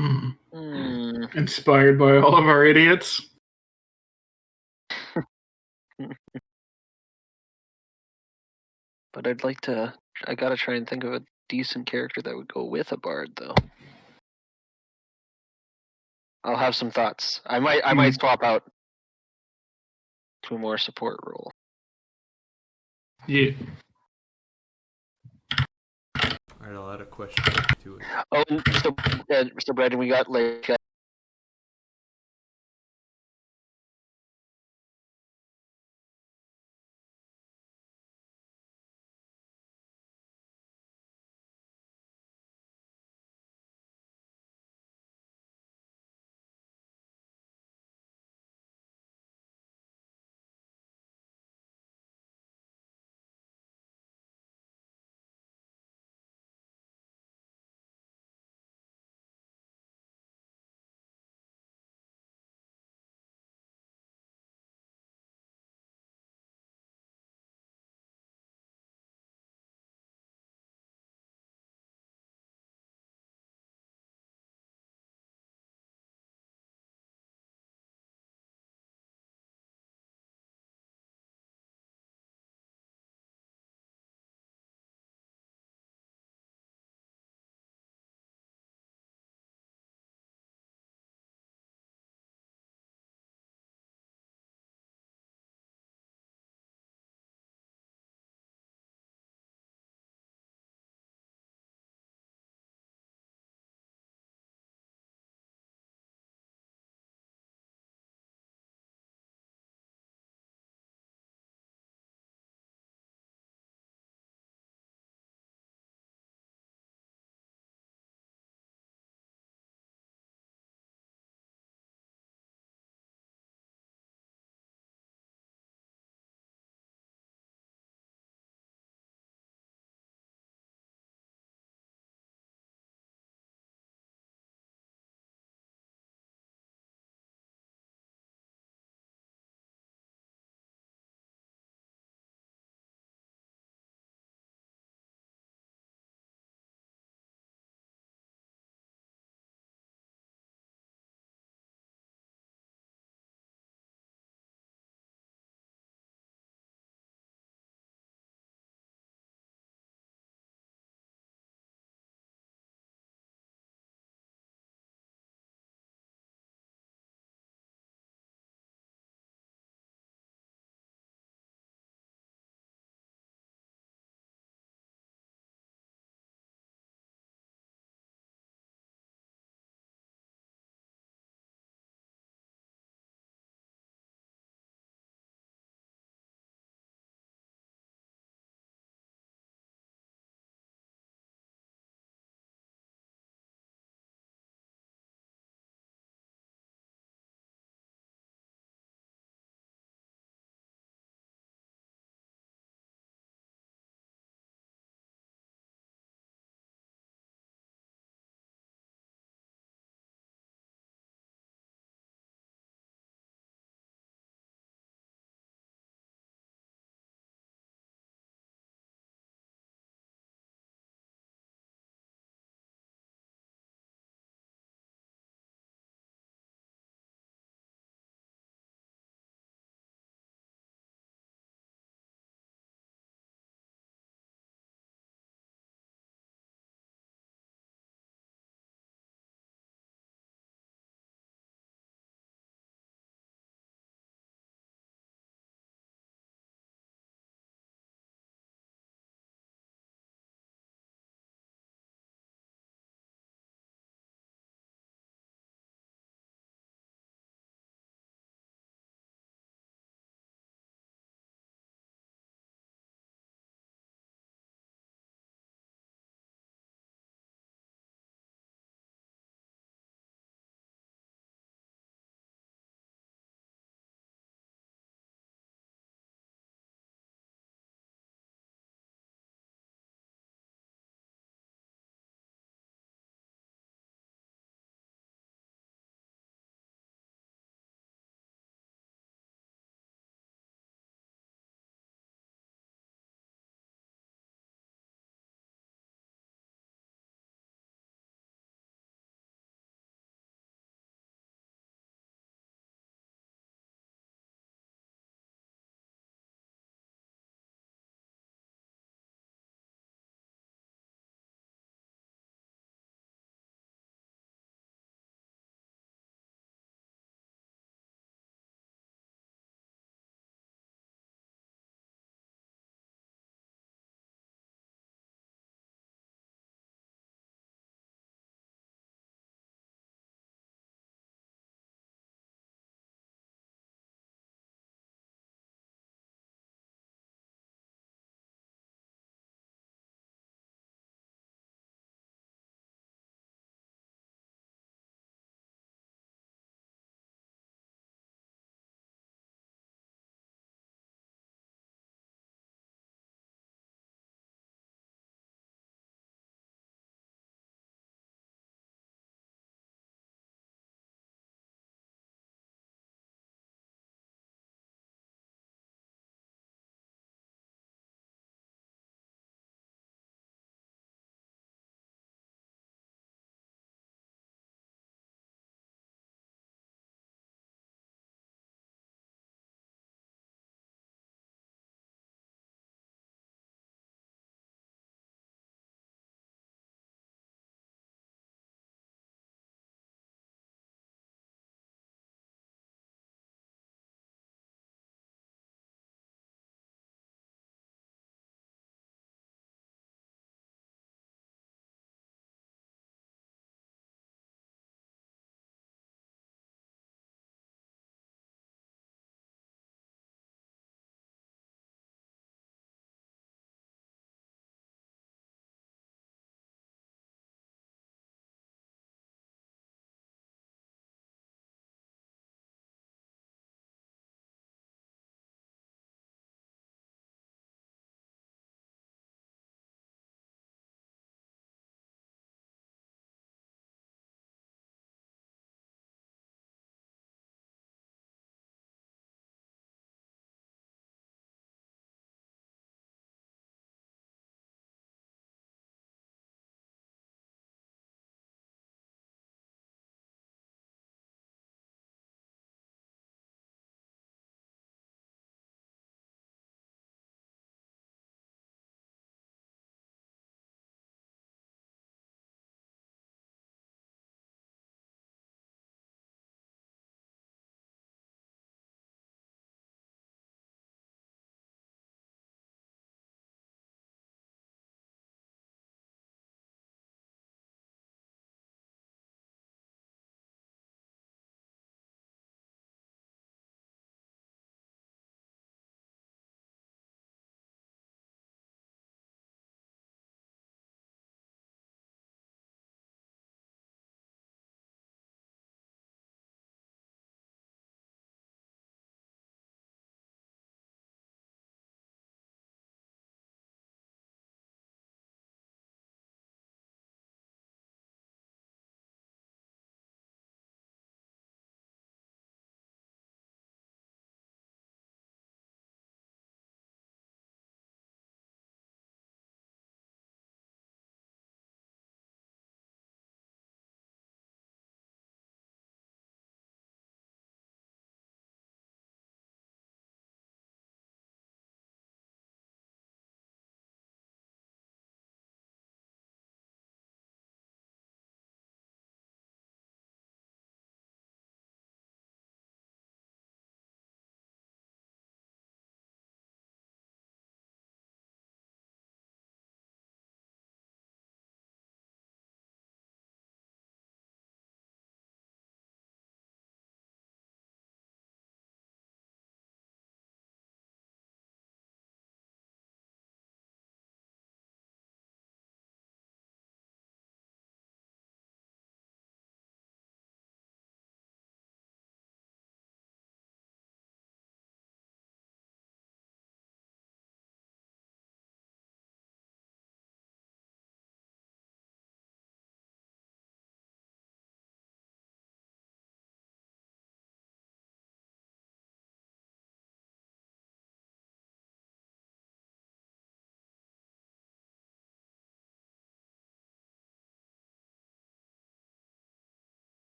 Hmm. Inspired by all of our idiots. But I gotta try and think of a decent character that would go with a bard, though. I'll have some thoughts. I might swap out to a more support role. Yeah. Alright, I'll add a question to it. Oh, so Brandon, we got like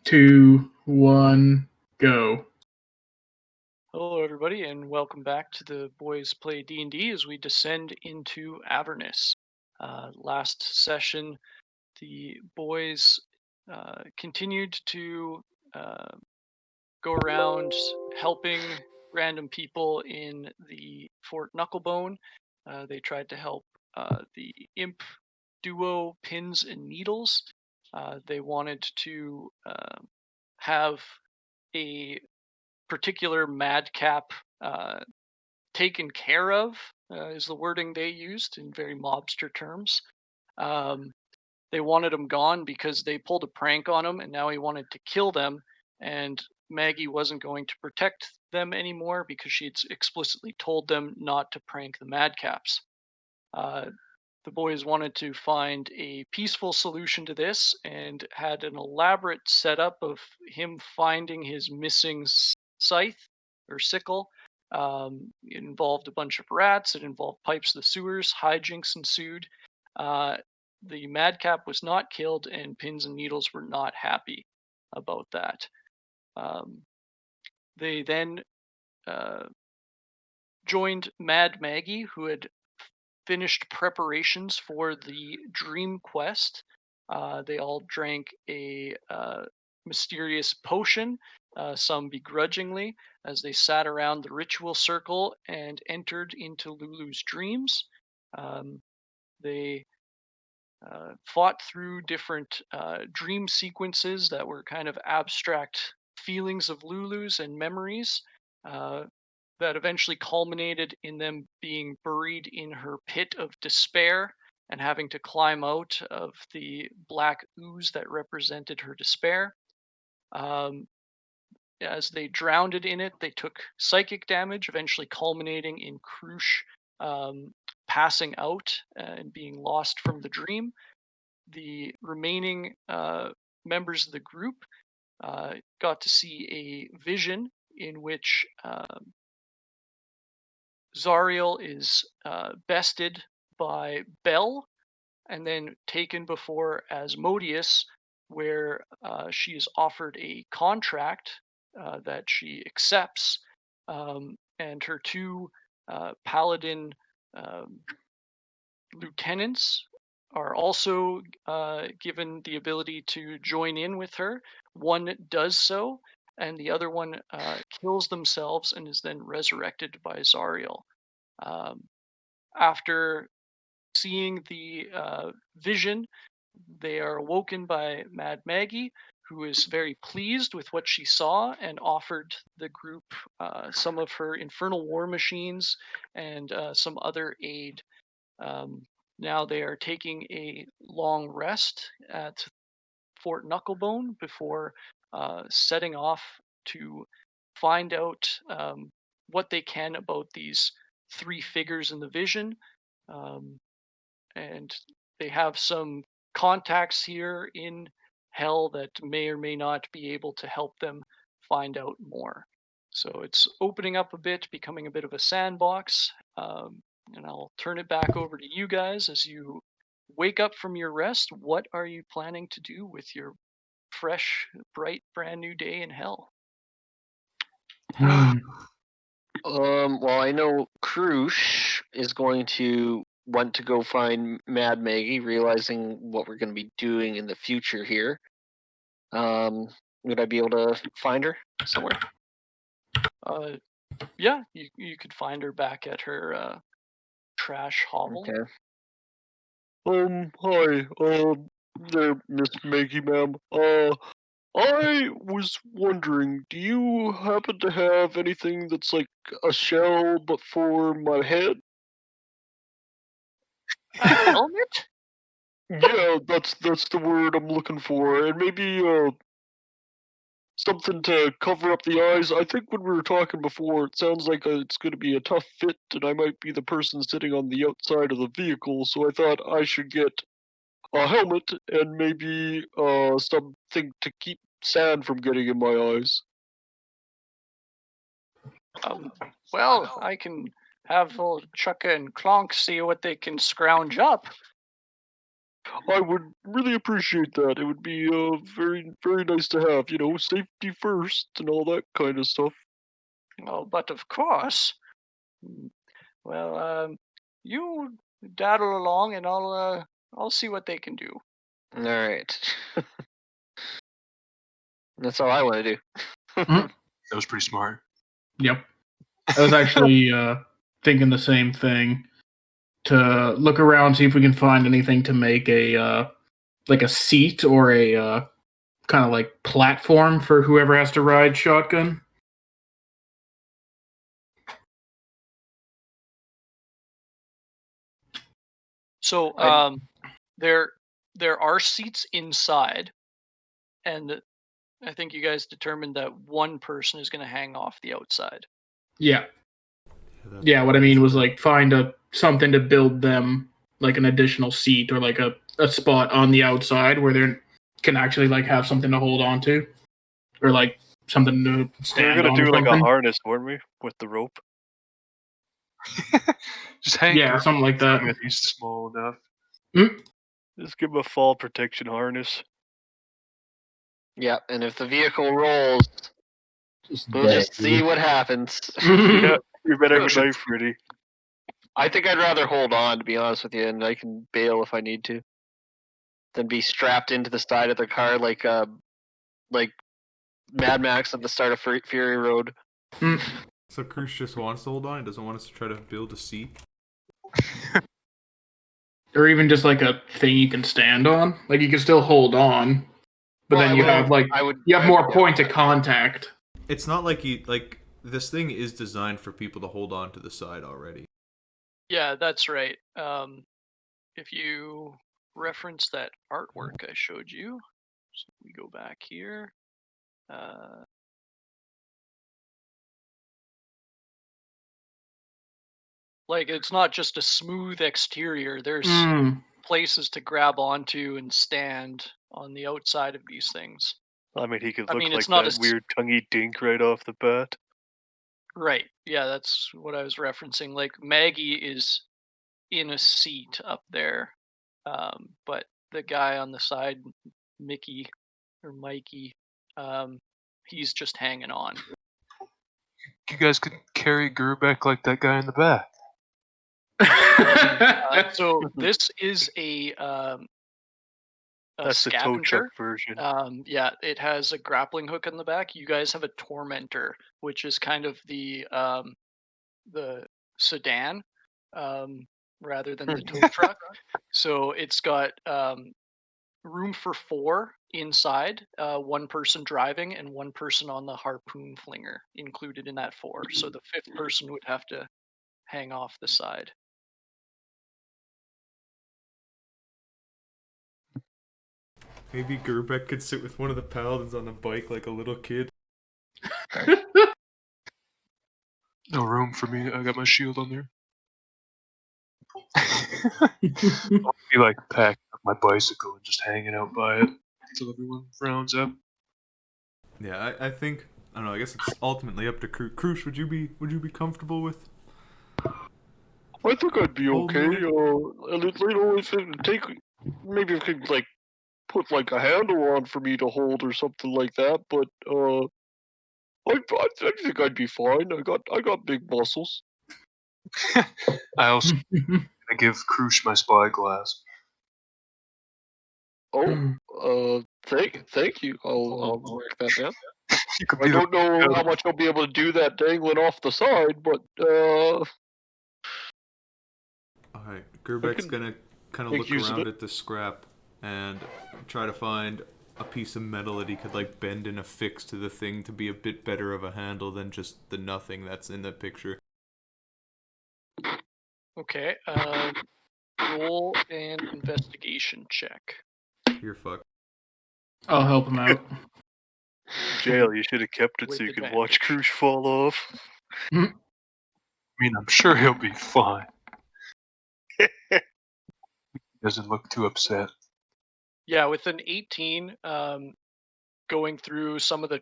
2, 1, go. Hello, everybody, and welcome back to the Boys Play D&D as we descend into Avernus. Last session, the boys continued to go around helping random people in the Fort Knucklebone. They tried to help the imp duo Pins and Needles. They wanted to have a particular madcap taken care of, is the wording they used in very mobster terms. They wanted him gone because they pulled a prank on him and now he wanted to kill them. And Maggie wasn't going to protect them anymore because she'd explicitly told them not to prank the madcaps. The boys wanted to find a peaceful solution to this and had an elaborate setup of him finding his missing scythe or sickle. It involved a bunch of rats. It involved pipes to the sewers. Hijinks ensued. The madcap was not killed, and Pins and Needles were not happy about that. They then joined Mad Maggie, who had finished preparations for the dream quest. They all drank a mysterious potion, some begrudgingly, as they sat around the ritual circle and entered into Lulu's dreams. They fought through different dream sequences that were kind of abstract feelings of Lulu's and memories. That eventually culminated in them being buried in her pit of despair and having to climb out of the black ooze that represented her despair. As they drowned in it, they took psychic damage, eventually culminating in Krush passing out and being lost from the dream. The remaining members of the group got to see a vision in which Zariel is bested by Bell and then taken before Asmodeus, where she is offered a contract that she accepts, and her two paladin lieutenants are also given the ability to join in with her. One does so, and the other one kills themselves and is then resurrected by Zariel. After seeing the vision, they are awoken by Mad Maggie, who is very pleased with what she saw and offered the group some of her infernal war machines and some other aid. Now they are taking a long rest at Fort Knucklebone before setting off to find out what they can about these three figures in the vision. And they have some contacts here in Hell that may or may not be able to help them find out more. So it's opening up a bit, becoming a bit of a sandbox. And I'll turn it back over to you guys as you wake up from your rest. What are you planning to do with your fresh, bright, brand new day in Hell? Well, I know Krush is going to want to go find Mad Maggie, realizing what we're going to be doing in the future here. Would I be able to find her somewhere? Yeah, you could find her back at her trash hovel. Okay. Hi, there, Miss Maggie, ma'am. I was wondering, do you happen to have anything that's like a shell but for my head? A helmet? Yeah, that's the word I'm looking for, and maybe something to cover up the eyes. I think when we were talking before, it sounds like it's going to be a tough fit, and I might be the person sitting on the outside of the vehicle. So I thought I should get a helmet and maybe something to keep sand from getting in my eyes. Well, I can have old Chukka and Clonk see what they can scrounge up. I would really appreciate that. It would be very, very nice to have, safety first and all that kind of stuff. Oh, but of course. Mm, Well, you daddle along, and I'll see what they can do. All right. That's all I want to do. Mhm. That was pretty smart. Yep. I was actually thinking the same thing. To look around, see if we can find anything to make a like a seat or a kind of like platform for whoever has to ride shotgun. So, there are seats inside, and I think you guys determined that one person is going to hang off the outside. Yeah. That Yeah, what I mean makes was sense. like find something to build them like an additional seat or like a spot on the outside where they can actually like have something to hold on to or like something to We were stand gonna on or do like a something. harness, weren't we, with the rope? Just hang Yeah, something like that. at least small enough. Just give him a fall protection harness. Yeah, and if the vehicle rolls, we'll just see what happens. Yeah, you better have a Should- knife ready. I think I'd rather hold on, to be honest with you, and I can bail if I need to, than be strapped into the side of the car like Mad Max at the start of Fury Road. So Cruz just wants to hold on. He doesn't want us to try to build a seat. Or even just like a thing you can stand on. Like you can still hold on, but Well, then you have like you have more point of contact. It's not like this thing is designed for people to hold on to the side already. Yeah, that's right. If you reference that artwork I showed you, so we go back here. Like, it's not just a smooth exterior. There's places to grab onto and stand on the outside of these things. I mean, he could I look mean, like it's not that weird tonguey dink right off the bat. Right. Yeah, that's what I was referencing. Like, Maggie is in a seat up there, but the guy on the side, Mickey or Mikey, he's just hanging on. You guys could carry Gerbeck like that guy in the back. So this is a That's the tow truck scavenger. version. Yeah, it has a grappling hook in the back. You guys have a tormentor, which is kind of the sedan, rather than the tow truck. So it's got room for 4 inside, one person driving and one person on the harpoon flinger included in that 4. So the 5th person would have to hang off the side. Maybe Gerbeck could sit with one of the paladins on a bike like a little kid. No room for me. I got my shield on there. I'll be like packing up my bicycle and just hanging out by it until everyone rounds up. Yeah, I think I don't know. I guess it's ultimately up to Cruz. Would you be comfortable with? I think I'd be Holding okay. it? And if it would take, maybe if it could like put like a handle on for me to hold or something like that. But I think I'd be fine. I got big muscles. I also give Krush my spyglass. Oh, thank you. I'll mark that down. You could I be the don't know how much I'll be able to do that dangling off the side, but Alright, Gerbeck's can gonna kind of make look use of around it. at the scrap and try to find a piece of metal that he could like bend and affix to the thing to be a bit better of a handle than just the nothing that's in the picture. Okay. Roll an investigation check. You're fucked. I'll help him out. Jail, you should have kept it With so you could advantage. watch Krush fall off. I mean, I'm sure he'll be fine. Doesn't look too upset. Yeah, with an 18, going through some of the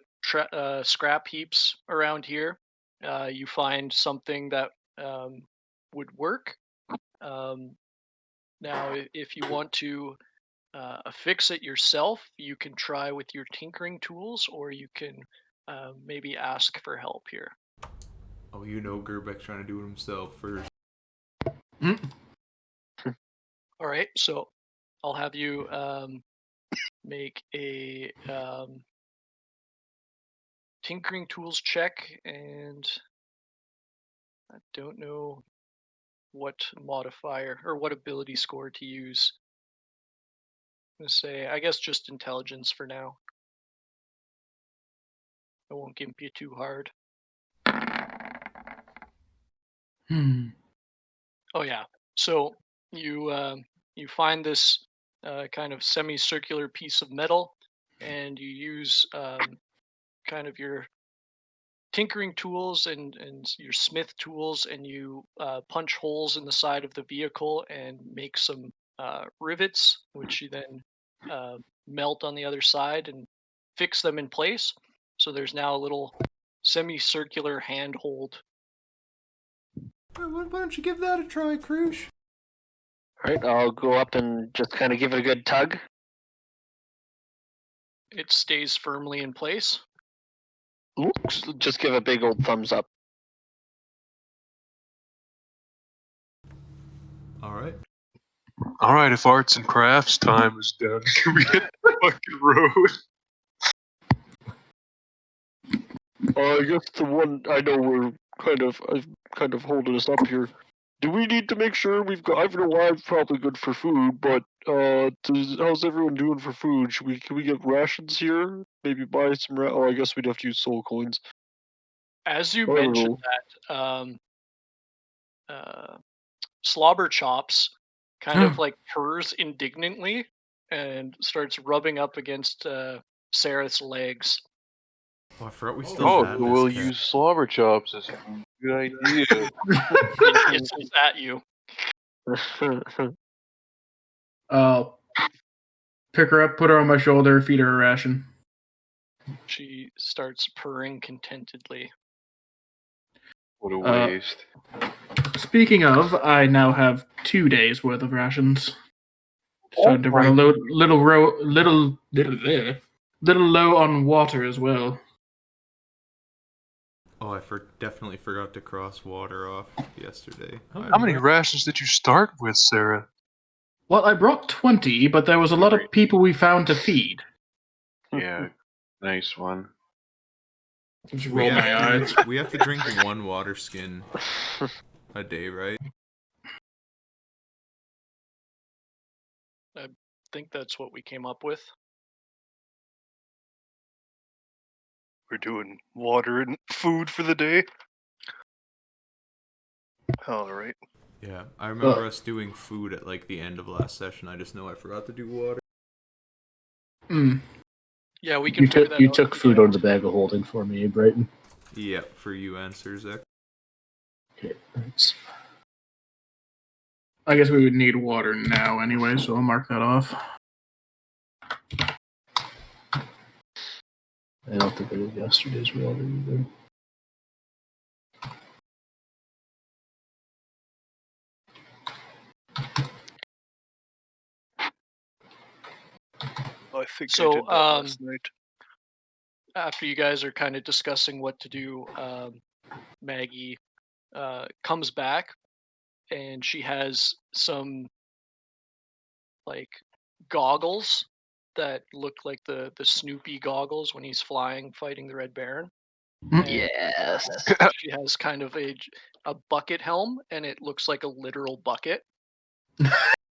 scrap heaps around here, you find something that would work. Now, if you want to affix it yourself, you can try with your tinkering tools, or you can maybe ask for help here. Oh, you know Gerbeck's trying to do it himself first. All right, so I'll have you make a tinkering tools check, and I don't know what modifier or what ability score to use. I'm gonna say, I guess, just intelligence for now. I won't gimp you too hard. Oh yeah. So you find this kind of semicircular piece of metal, and you use kind of your tinkering tools and your smith tools, and you punch holes in the side of the vehicle and make some rivets, which you then melt on the other side and fix them in place. So there's now a little semicircular handhold. Why don't you give that a try, Krush? Alright, I'll go up and just kind of give it a good tug. It stays firmly in place. Just give a big old thumbs up. Alright. Alright, if arts and crafts time is done, can we hit the fucking road? I guess the one I know we're kind of holding us up here. Do we need to make sure we've got? I know I'm probably good for food, but how's everyone doing for food? Can we get rations here? Maybe buy some. Oh, I guess we'd have to use soul coins. As you I don't mentioned know. that, Slobber Chops kind of like purrs indignantly and starts rubbing up against Sarah's legs. Oh, I forgot we still Oh, had so this we'll cat. use slobber chops as food. Good idea. It hisses at you. Pick her up, put her on my shoulder, feed her a ration. She starts purring contentedly. What a waste. Speaking of, I now have 2 days worth of rations. Starting to run a little low on water as well. Oh, I definitely forgot to cross water off yesterday. How many rations did you start with, Sarah? Well, I brought 20, but there was a lot of people we found to feed. Yeah, nice one. Just We roll my have, eyes. we have to drink one water skin a day, right? I think that's what we came up with. We're doing water and food for the day. Alright. Yeah, I remember us doing food at like the end of last session. I just know I forgot to do water. Yeah, we can figure that out. You took food out of the bag of holding for me, Brighton. Yeah, for you answers, Zach. Okay, thanks. I guess we would need water now anyway, so I'll mark that off. I don't think I did yesterday's water either. I think So, I did that last night. After you guys are kind of discussing what to do, Maggie comes back, and she has some like goggles that look like the Snoopy goggles when he's flying, fighting the Red Baron. And Yes. she has kind of a bucket helm, and it looks like a literal bucket.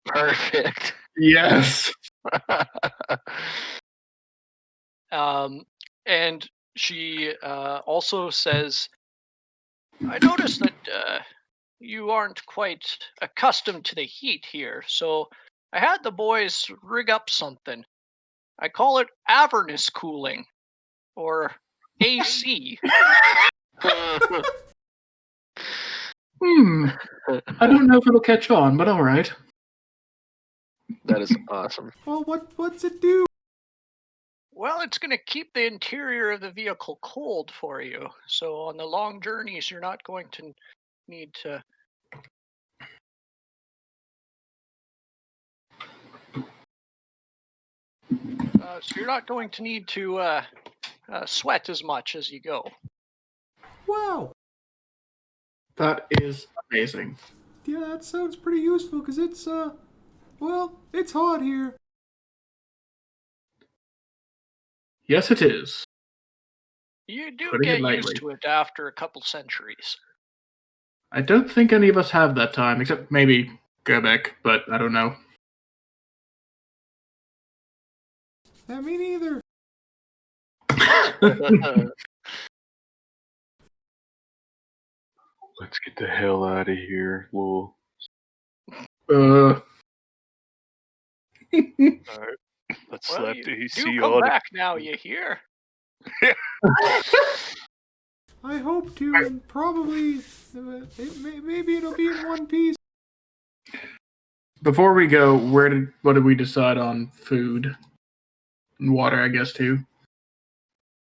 Perfect. Yes. And she also says, I noticed that you aren't quite accustomed to the heat here, so I had the boys rig up something. I call it Avernus cooling, or AC. I don't know if it'll catch on, but all right. That is awesome. Well, what's it do? Well, it's going to keep the interior of the vehicle cold for you, so on the long journeys, you're not going to need to. So you're not going to need to sweat as much as you go. Wow. That is amazing. Yeah, that sounds pretty useful because it's it's hot here. Yes, it is. You do Putting it get used lightly. to it after a couple centuries. I don't think any of us have that time, except maybe Gebek, but I don't know. Yeah, me neither. Let's get the hell out of here, lol. Alright. Let's Well, slap you the do AC come on. back now, you hear? I hope to, and probably maybe it'll be in one piece. Before we go, what did we decide on food and water? I guess too.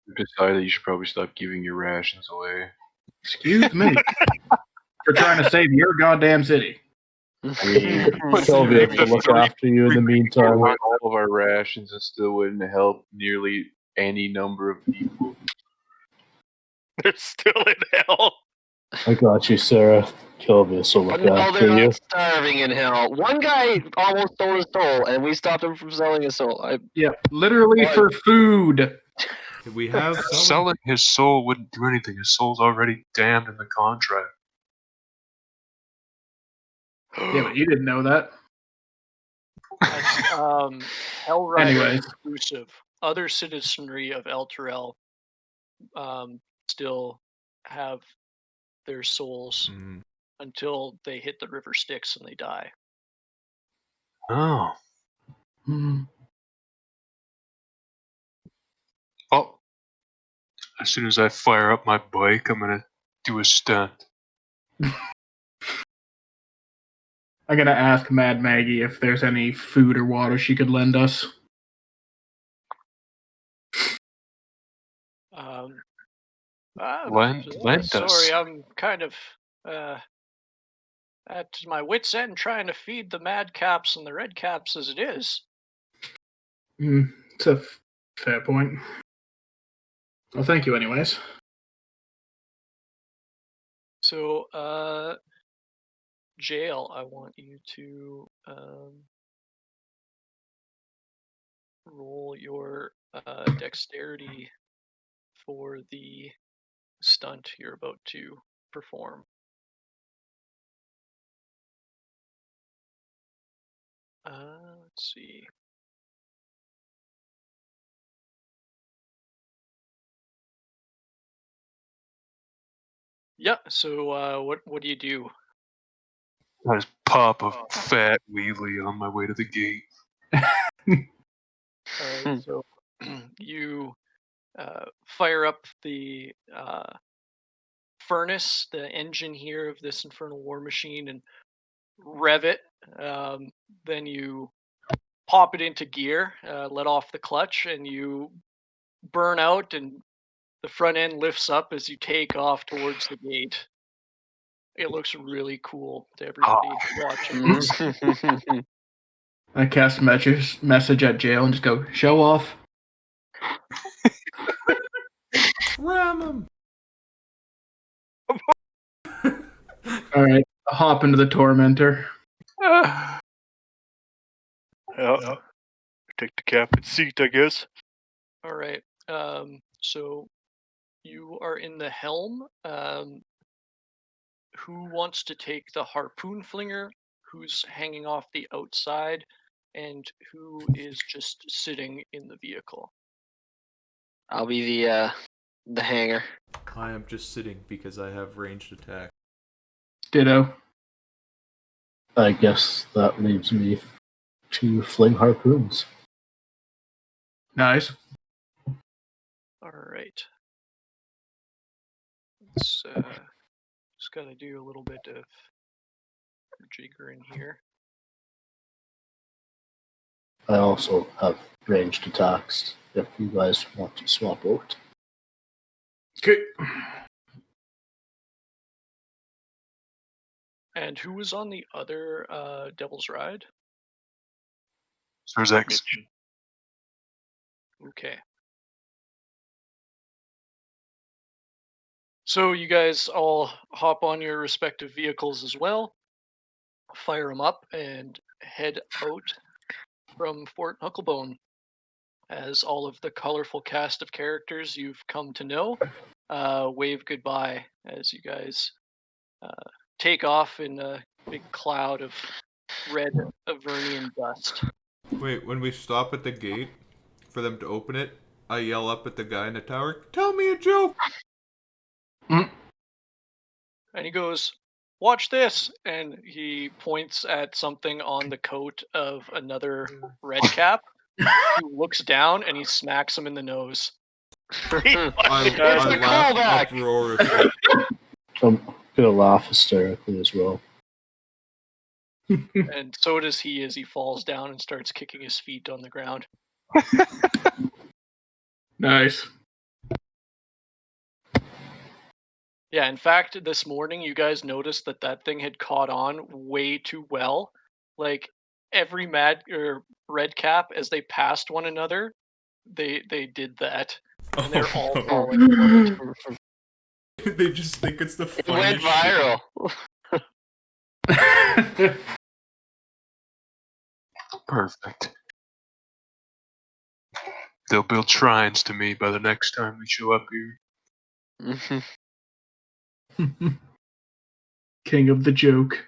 We decided you should probably stop giving your rations away. Excuse me. We're trying to save your goddamn city. Kelvin will look after you in the meantime. All of our rations and still wouldn't help nearly any number of people. They're still in hell. I got you, Sarah. Kelvin will look But no, after they're you. not starving in hell. One guy almost stole his soul, and we stopped him from selling his soul. Yeah, literally for food. We have Selling his soul wouldn't do anything. His soul's already damned in the contract. Yeah, but you didn't know that. That's Hellrider Anyways. exclusive. Other citizenry of El Terrell still have their souls until they hit the river Styx and they die. Oh. Hmm. Oh. As soon as I fire up my bike, I'm gonna do a stunt. I'm gonna ask Mad Maggie if there's any food or water she could lend us. Lend us. Sorry, I'm kind of at my wit's end trying to feed the mad caps and the red caps as it is. It's a fair point. Well, thank you anyways. So, Jail, I want you to roll your dexterity for the stunt you're about to perform. Let's see. Yeah. So, what do you do? I just pop a fat wheelie on my way to the gate. All right. So you fire up the furnace, the engine here of this infernal war machine, and rev it. Then you pop it into gear, let off the clutch, and you burn out, and the front end lifts up as you take off towards the gate. It looks really cool to everybody watching this. I cast message at Jail and just go, show off. ram him. Alright, I'll hop into the Tormentor. Yeah. Take the captain's seat, I guess. All right. So you are in the helm. Who wants to take the harpoon flinger? Who's hanging off the outside? And who is just sitting in the vehicle? I'll be the hanger. I am just sitting because I have ranged attack. Ditto. I guess that leaves me to fling harpoons. Nice. All right. Let's just gotta do a little bit of jiggering here. I also have ranged attacks if you guys want to swap out. Okay. And who was on the other Devil's Ride? Surzex. Okay. So you guys all hop on your respective vehicles as well, fire them up, and head out from Fort Hucklebone as all of the colorful cast of characters you've come to know wave goodbye as you guys take off in a big cloud of red Avernian dust. Wait, when we stop at the gate for them to open it, I yell up at the guy in the tower, "Tell me a joke!" And he goes, "Watch this!" And he points at something on the coat of another red cap who looks down and he smacks him in the nose. I a laugh callback. uproariously. I'm gonna laugh hysterically as well. And so does he as he falls down and starts kicking his feet on the ground. Nice. Yeah, in fact, this morning you guys noticed that that thing had caught on way too well. Like every red cap, as they passed one another, they did that, and they're all no. falling for it. They just think it's the It went funniest shit. viral. Perfect. They'll build shrines to me by the next time we show up here. King of the joke.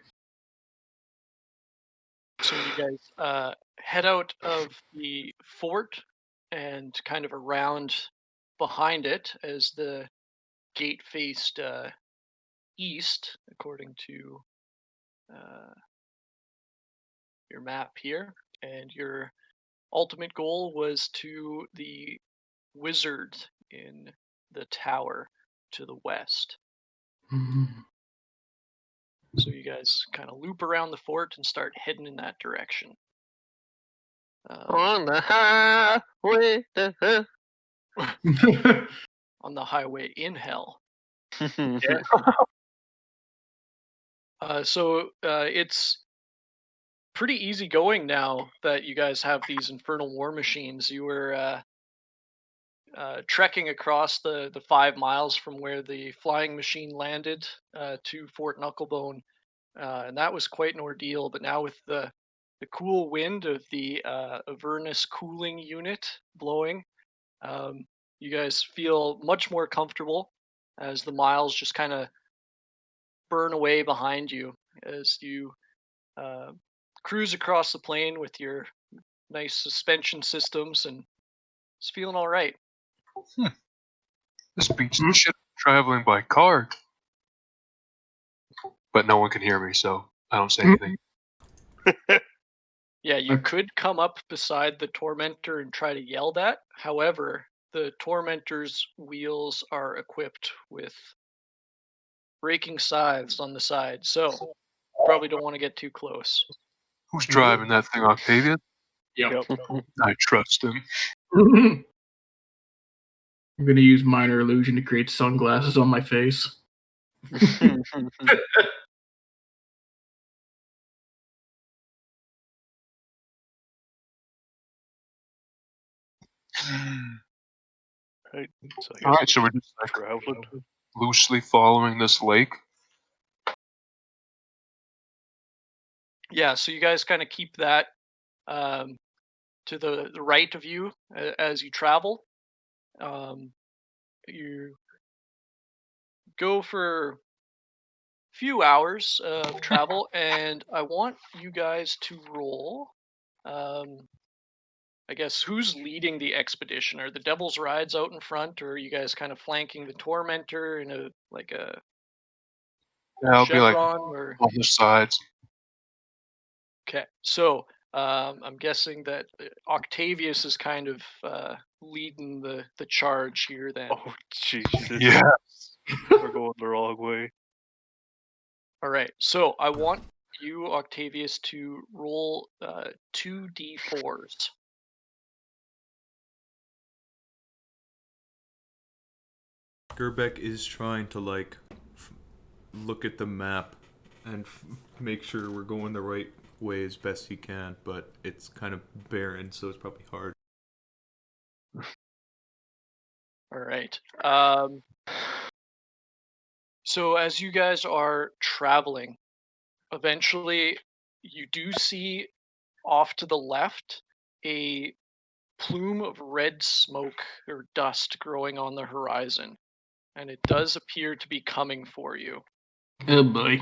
So you guys head out of the fort and kind of around behind it as the gate faced east, according to your map here. And your ultimate goal was to the wizard in the tower to the west. So you guys kind of loop around the fort and start heading in that direction. On the highway to hell. On the highway in hell. So it's pretty easy going now that you guys have these infernal war machines. You were trekking across the 5 miles from where the flying machine landed to Fort Knucklebone, and that was quite an ordeal. But now with the cool wind of the Avernus cooling unit blowing, you guys feel much more comfortable as the miles just kind of burn away behind you as you cruise across the plain with your nice suspension systems, and it's feeling all right. This beats the shit traveling by car. But no one can hear me, so I don't say anything. Yeah, you could come up beside the Tormentor and try to yell that. However, the Tormentor's wheels are equipped with braking scythes on the side, so probably don't want to get too close. Who's driving that thing, Octavian? Yep. I trust him. I'm gonna use minor illusion to create sunglasses on my face. Right. So I guess Alright, so we're just like traveling. loosely following this lake. Yeah, so you guys kind of keep that to the right of you as you travel. You go for a few hours of travel, and I want you guys to roll. I guess who's leading the expedition? Are the Devil's Rides out in front, or are you guys kind of flanking the Tormentor in a Yeah, I'll be like chevron? Or on the sides. okay, so I'm guessing that Octavius is kind of leading the charge here. Then, Oh Jesus! Yeah. We're going the wrong way. all right. So I want you, Octavius, to roll 2d4s. Gerbeck is trying to look at the map and make sure we're going the right way as best he can, but it's kind of barren, so it's probably hard. All right. So as you guys are traveling, eventually you do see off to the left a plume of red smoke or dust growing on the horizon, and it does appear to be coming for you. Oh boy.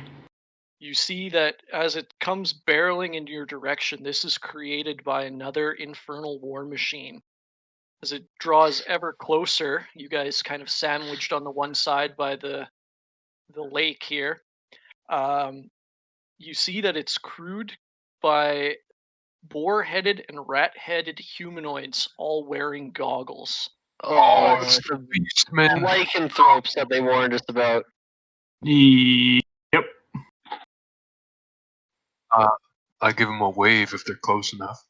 You see that as it comes barreling in your direction, this is created by another infernal war machine. As it draws ever closer, you guys kind of sandwiched on the one side by the lake here. You see that it's crewed by boar-headed and rat-headed humanoids, all wearing goggles. Oh, it's it's the the Beastmen. lycanthropes that they warned us about. Yep. I give them a wave if they're close enough.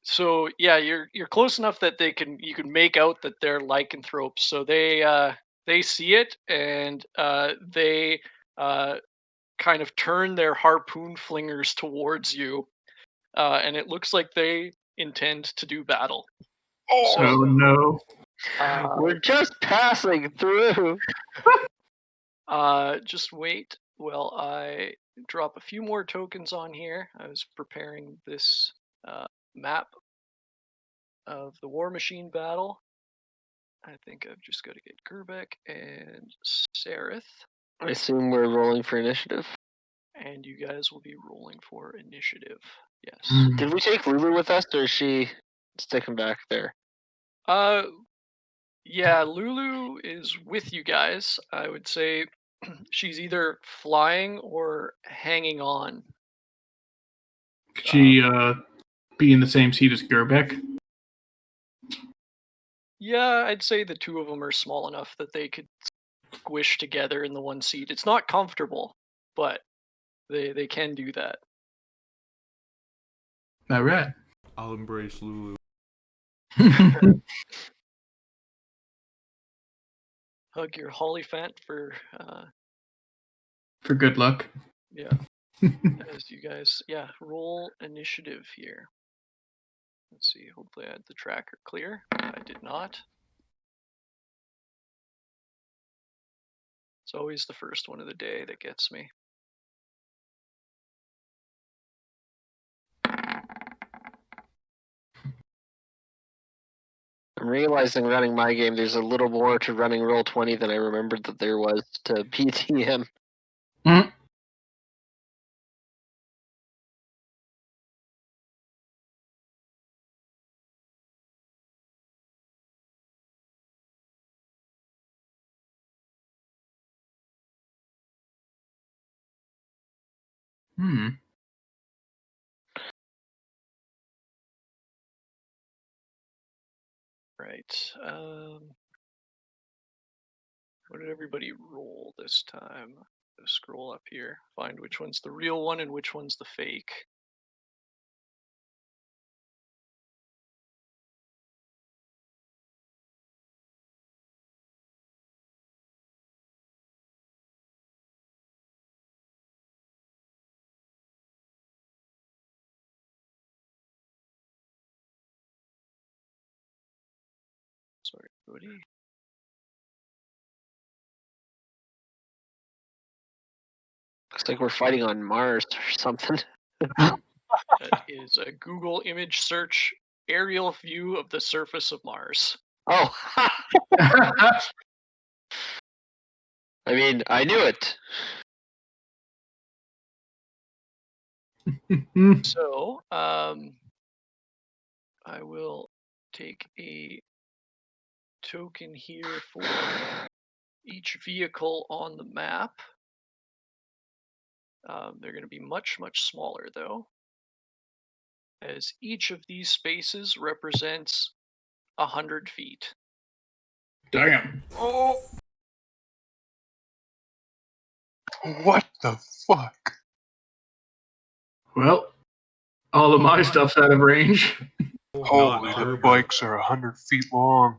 So yeah, you're close enough that you can make out that they're lycanthropes. So they see it and they kind of turn their harpoon flingers towards you, and it looks like they intend to do battle. Oh So no. We're just passing through. just wait while I drop a few more tokens on here. I was preparing this map of the War Machine battle. I think I've just got to get Gerbeck and Sereth, I assume we're rolling for initiative. and you guys will be rolling for initiative. Yes. Did we take Lulu with us, or is she sticking back there? Yeah, Lulu is with you guys. I would say she's either flying or hanging on. Could she be in the same seat as Gerbeck? Yeah, I'd say the two of them are small enough that they could squish together in the one seat. It's not comfortable, but they can do that. All right. I'll embrace Lulu. Hug your Hollyphant for For good luck. yeah. As you guys roll initiative here. Let's see, hopefully I had the tracker clear. I did not. It's always the first one of the day that gets me. I'm realizing running my game, there's a little more to running Roll20 than I remembered that there was to PTM. Right. What did everybody roll this time? Just scroll up here, find which one's the real one and which one's the fake. Sorry, everybody. Looks like we're fighting on Mars or something. That is a Google image search aerial view of the surface of Mars. Oh, I mean, I knew it. So, I will take a token here for each vehicle on the map. They're going to be much, much smaller though, as each of these spaces represents 100 feet. Damn. Oh! What the fuck? Well, all of my stuff's out of range. Holy, Not the Gerbeck. bikes are 100 feet long.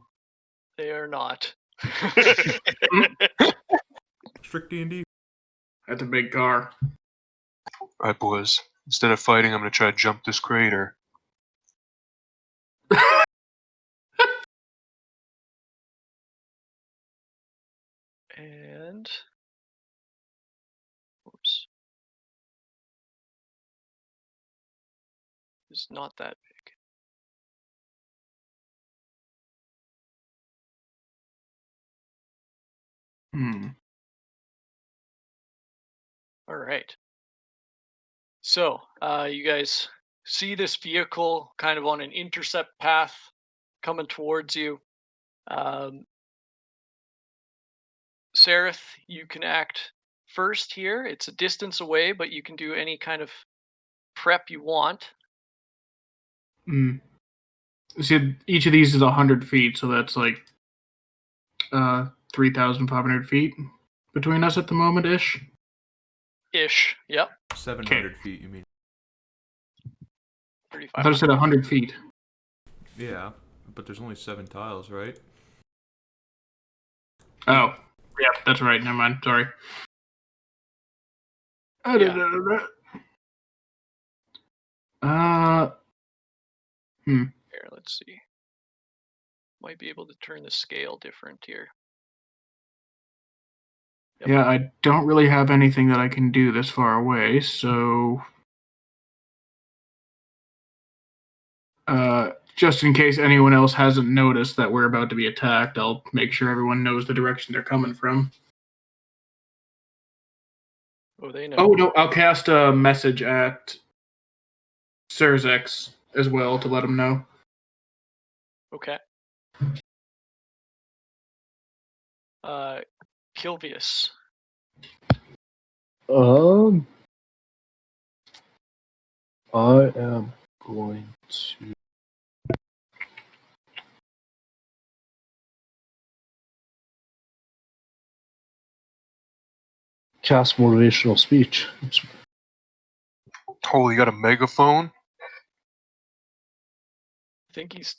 They are not. Strict D&D. That's a big car. Alright, boys. Instead of fighting, I'm gonna try to jump this crater. And oops, it's not that big. All right. So you guys see this vehicle kind of on an intercept path coming towards you. Sereth, you can act first here. It's a distance away, but you can do any kind of prep you want. See, each of these is 100 feet, so that's like 3,500 feet between us at the moment, ish. Yep. 700 feet, you mean? I thought I said 100 feet. Yeah, but there's only 7 tiles, right? Oh, yeah, that's right. Never mind. Sorry. Yeah. Here, let's see. Might be able to turn the scale different here. Yep. Yeah, I don't really have anything that I can do this far away, so just in case anyone else hasn't noticed that we're about to be attacked, I'll make sure everyone knows the direction they're coming from. Oh, they know. Oh, no, I'll cast a message at Surzex as well to let him know. Okay. Kilvius. I am going to cast motivational speech. Oh, you got a megaphone? I think he's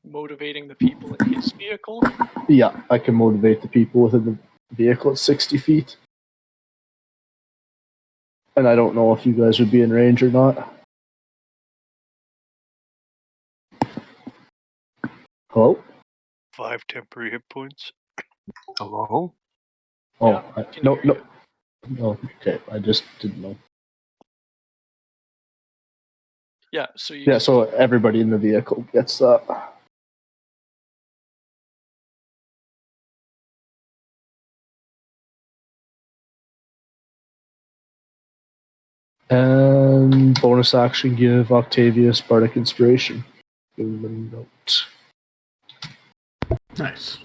motivating the people in his vehicle. Yeah, I can motivate the people within the vehicle at 60 feet. And I don't know if you guys would be in range or not. Hello? 5 temporary hit points. Hello? Oh, Yeah, no. Okay, I just didn't know. Yeah, so you. Yeah, so everybody in the vehicle gets that. And bonus action, give Octavius Bardic Inspiration. Give him a note. Nice.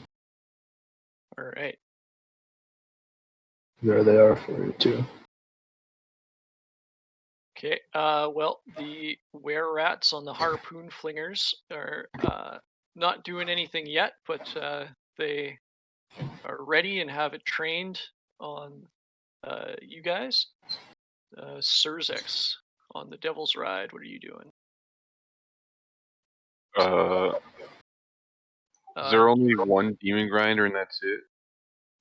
All right. There they are for you, too. Okay. Well, the were-rats on the harpoon flingers are not doing anything yet, but they are ready and have it trained on you guys. Surzex on the Devil's Ride. What are you doing? Is there only one demon grinder and that's it?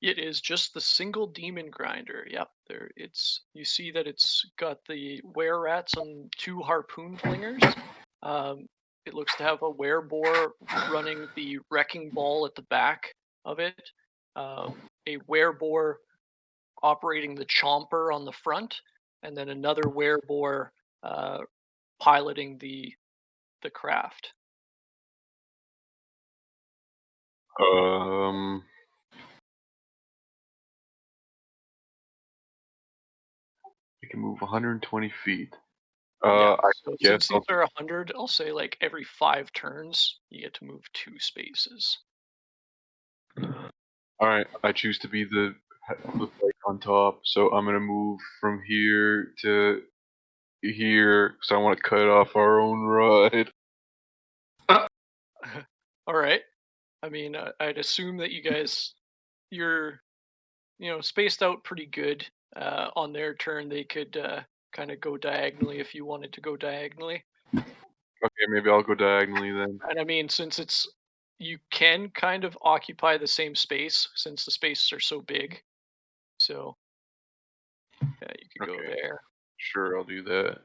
It is just the single demon grinder. Yep, there. You see that it's got the were-rats on 2 harpoon flingers. It looks to have a were-boar running the wrecking ball at the back of it. A were-boar operating the chomper on the front, and then another were-boar piloting the craft. I can move 120 feet. Yeah, I so guess since these are 100, I'll say like every 5 turns, you get to move 2 spaces. Alright, I choose to be the like on top, so I'm gonna move from here to here, because I want to cut off our own ride. All right. I mean, I'd assume that you guys, you're, spaced out pretty good. On their turn, they could kind of go diagonally if you wanted to go diagonally. Okay, maybe I'll go diagonally then. And I mean, since you can kind of occupy the same space since the spaces are so big. So, yeah, you could go there. Sure, I'll do that.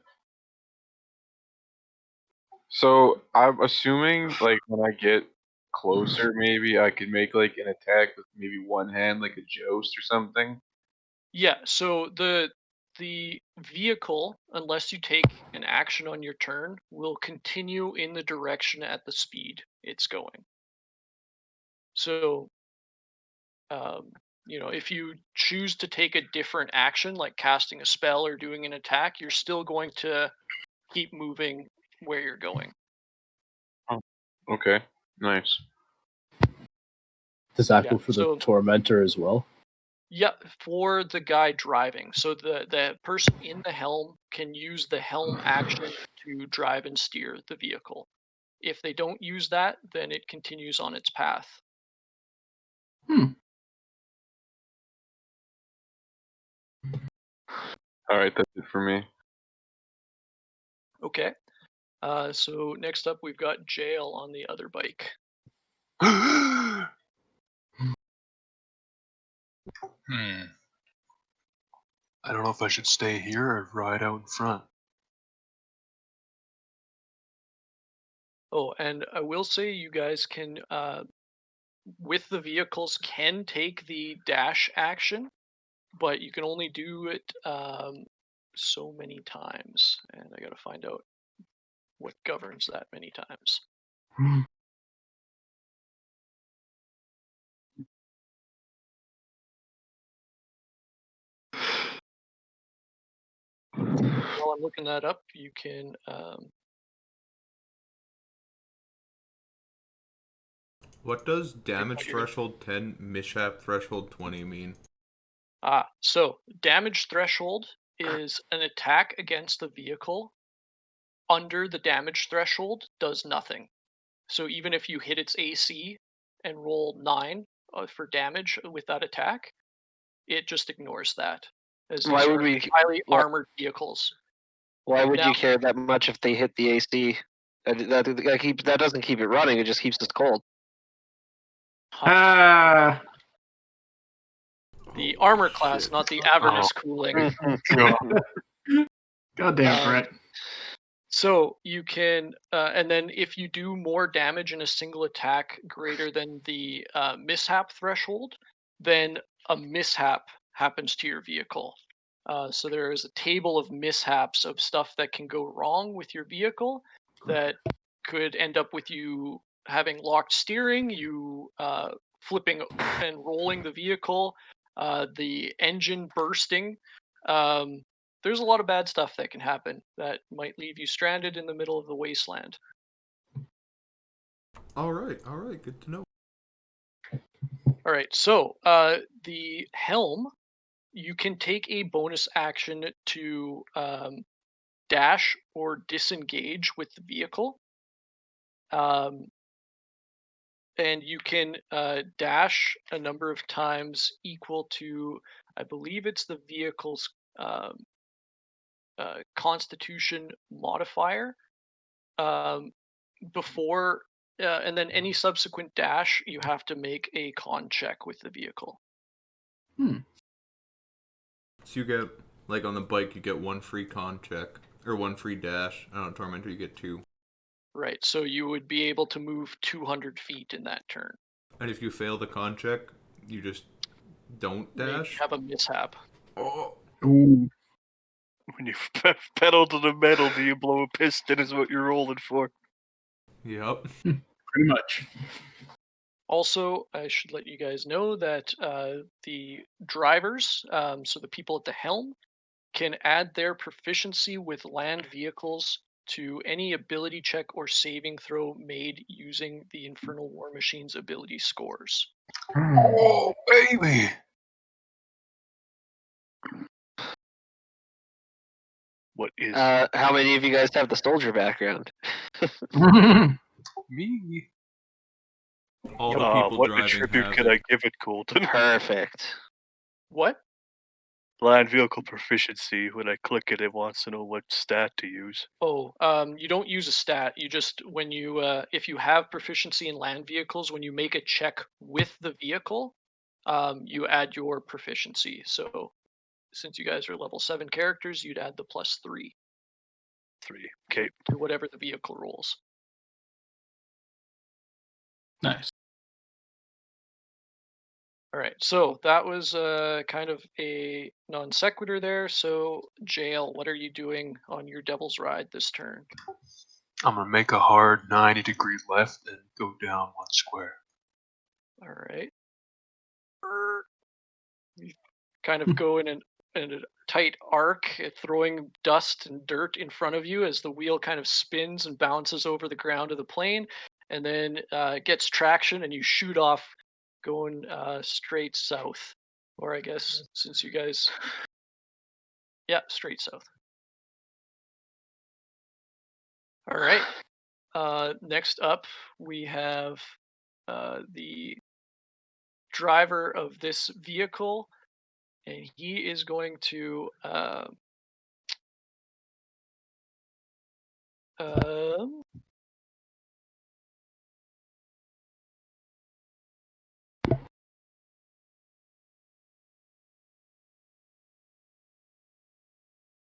So I'm assuming, like, when I get closer, maybe I could make like an attack with maybe one hand, like a joust or something. Yeah, so the vehicle, unless you take an action on your turn, will continue in the direction at the speed it's going. So, um, if you choose to take a different action, like casting a spell or doing an attack, you're still going to keep moving where you're going. Oh, okay, nice. Does that Yeah, go for the so tormentor as well? yeah, for the guy driving. So the person in the helm can use the helm action to drive and steer the vehicle. If they don't use that, then it continues on its path. All right, that's it for me. Okay. So next up, we've got Jail on the other bike. I don't know if I should stay here or ride out in front. Oh, and I will say you guys can, with the vehicles, can take the dash action, but you can only do it so many times. And I got to find out what governs that many times. While I'm looking that up, you can What does damage you're- threshold 10, mishap threshold 20 mean? so damage threshold is an attack against the vehicle under the damage threshold does nothing. So even if you hit its AC and roll 9 for damage with that attack, it just ignores that. As Why these would are we? highly Why, armored vehicles. why would Now, you care that much if they hit the AC? That doesn't keep it running. It just keeps us cold. Ah, the armor class, not the Avernus cooling. goddamn, Brett. So you can, and then if you do more damage in a single attack greater than the mishap threshold, then a mishap happens to your vehicle. So there is a table of mishaps of stuff that can go wrong with your vehicle that could end up with you having locked steering, you flipping and rolling the vehicle, the engine bursting. There's a lot of bad stuff that can happen that might leave you stranded in the middle of the wasteland. All right, good to know. All right, so the helm, you can take a bonus action to dash or disengage with the vehicle. And you can dash a number of times equal to, I believe it's the vehicle's constitution modifier. Before and then any subsequent dash, you have to make a con check with the vehicle. So you get, like on the bike, you get one free con check, or one free dash. I don't know, Tormentor, you get 2. Right, so you would be able to move 200 feet in that turn. And if you fail the con check, you just don't Maybe dash? have a mishap. Oh. Ooh. When you pedal to the metal, do you blow a piston? Is what you're rolling for. Yep. Pretty much. Also, I should let you guys know that the drivers, so the people at the helm, can add their proficiency with land vehicles to any ability check or saving throw made using the Infernal War Machine's ability scores. Oh, baby! What is? How many of you guys have the soldier background? Me? All the people what driving attribute have could it. I give it, Colton? Perfect. What? Land vehicle proficiency. When I click it, it wants to know what stat to use. Oh, you don't use a stat. You just, when you, if you have proficiency in land vehicles, when you make a check with the vehicle, you add your proficiency. So since you guys are level 7 characters, you'd add the +3 3. Okay. to whatever the vehicle rolls. Nice. All right, so that was kind of a non sequitur there. So, Jail, what are you doing on your Devil's Ride this turn? I'm gonna make a hard 90-degree left and go down 1 square. All right. You kind of go in a tight arc, throwing dust and dirt in front of you as the wheel kind of spins and bounces over the ground of the plane, and then gets traction, and you shoot off, going straight south. Or I guess since you guys, yeah, straight south. All right. Next up, we have the driver of this vehicle, and he is going to um,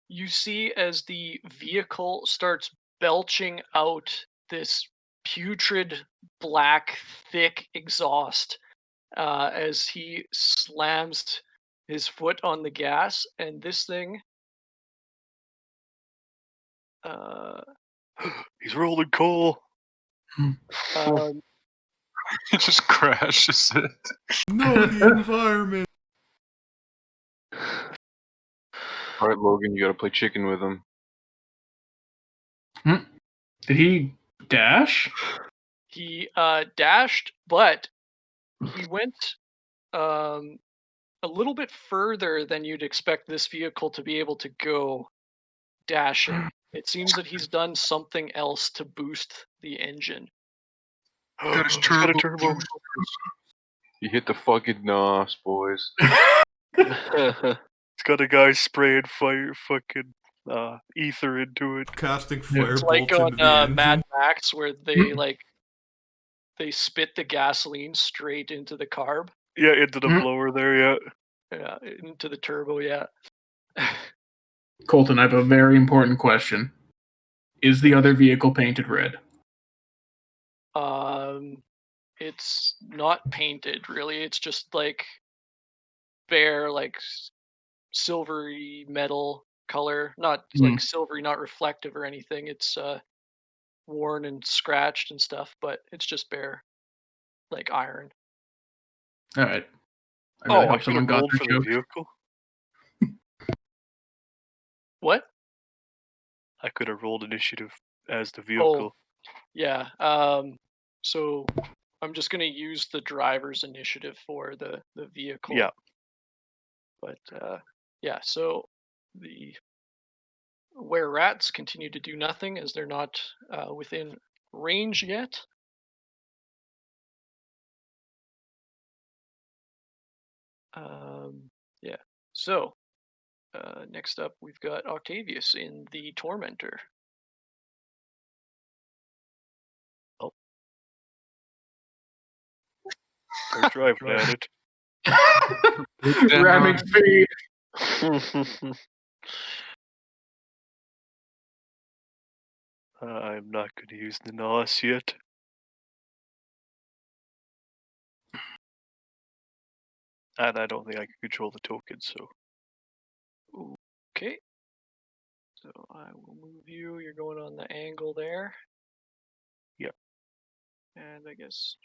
you see as the vehicle starts belching out this putrid, black, thick exhaust as he slams his foot on the gas, and this thing. He's rolling coal. Um, It just crashes it. No, the environment. All right, Logan, you gotta play chicken with him. Did he dash? he dashed, but he went a little bit further than you'd expect this vehicle to be able to go dashing. It seems that he's done something else to boost the engine. Got his He's got a turbo turbo. boost. You hit the fucking nos, boys. It's got a guy spraying fire, fucking ether into it. Casting Yeah. fire It's like bolts on into the engine. Mad Max where they spit the gasoline straight into the carb. Yeah, into the blower there. Yeah. Yeah, into the turbo. Yeah. Colton, I have a very important question. Is the other vehicle painted red? It's not painted really. It's just like bare, like silvery metal color. Not like silvery, not reflective or anything. It's worn and scratched and stuff, but it's just bare, like iron. All right. I really I hope could someone have got rolled that for joke. the vehicle. What? I could have rolled initiative as the Oh, vehicle. yeah. So I'm just gonna use the driver's initiative for the vehicle. Yeah. But yeah. So the were rats continue to do nothing as they're not within range yet. Yeah. So next up, we've got Octavius in the Tormentor. They're driving at it. Ramming speed. I'm not going to use the NOS yet. And I don't think I can control the token, so. Okay. So I will move you. You're going on the angle there. Yep. And I guess.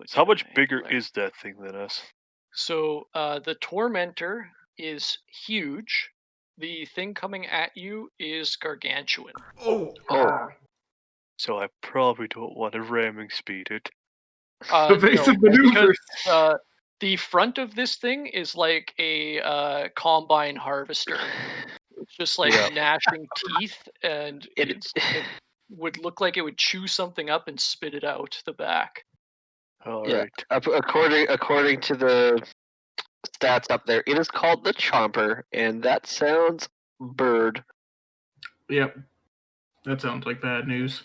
So how much bigger is that thing than us? So the Tormentor is huge. The thing coming at you is gargantuan. Oh. So I probably don't want to ramming speed it. Evasive maneuvers. Because the front of this thing is like a combine harvester. It's just like gnashing teeth, and it would look like it would chew something up and spit it out the back. All Yeah. right. According to the stats up there, it is called the Chomper, and that sounds bird. Yep. That sounds like bad news.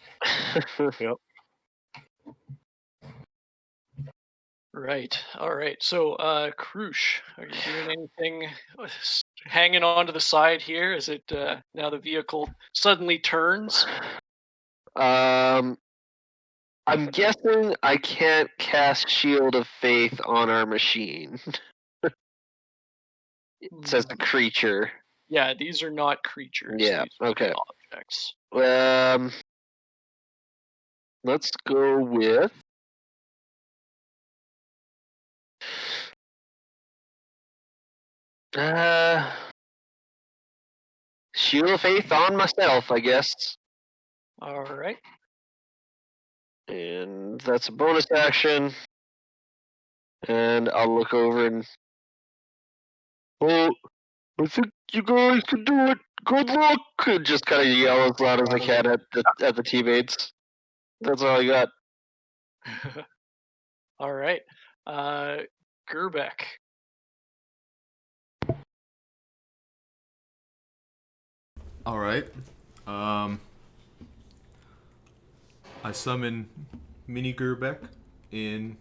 Yep. Right. All right. So, Krush, are you doing anything hanging on to the side here? Is it now the vehicle suddenly turns? I'm guessing I can't cast Shield of Faith on our machine. It says a creature. Yeah, these are not creatures. Yeah, These would be okay. objects. Let's go with Shield of Faith on myself, I guess. All right. And that's a bonus action. And I'll look over and... Oh, I think you guys can do it. Good luck! And just kind of yell as loud as I can at the teammates. That's all I got. All right. Gerbeck. All right. I summon Mini Gerbeck in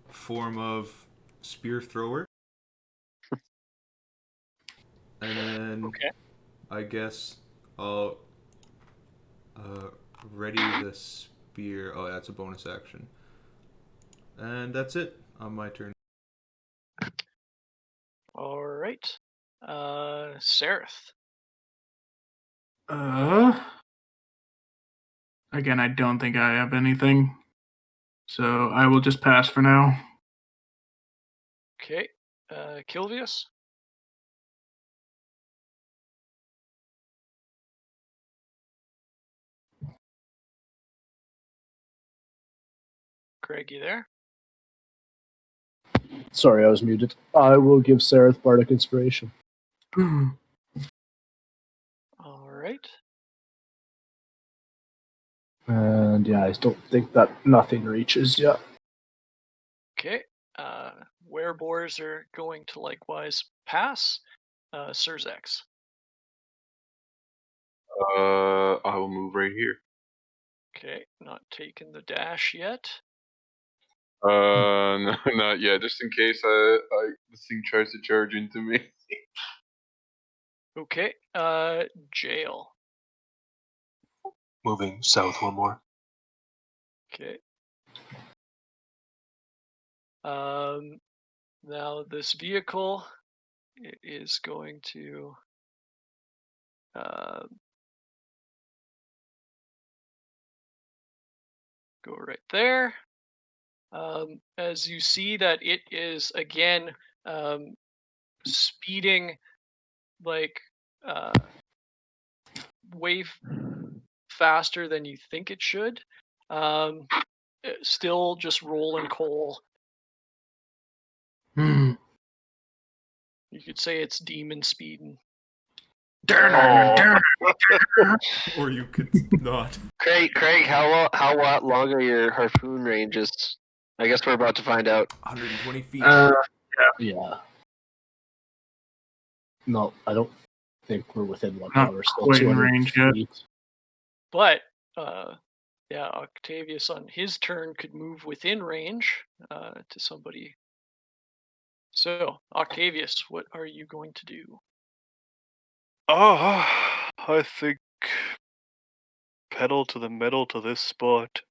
form of spear thrower, and then Okay. I guess I'll ready the spear. Oh, that's a bonus action, and that's it on my turn. All right. Seraph. Again, I don't think I have anything, so I will just pass for now. Okay. Kilvius. Craig, you there? Sorry, I was muted. I will give Sareth Bardic Inspiration. All right. And yeah, I don't think that nothing reaches yet. Okay. Werebores are going to likewise pass. Surzex. I will move right here. Okay. Not taking the dash yet. No, not yet. Just in case this thing tries to charge into me. Okay. Jail. Moving south one more. Okay. Now this vehicle is going to go right there. As you see that it is again speeding like way faster than you think it should. Still just rolling coal. You could say it's demon speeding. Or you could not. Craig, how long are your harpoon ranges? I guess we're about to find out. 120 feet. Yeah. No, I don't think we're within 1 Not hour. Still quite in 200 range yet. feet. But yeah, Octavius on his turn could move within range to somebody. So, Octavius, what are you going to do? I think pedal to the metal to this spot.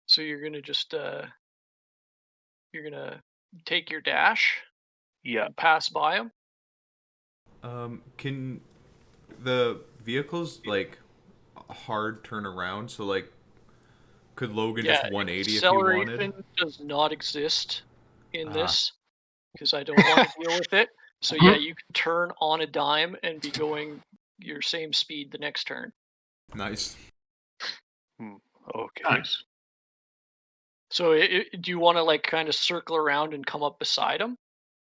So you're gonna just you're gonna take your dash. Yeah. And pass by him. Can the vehicles like hard turn around? So like, could Logan just 180 if he wanted? Acceleration does not exist in this because I don't want to deal with it. So yeah, you can turn on a dime and be going your same speed the next turn. Nice. Okay. Nice. So do you want to like kind of circle around and come up beside him?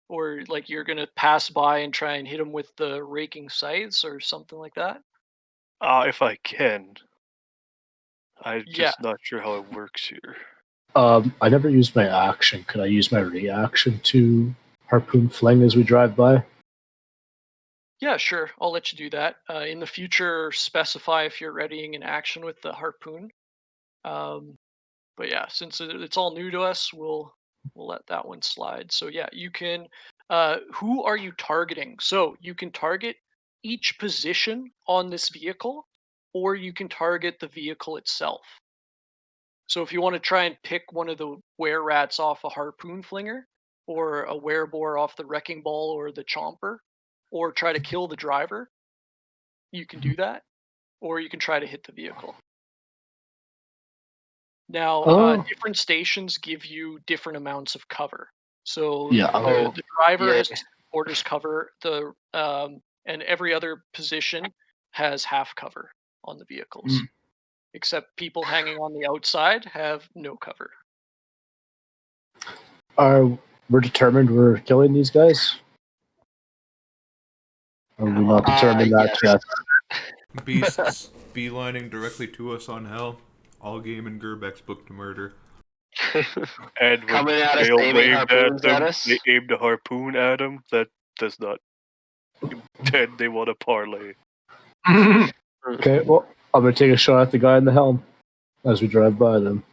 Or like you're going to pass by and try and hit him with the raking scythes or something like that? If I can. I'm just not sure how it works here. I never used my action. Could I use my reaction to harpoon fling as we drive by? Yeah, sure. I'll let you do that. In the future, specify if you're readying an action with the harpoon. But yeah, since it's all new to us, we'll let that one slide. So yeah, you can. Who are you targeting? So you can target each position on this vehicle, or you can target the vehicle itself. So if you want to try and pick one of the were-rats off a harpoon flinger, or a were-boar off the wrecking ball or the chomper, or try to kill the driver, you can do that, or you can try to hit the vehicle. Now, Oh. different stations give you different amounts of cover. So Yeah. the driver yeah. has quarters cover, and every other position has half cover on the vehicles. Mm. Except people hanging on the outside have no cover. We're determined we're killing these guys? Or are we not determined that yes. yet? Beasts beelining directly to us on hell. All game in Gerbek's book to murder. And when Coming at us, Gale aiming waved at harpoons at them, us. they aimed a harpoon at him. That does not intend they want to parlay. Okay, well, I'm going to take a shot at the guy in the helm as we drive by them.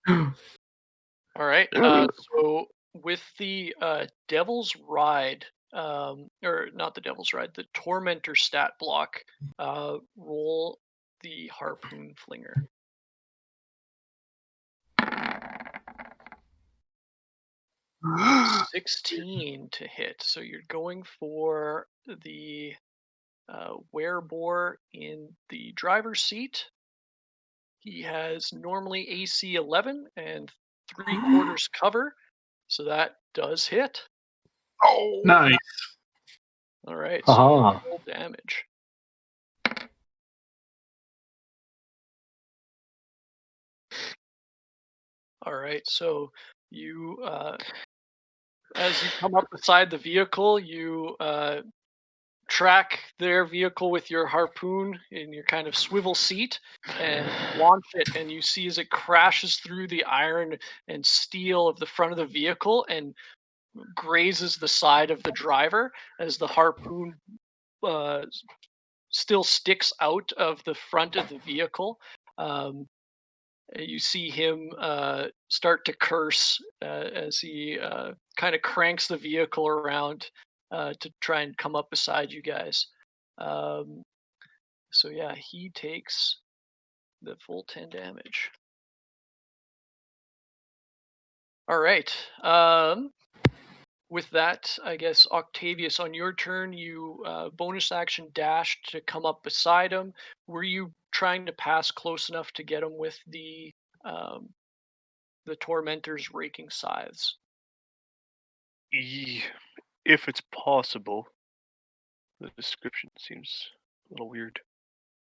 All right. So with the Devil's Ride, or not the Devil's Ride, the Tormentor stat block, roll the Harpoon Flinger. Ooh, 16 to hit. So you're going for the were-boar in the driver's seat. He has normally AC 11 and 3/4 cover, so that does hit. Oh, nice. All right, Aha. so roll damage. All right, so you, as you come up beside the vehicle, you track their vehicle with your harpoon in your kind of swivel seat and launch it, and you see as it crashes through the iron and steel of the front of the vehicle and grazes the side of the driver as the harpoon still sticks out of the front of the vehicle. You see him start to curse as he kind of cranks the vehicle around to try and come up beside you guys. So yeah, he takes the full 10 damage. All right. With that, I guess, Octavius, on your turn, you bonus action dashed to come up beside him. Were you trying to pass close enough to get him with the tormentor's raking scythes? If it's possible. The description seems a little weird.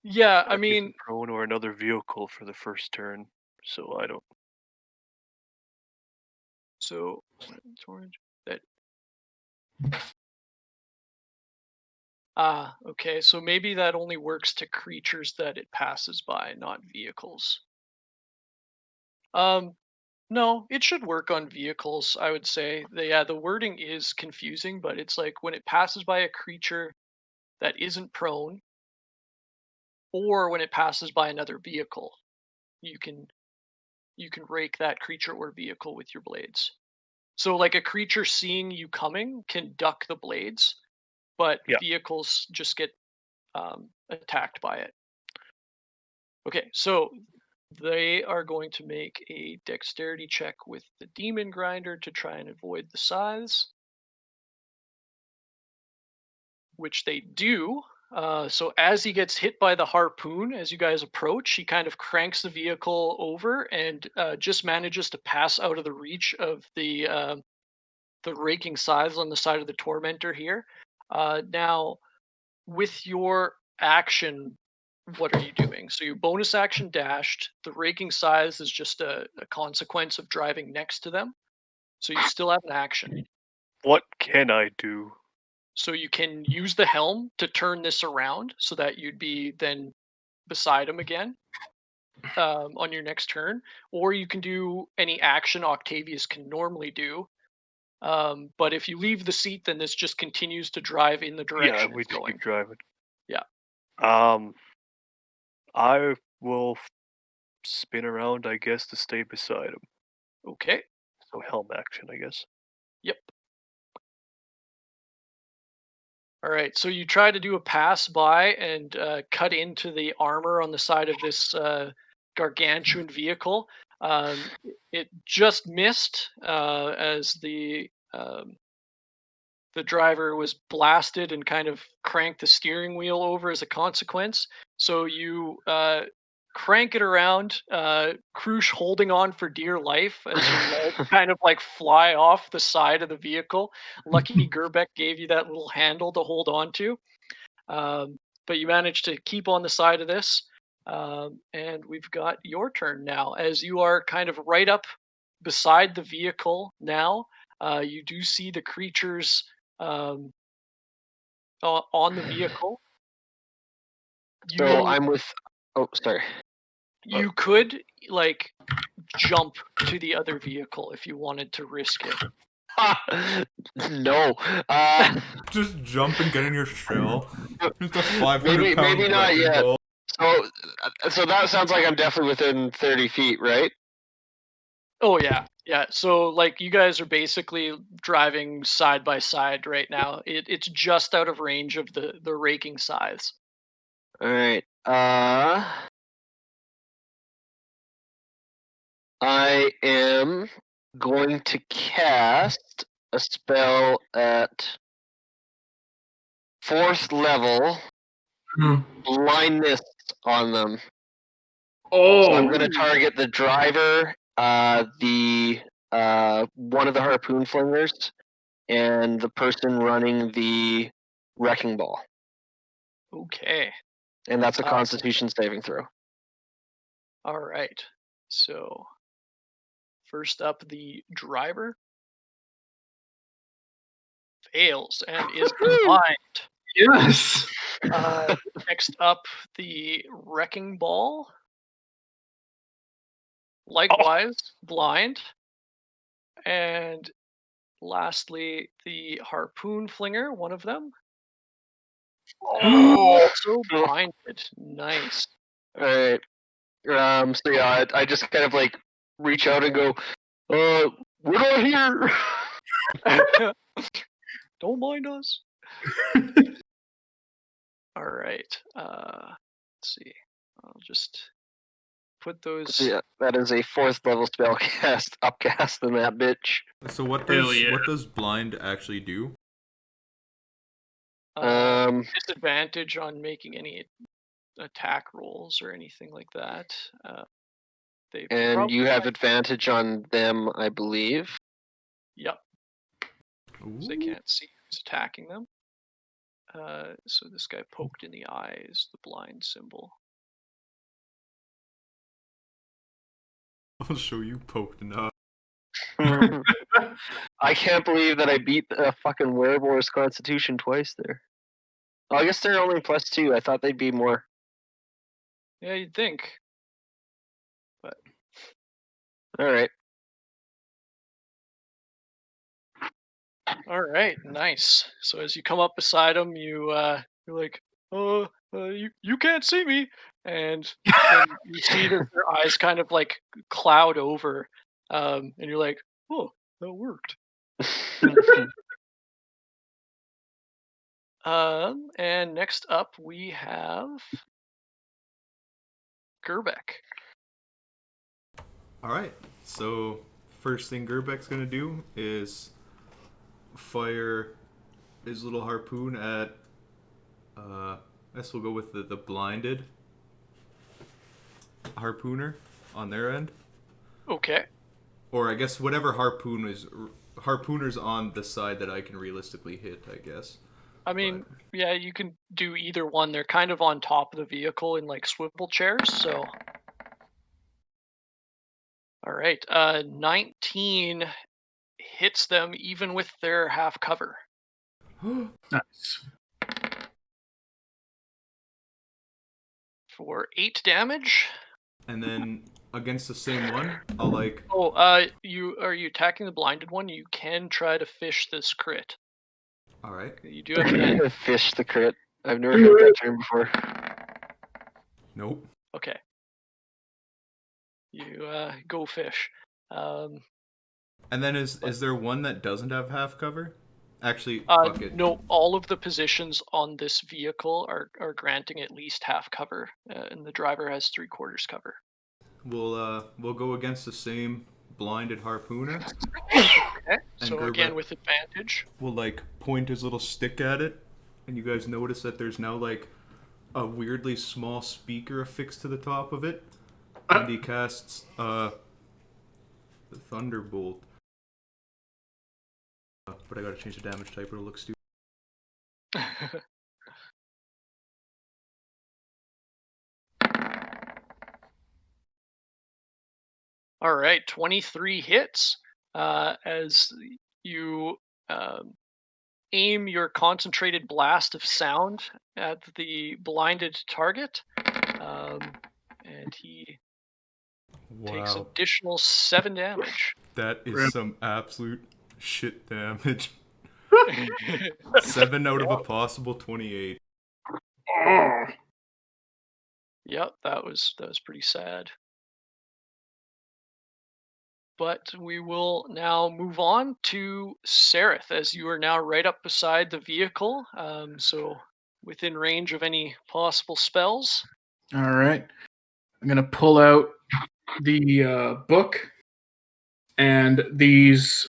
Yeah, I He's mean, prone or another vehicle for the first turn, so I don't. so that. Okay, so maybe that only works to creatures that it passes by, not vehicles. No, it should work on vehicles, I would say. The wording is confusing, but it's like when it passes by a creature that isn't prone, or when it passes by another vehicle, you can rake that creature or vehicle with your blades. So like a creature seeing you coming can duck the blades, but Yeah. vehicles just get attacked by it. Okay, so they are going to make a dexterity check with the demon grinder to try and avoid the scythes, which they do. So as he gets hit by the harpoon, as you guys approach, he kind of cranks the vehicle over and just manages to pass out of the reach of the raking scythes on the side of the tormentor here. Now, with your action, what are you doing? So your bonus action dashed. The raking scythes is just a consequence of driving next to them. So you still have an action. What can I do? So you can use the helm to turn this around so that you'd be then beside him again on your next turn, or you can do any action Octavius can normally do. But if you leave the seat, then this just continues to drive in the direction Yeah, we it's just going. keep driving. Yeah. I will spin around, I guess, to stay beside him. Okay. So helm action, I guess. Yep. All right, so you try to do a pass by and cut into the armor on the side of this gargantuan vehicle. It just missed as the driver was blasted and kind of cranked the steering wheel over as a consequence. So you crank it around, Krush holding on for dear life as your legs kind of like fly off the side of the vehicle. Lucky Gerbeck gave you that little handle to hold on to. But you managed to keep on the side of this. And we've got your turn now as you are kind of right up beside the vehicle now. You do see the creatures on the vehicle. So I'm with. Oh, sorry. You could like jump to the other vehicle if you wanted to risk it. No. Just jump and get in your shell. Just a 500 maybe pound not wrecking yet. ball. So that sounds like I'm definitely within 30 feet, right? Oh yeah, yeah. So like you guys are basically driving side by side right now. It's just out of range of the raking scythes. All right. I am going to cast a spell at 4th level, blindness on them. Oh, So I'm going to target the driver, the one of the harpoon flingers, and the person running the wrecking ball. Okay. And that's a Constitution saving throw. All right. So first up, the driver fails and is blind. yes. Next up, the wrecking ball. Likewise, blind. And lastly, the harpoon flinger, one of them. Also blinded. Nice. All right. So yeah, I just kind of like reach out and go, we're not here. Don't mind us. All right. Let's see. I'll just put those. So yeah, that is a 4th level spell cast, upcast in that bitch. So what does blind actually do? Disadvantage on making any attack rolls or anything like that. And you have advantage on them, I believe. Yep. So they can't see who's attacking them. So this guy poked in the eye is the blind symbol. I'll show you poked in the eye. I can't believe that I beat the fucking Werewolf's Constitution twice there. Oh, I guess they're only +2. I thought they'd be more. Yeah, you'd think. But Alright. all right, nice. So as you come up beside him, you're like, you can't see me, and you see that their eyes kind of like cloud over, and you're like, oh, that worked. And next up we have Gerbeck. All right. So first thing Gerbeck's gonna do is fire his little harpoon at. I guess we'll go with the blinded harpooner on their end. Okay. Or I guess whatever harpooner's on the side that I can realistically hit, I guess. I mean, yeah, you can do either one. They're kind of on top of the vehicle in like swivel chairs, so. All right. 19 hits them even with their half cover. Nice. For 8 damage. And then against the same one, I'll like. Oh, are you attacking the blinded one? You can try to fish this crit. All right. You do have Fish the crit. I've never heard that term before. Nope. Okay. You go fish. And then is there one that doesn't have half cover? Actually, fuck it. No, all of the positions on this vehicle are granting at least half cover, and the driver has 3/4 cover. We'll go against the same blinded harpooner. Okay. And So Gerbeck again with advantage. will like point his little stick at it, and you guys notice that there's now like a weirdly small speaker affixed to the top of it, and he casts the thunderbolt. But I gotta change the damage type, or it'll look stupid. All right, 23 hits. As you aim your concentrated blast of sound at the blinded target, and he takes Wow, additional 7 damage. that is Rip. some absolute shit damage. 7 out of a possible 28. Yep, that was pretty sad. But we will now move on to Sereth, as you are now right up beside the vehicle, so within range of any possible spells. All right. I'm gonna pull out the book, and these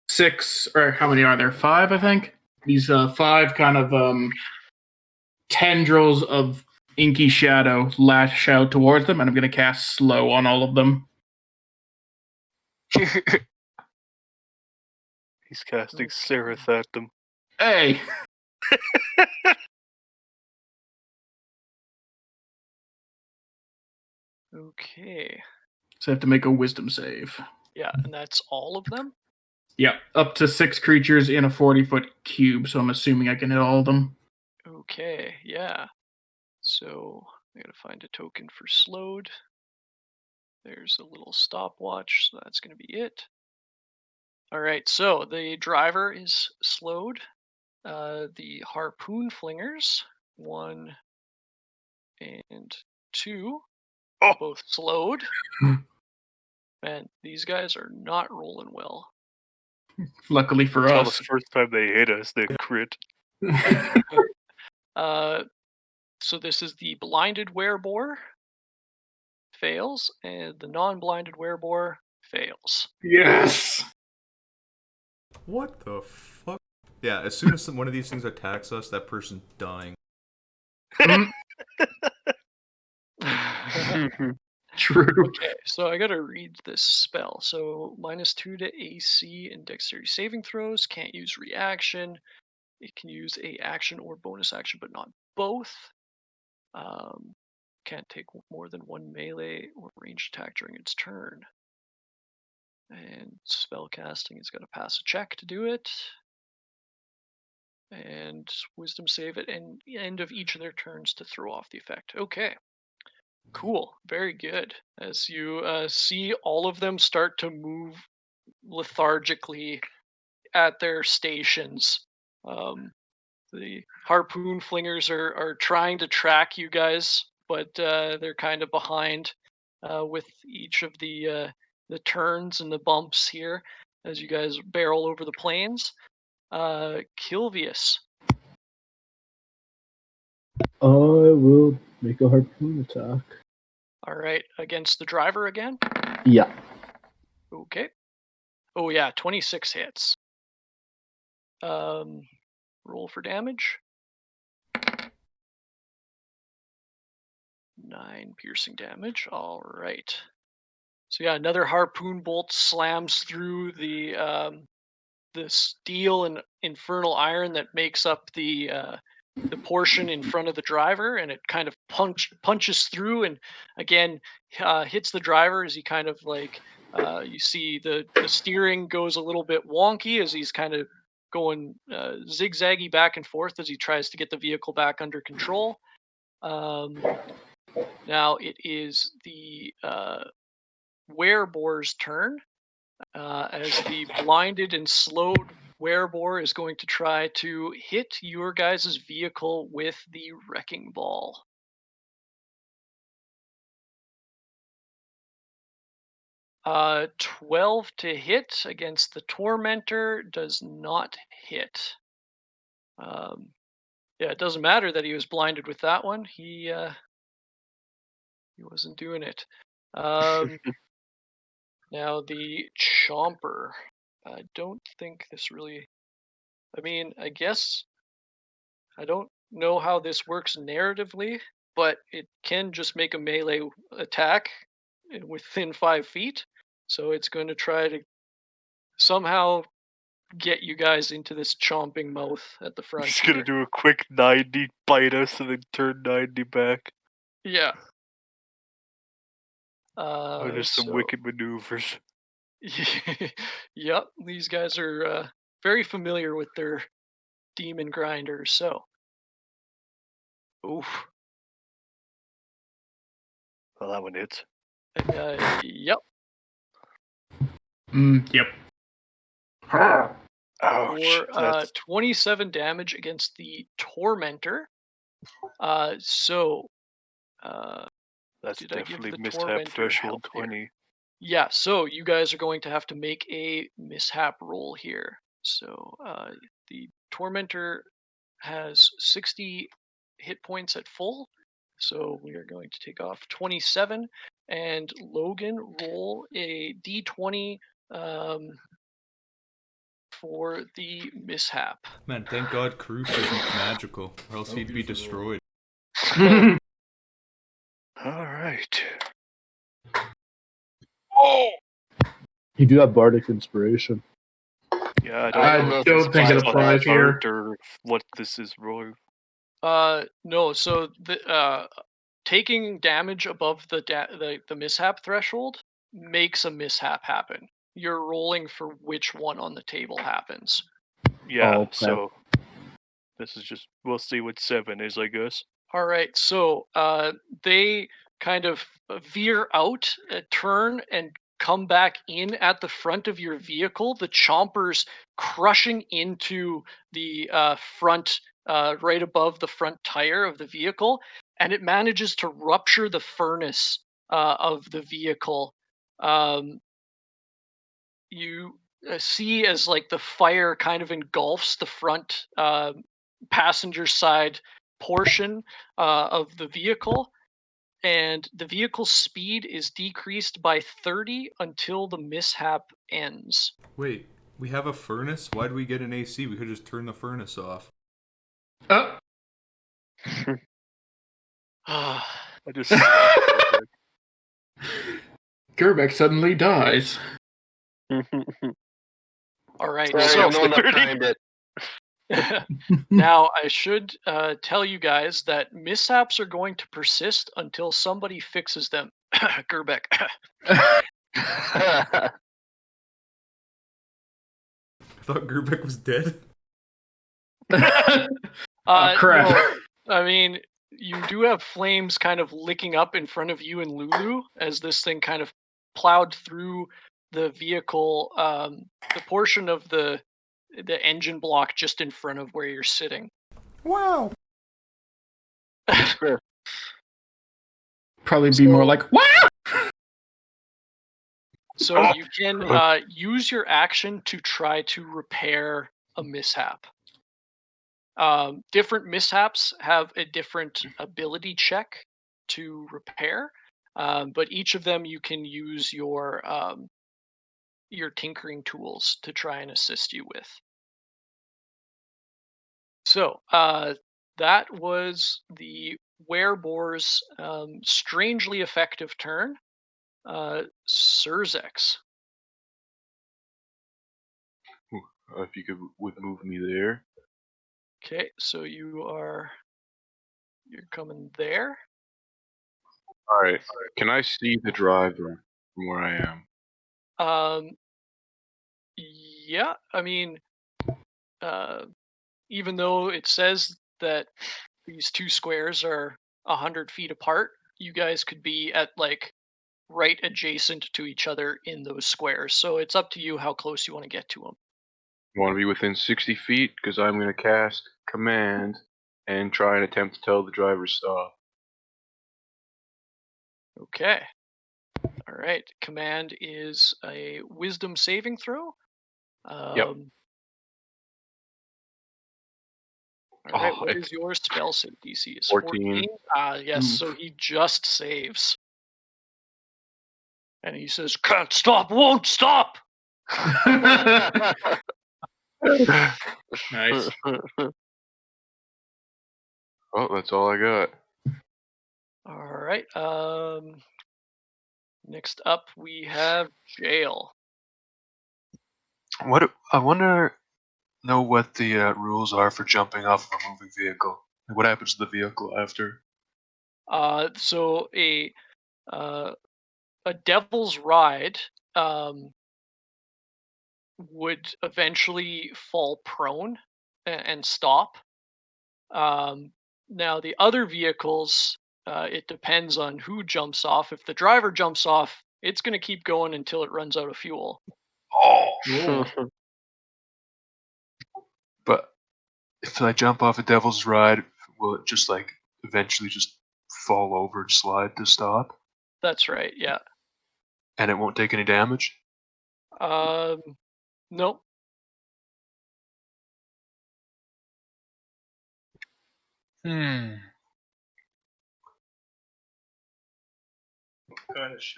6, or how many are there? 5, I think. These 5 kind of tendrils of inky shadow lash out towards them, and I'm gonna cast slow on all of them. He's casting Sereth at them. Hey. Okay. So I have to make a wisdom save. Yeah, and that's all of them? Yeah, up to 6 creatures in a 40-foot cube, so I'm assuming I can hit all of them. Okay, yeah. So I gotta find a token for slowed. There's a little stopwatch, so that's gonna be it. Alright, so the driver is slowed. The harpoon flingers, 1 and 2, Oh. both slowed. Man, these guys are not rolling well. Luckily for Tell us. us first time they hit us, they crit. So this is the blinded werebore fails, and the non-blinded werebore fails. Yes. What the fuck? Yeah, as soon as one of these things attacks us, that person's dying. True. Okay, so I gotta read this spell. So -2 to AC and dexterity saving throws. Can't use reaction. It can use a action or bonus action, but not both. Can't take more than 1 melee or ranged attack during its turn. And spell casting is gonna pass a check to do it. And wisdom save at end of each of their turns to throw off the effect. Okay. Cool. Very good. As you see all of them start to move lethargically at their stations. The harpoon flingers are trying to track you guys, but they're kind of behind with each of the turns and the bumps here as you guys barrel over the plains. Kilvius. I will make a harpoon attack. All right, against the driver again. Yeah. Okay. Oh yeah, 26 hits. Roll for damage. 9 piercing damage. All right. So yeah, another harpoon bolt slams through the steel and infernal iron that makes up the portion in front of the driver, and it kind of punches through, and again hits the driver as he kind of like you see the steering goes a little bit wonky as he's kind of going zigzaggy back and forth as he tries to get the vehicle back under control. Now it is the wereboar's turn, as the blinded and slowed werebore is going to try to hit your guys' vehicle with the wrecking ball. 12 to hit against the Tormentor does not hit. Yeah, it doesn't matter that he was blinded with that one. He wasn't doing it. Now the Chomper. I don't think this really. I mean, I guess I don't know how this works narratively, but it can just make a melee attack within 5 feet. So it's going to try to somehow get you guys into this chomping mouth at the front. Just gonna do a quick 90, bite us, and then turn 90 back. Yeah. There's some wicked maneuvers. Yep, these guys are very familiar with their demon grinders. So, oof. Well, that one hits. Yep. Yep. Ouch. For 27 damage against the Tormentor. That's did I give definitely the mishap Tormentor threshold help here? 20. Yeah, so you guys are going to have to make a mishap roll here. So the Tormentor has 60 hit points at full. So we are going to take off 27. And Logan, roll a d20 for the mishap. Man, thank God Cruz isn't magical, or else he'd be destroyed. Alright. Oh! You do have Bardic Inspiration. Yeah, I don't think it applies here. Or what this is rolling. No, so the taking damage above the mishap threshold makes a mishap happen. You're rolling for which one on the table happens. Yeah, okay. so this is just, we'll see what 7 is, I guess. All right, so they kind of veer out, turn, and come back in at the front of your vehicle. The chompers crushing into the front, right above the front tire of the vehicle, and it manages to rupture the furnace of the vehicle. You see as like the fire kind of engulfs the front passenger side portion of the vehicle, and the vehicle's speed is decreased by 30 until the mishap ends. Wait, we have a furnace? Why do we get an AC? We could just turn the furnace off. I just Gerbeck suddenly dies. All right, Sorry, so I'm the one that timed it. now I should tell you guys that mishaps are going to persist until somebody fixes them. Gerbeck. I thought Gerbeck was dead. Crap. No, I mean, you do have flames kind of licking up in front of you and Lulu as this thing kind of plowed through the vehicle, the portion of the engine block just in front of where you're sitting. Wow. Probably be more like, wow! So you can use your action to try to repair a mishap. Different mishaps have a different ability check to repair, but each of them you can use your tinkering tools to try and assist you with. So that was the Wereboar's strangely effective turn. Surzex. If you would move me there. Okay, so you're coming there. All right. Can I see the driver from where I am? Yeah, I mean, even though it says that these two squares are 100 feet apart, you guys could be at like right adjacent to each other in those squares. So it's up to you how close you want to get to them. You want to be within 60 feet? Because I'm going to cast Command and try and attempt to tell the driver stop. Okay. All right. Command is a wisdom saving throw. Yep. All right. Oh, What it's is your spell save DC? Is 14. Yes. Oof. So he just saves. And he says, "Can't stop, won't stop." Nice. Oh, that's all I got. All right. Next up we have Jail. I wonder know what the rules are for jumping off of a moving vehicle. Like, what happens to the vehicle after? So a devil's ride would eventually fall prone and stop. Now the other vehicles, it depends on who jumps off. If the driver jumps off, it's going to keep going until it runs out of fuel. Oh, Cool. but if I jump off a devil's ride, will it just like eventually just fall over and slide to stop, That's right. Yeah. and it won't take any damage? Nope.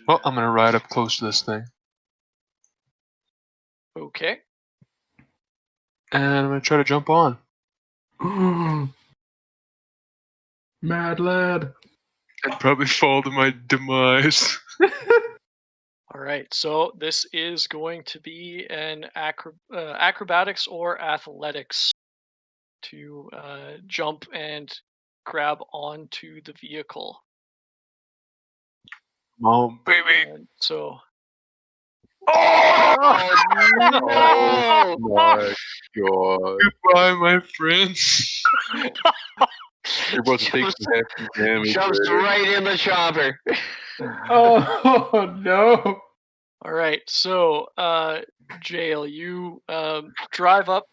Well, I'm gonna ride up close to this thing, Okay. and I'm gonna try to jump on. Mad lad. And probably fall to my demise. All right. So this is going to be an acrobatics or athletics to jump and grab onto the vehicle. Come on, baby. And so Oh, no! My God. Goodbye, my friends. You're about to take some hefty damage. Jumps Raider. right in the chopper. Oh no. all right. So Jail, you drive up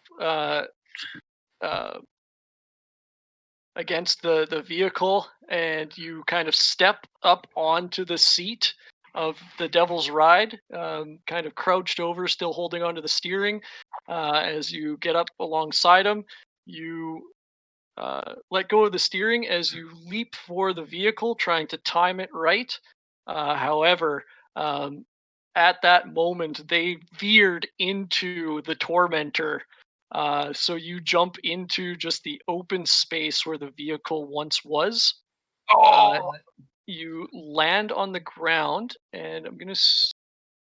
against the vehicle, and you kind of step up onto the seat of the Devil's Ride, kind of crouched over, still holding onto the steering. As you get up alongside him, you let go of the steering as you leap for the vehicle, trying to time it right. However, at that moment, they veered into the Tormentor. So you jump into just the open space where the vehicle once was. You land on the ground, and I'm going to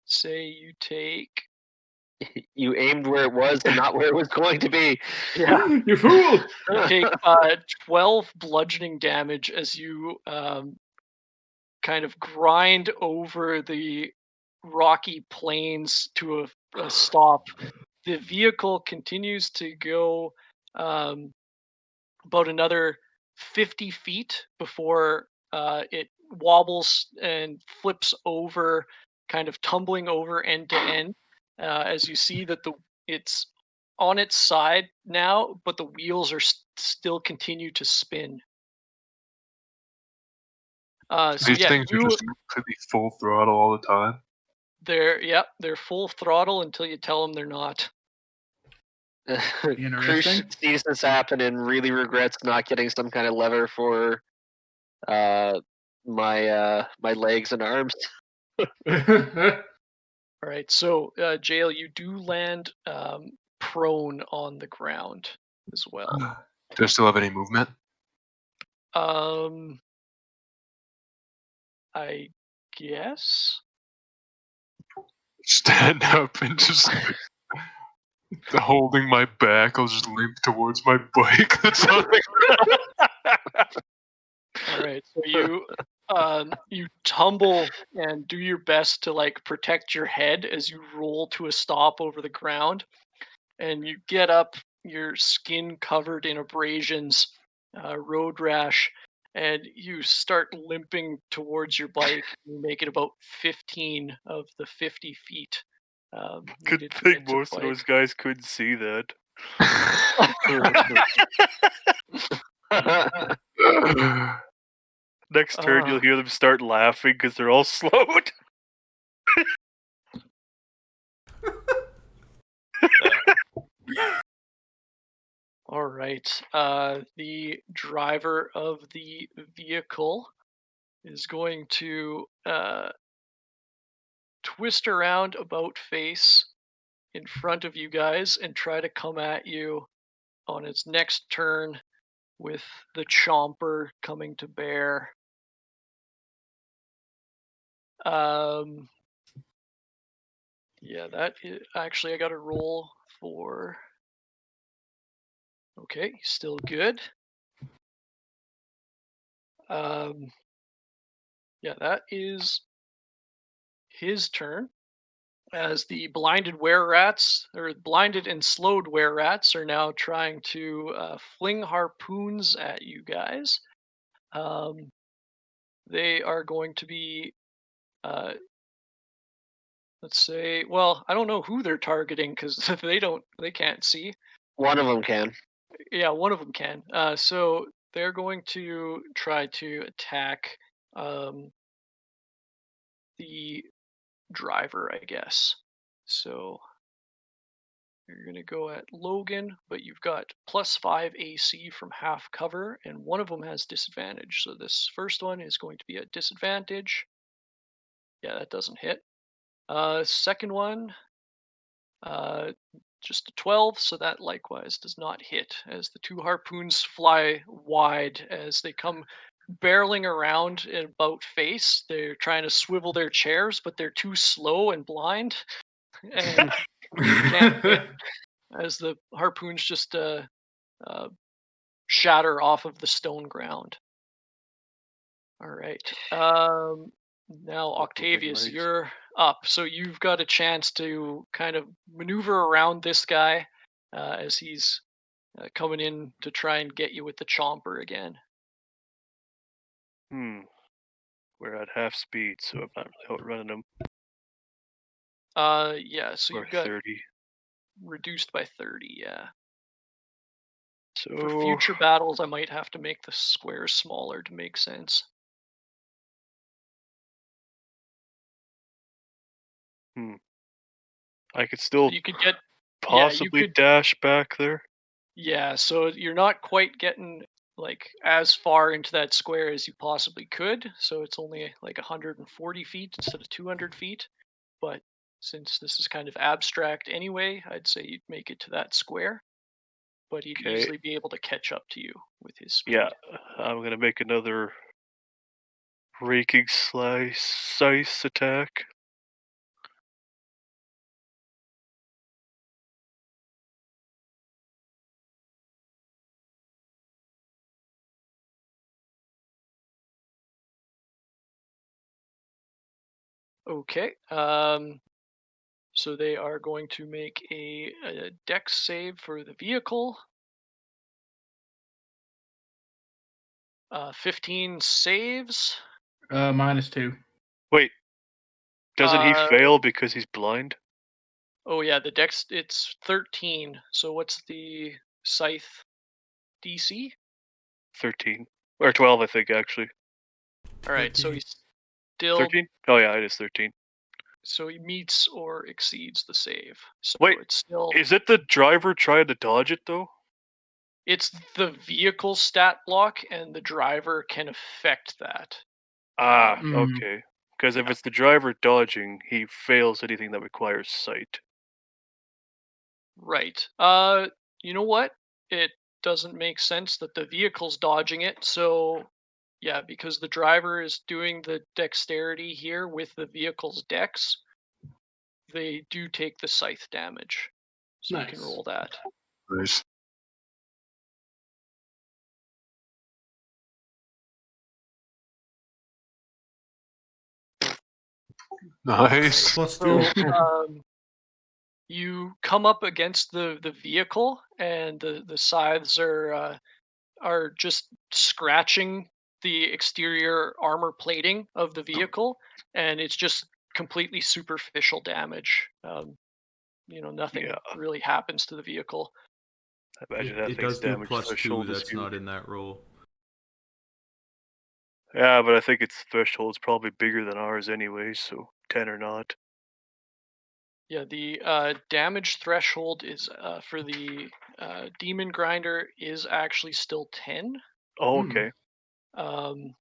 say you take. You aimed where it was and not where it was going to be. Yeah. You fool. You take 12 bludgeoning damage as you kind of grind over the rocky plains to a stop. The vehicle continues to go about another 50 feet before it wobbles and flips over, kind of tumbling over end to end. As you see that it's on its side now, but the wheels are still continue to spin. So These yeah, things are just completely full throttle all the time. they're full throttle until you tell them they're not. Crush Interesting. sees this happen and really regrets not getting some kind of lever for my legs and arms. All right, so Jail, you do land prone on the ground as well. Do I still have any movement? I guess. Stand up and just holding my back. I'll just limp towards my bike. That's all. All right, so you tumble and do your best to like protect your head as you roll to a stop over the ground, and you get up, your skin covered in abrasions, road rash, and you start limping towards your bike. You make it about 15 of the 50 feet. Good needed to thing get to the most of bike. those guys couldn't see that. Next turn, you'll hear them start laughing because they're all slowed. All right. The driver of the vehicle is going to twist around about face in front of you guys and try to come at you on its next turn with the chomper coming to bear. Yeah, that is, actually I got to roll for. Okay, still good. Yeah, that is his turn. As the blinded were-rats, or blinded and slowed were-rats, are now trying to fling harpoons at you guys. They are going to be, let's say, well, I don't know who they're targeting because they can't see. One of them can. Yeah, one of them can. So they're going to try to attack the driver, I guess. So you're going to go at Logan, but you've got +5 AC from half cover, and one of them has disadvantage. So this first one is going to be at disadvantage. Yeah, that doesn't hit. Second one, just a 12, so that likewise does not hit, as the 2 harpoons fly wide as they come barreling around in about face. They're trying to swivel their chairs, but they're too slow and blind, and can't hit, as the harpoons just shatter off of the stone ground. All right. Now, Octavius, you're up. So you've got a chance to kind of maneuver around this guy as he's coming in to try and get you with the chomper again. We're at half speed, so I'm not really outrunning him. Yeah, so Or you've got 30. reduced by 30, yeah. So For future battles, I might have to make the squares smaller to make sense. I could still You could get, possibly dash back there. Yeah, so you're not quite getting like as far into that square as you possibly could. So it's only like 140 feet instead of 200 feet. But since this is kind of abstract anyway, I'd say you'd make it to that square. But he'd easily be able to catch up to you with his speed. Yeah, I'm gonna make another raking slice attack. Okay. So they are going to make a dex save for the vehicle. 15 saves. -2. Wait, doesn't he fail because he's blind? Oh yeah, the dex, it's 13. So what's the scythe DC? 13 or 12, I think actually. All right, so he's still 13. Oh yeah, it is 13. So he meets or exceeds the save. So Wait, it's still. Is it the driver trying to dodge it though? It's the vehicle stat block, and the driver can affect that. Okay. Because if it's the driver dodging, he fails anything that requires sight. Right. You know what? It doesn't make sense that the vehicle's dodging it. So, yeah, because the driver is doing the dexterity here with the vehicle's dex, they do take the scythe damage. So you can roll that. Nice. Nice. +2. So, you come up against the vehicle, and the scythes are just scratching the exterior armor plating of the vehicle, and it's just completely superficial damage. Nothing really happens to the vehicle. I imagine that It thing's does do damage +2. threshold is That's not huge. in that roll. Yeah, but I think its threshold's probably bigger than ours anyway, so 10 or not. Yeah, the damage threshold is for the demon grinder is actually still 10. Oh, okay. Um,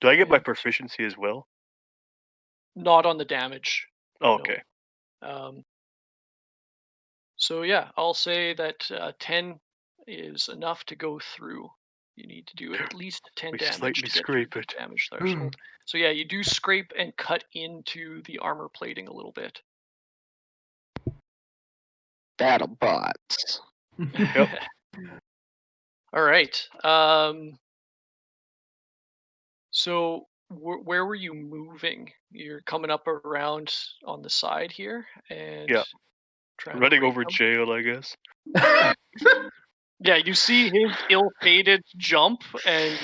Do I get my and proficiency as well? not on the damage. Oh, No. okay. So yeah, I'll say that 10 is enough to go through. You need to do at least 10 We damage slightly to get through scrape the it. damage threshold. So yeah, you do scrape and cut into the armor plating a little bit. Battle bots. Yep. All right. So where were you moving? You're coming up around on the side here and Yeah. trying to Running break over them? jail, I guess. Yeah, you see his ill-fated jump, and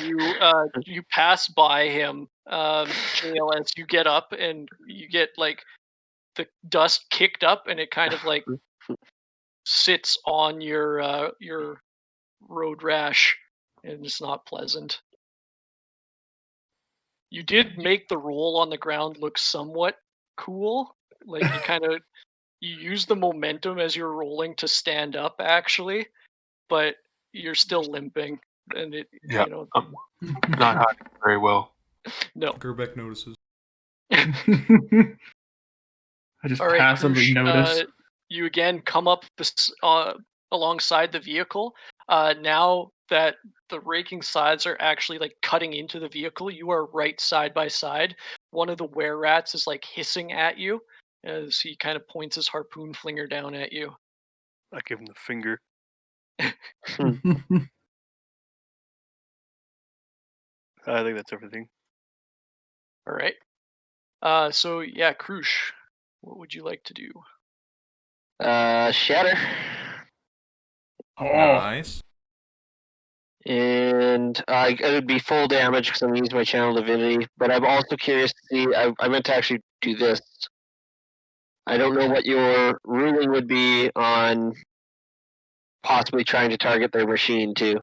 you pass by him, Jail, as you get up, and you get like the dust kicked up, and it kind of like sits on your road rash, and it's not pleasant. You did make the roll on the ground look somewhat cool, like you use the momentum as you're rolling to stand up, actually, but you're still limping, and it Yeah, you know I'm not hiding very well. no. Gerbeck notices. I just All right, passively Krush, notice. you again come up alongside the vehicle. Now that the raking sides are actually like cutting into the vehicle, you are right side by side. One of the were-rats is like hissing at you as he kind of points his harpoon flinger down at you. I give him the finger. I think that's everything. All right. So yeah, Krush, what would you like to do? Shatter. Oh, Nice. And it would be full damage because I'm using my channel divinity. But I'm also curious to see. I meant to actually do this. I don't know what your ruling would be on possibly trying to target their machine too.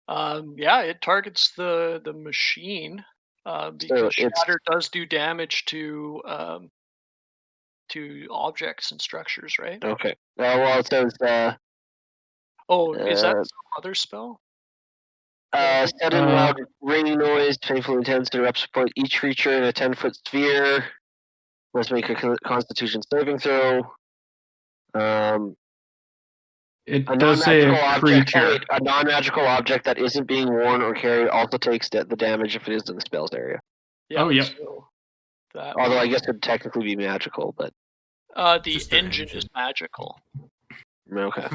Yeah, it targets the machine because it's shatter does do damage to objects and structures, right? okay. Well, it says Oh, is that uh, some other spell? Yeah. sudden loud ringing noise, painful intense, interrupts support each creature in a 10-foot sphere. Must make a Constitution saving throw. it A does say non-magical a object. Oh creature. wait, a non-magical object that isn't being worn or carried also takes the damage if it is in the spell's area. Yeah, Oh, yep. So that Although I would, guess it would technically be magical, but the Just their engine is engine. magical. okay.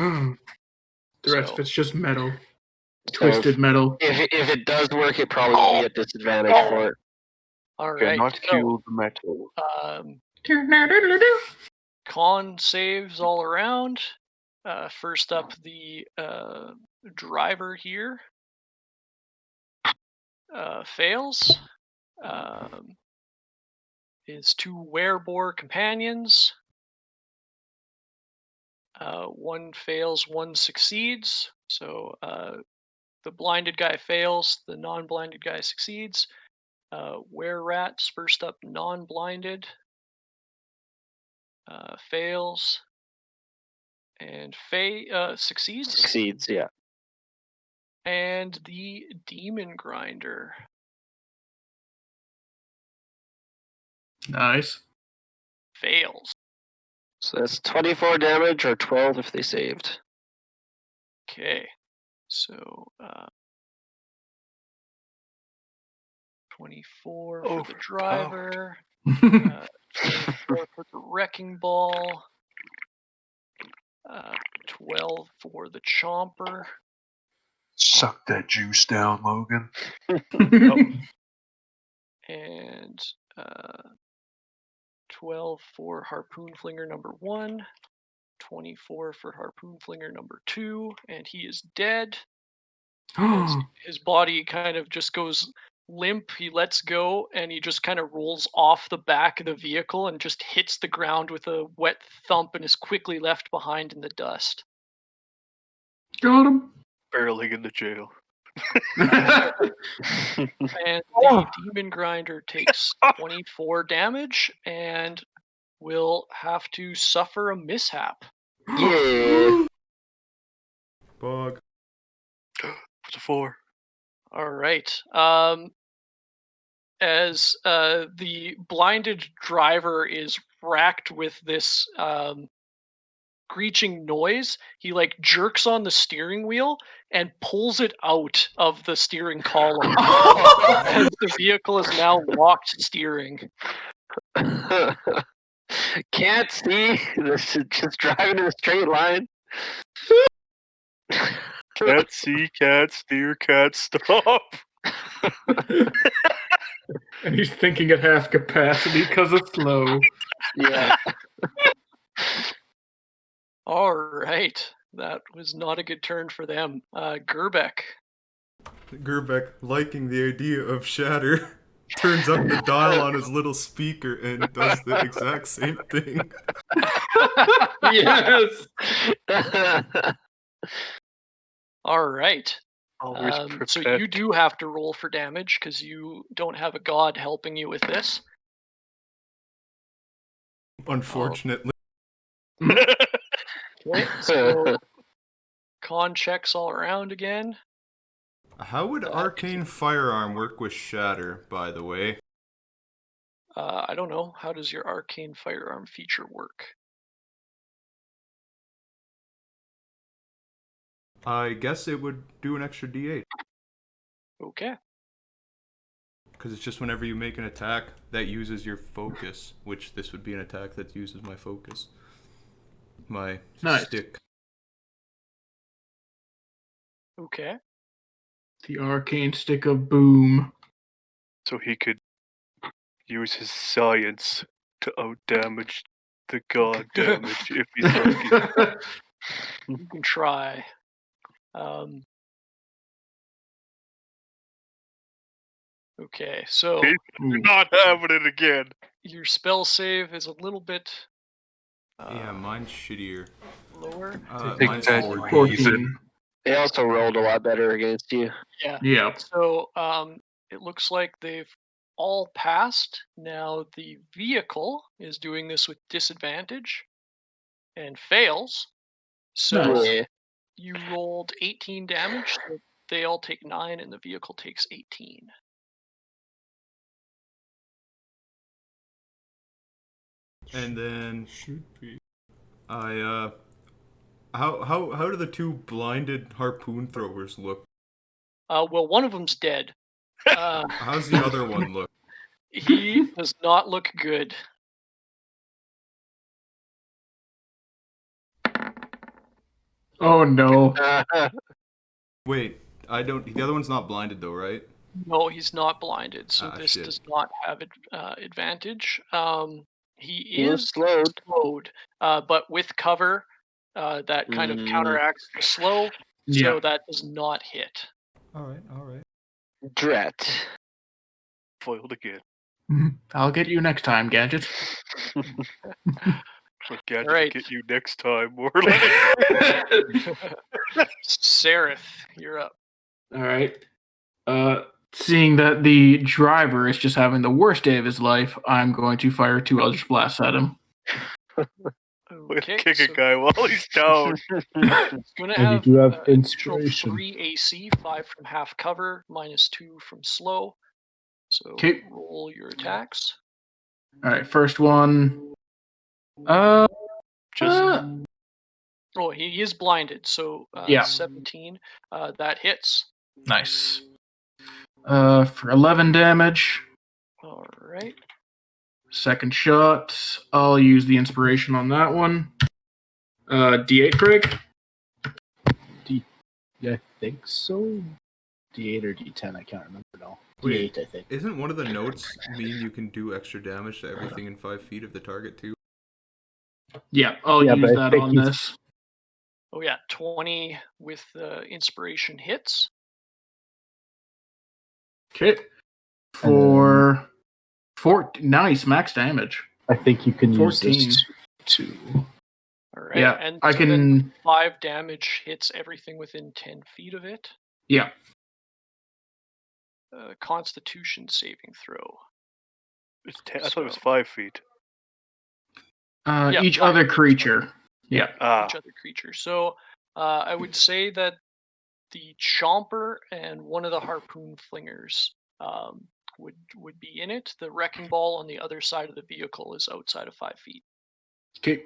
The rest So of it's just metal. So Twisted metal. if it does work, it probably will be at disadvantage for it. all right. Cannot So kill the metal. con saves all around. First up, the driver here fails. His two werebore companions. One fails, one succeeds. So the blinded guy fails, the non-blinded guy succeeds. Were-rats first up, non-blinded, fails, and succeeds. Succeeds, yeah. And the demon grinder Nice. fails. So that's 24 damage or 12 if they saved. Okay, so 24 for the driver, 24 for the wrecking ball, 12 for the chomper, Suck that juice down, Logan. and 12 for harpoon flinger number 1, 24 for harpoon flinger number 2, and he is dead. His body kind of just goes limp. He lets go, and he just kind of rolls off the back of the vehicle and just hits the ground with a wet thump and is quickly left behind in the dust. Got him. Barreling into jail. And the demon grinder takes 24 damage, and will have to suffer a mishap. Yeah. Bug. What's it for? All right. As the blinded driver is racked with this screeching noise, he like jerks on the steering wheel and pulls it out of the steering column. As the vehicle is now locked steering. Can't see. This is just driving in a straight line. Can't see, can't steer, can't stop. And he's thinking at half capacity because it's slow. Yeah. All right. That was not a good turn for them. Gerbeck. Gerbeck, liking the idea of shatter, turns up the dial on his little speaker and does the exact same thing. Yes. All right. Always So you prepared. do have to roll for damage because you don't have a god helping you with this. Unfortunately. Okay, so con checks all around again. How would Arcane Firearm work with Shatter, by the way? I don't know. How does your arcane firearm feature work? I guess it would do an extra d8. Okay. Because it's just whenever you make an attack that uses your focus, which this would be an attack that uses my focus. My Nice. stick. Okay. The arcane stick of boom. So he could use his science to outdamage the god damage if he's lucky. You can try. Okay, so You're not having it again. your spell save is a little bit Yeah, mine's shittier. lower. Take Mine's that, 14. They also rolled a lot better against you. Yeah. Yeah. So it looks like they've all passed. Now the vehicle is doing this with disadvantage and fails. So Nice. Yeah. you rolled 18 damage. So they all take 9 and the vehicle takes 18. And then how do the two blinded harpoon throwers look? Well, one of them's dead. How's the other one look? He does not look good. Oh no. Wait, I don't. The other one's not blinded though, right? No, he's not blinded, so this shit. does not have advantage. He He was is slowed. but with cover, that kind of counteracts the slow, so Yeah. that does not hit. All right. Dret. Foiled again. I'll get you next time, Gadget. Like Gadget Alright. get you next time, more like. Seraph, you're up. All right. Seeing that the driver is just having the worst day of his life, I'm going to fire 2 Eldritch Blasts at him. Okay, Kick so a guy while he's down. it's gonna And you have do have additional inspiration. 3 AC, 5 from half cover, -2 from slow. So Okay. roll your attacks. All right, first one. Just Oh, he is blinded, so Yeah. 17. That hits. Nice. For 11 damage. All right. Second shot. I'll use the inspiration on that one. D8, Craig. Yeah, I think so. D8 or D10, I can't remember now. Wait. D8, I think. Isn't one of the notes mean you can do extra damage to everything in 5 feet of the target too? Yeah, I'll Yeah, use but I that think on he's- this. Oh yeah, 20 with inspiration hits. Okay. For 14. Nice, max damage. I think you can use 14. this to. All right. Yeah, and I so then can. 5 damage hits everything within 10 feet of it. Yeah. Constitution saving throw. I thought it was So- 5 feet. Yeah, Each 5 other feet. creature. Yeah. Each other creature. So I would say that the chomper and one of the harpoon flingers would be in it. The wrecking ball on the other side of the vehicle is outside of 5 feet. Okay.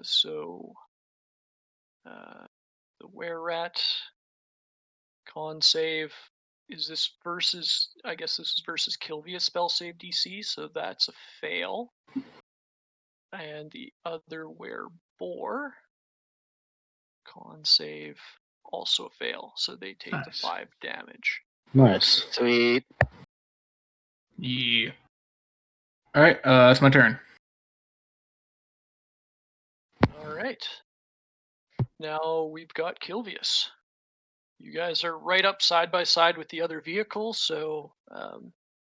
So the were-rat con save is this versus, I guess this is versus Kilvia spell save DC, so that's a fail. And the other were-boar con save also a fail, so they take the Nice. 5 damage. Nice. Sweet. Yeah. All right. It's my turn. All right. Now we've got Kilvius. You guys are right up side by side with the other vehicle, so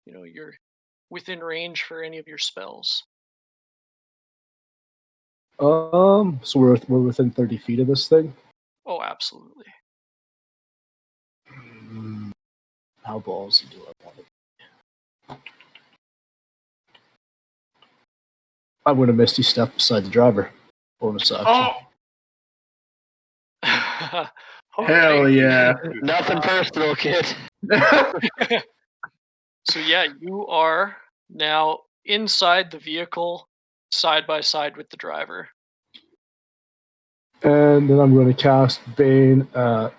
you're within range for any of your spells. So we're within 30 feet of this thing. Oh, absolutely. How ballsy do I want it? I'm going to Misty Step beside the driver. Bonus action. All Hell right. yeah. Nothing personal, kid. So yeah, you are now inside the vehicle, side by side with the driver. And then I'm going to cast Bane at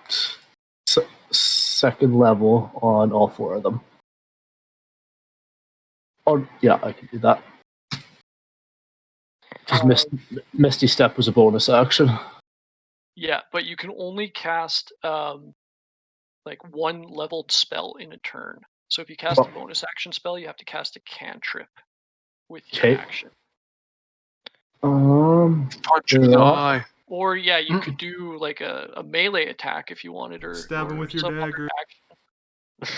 second level on all 4 of them. Oh, yeah, I can do that. Because Misty Step was a bonus action. Yeah, but you can only cast like one leveled spell in a turn. So if you cast a bonus action spell, you have to cast a cantrip with your action. Punch me in the eye. Or yeah, you could do like a melee attack if you wanted, or Stab him with your some other dagger. action.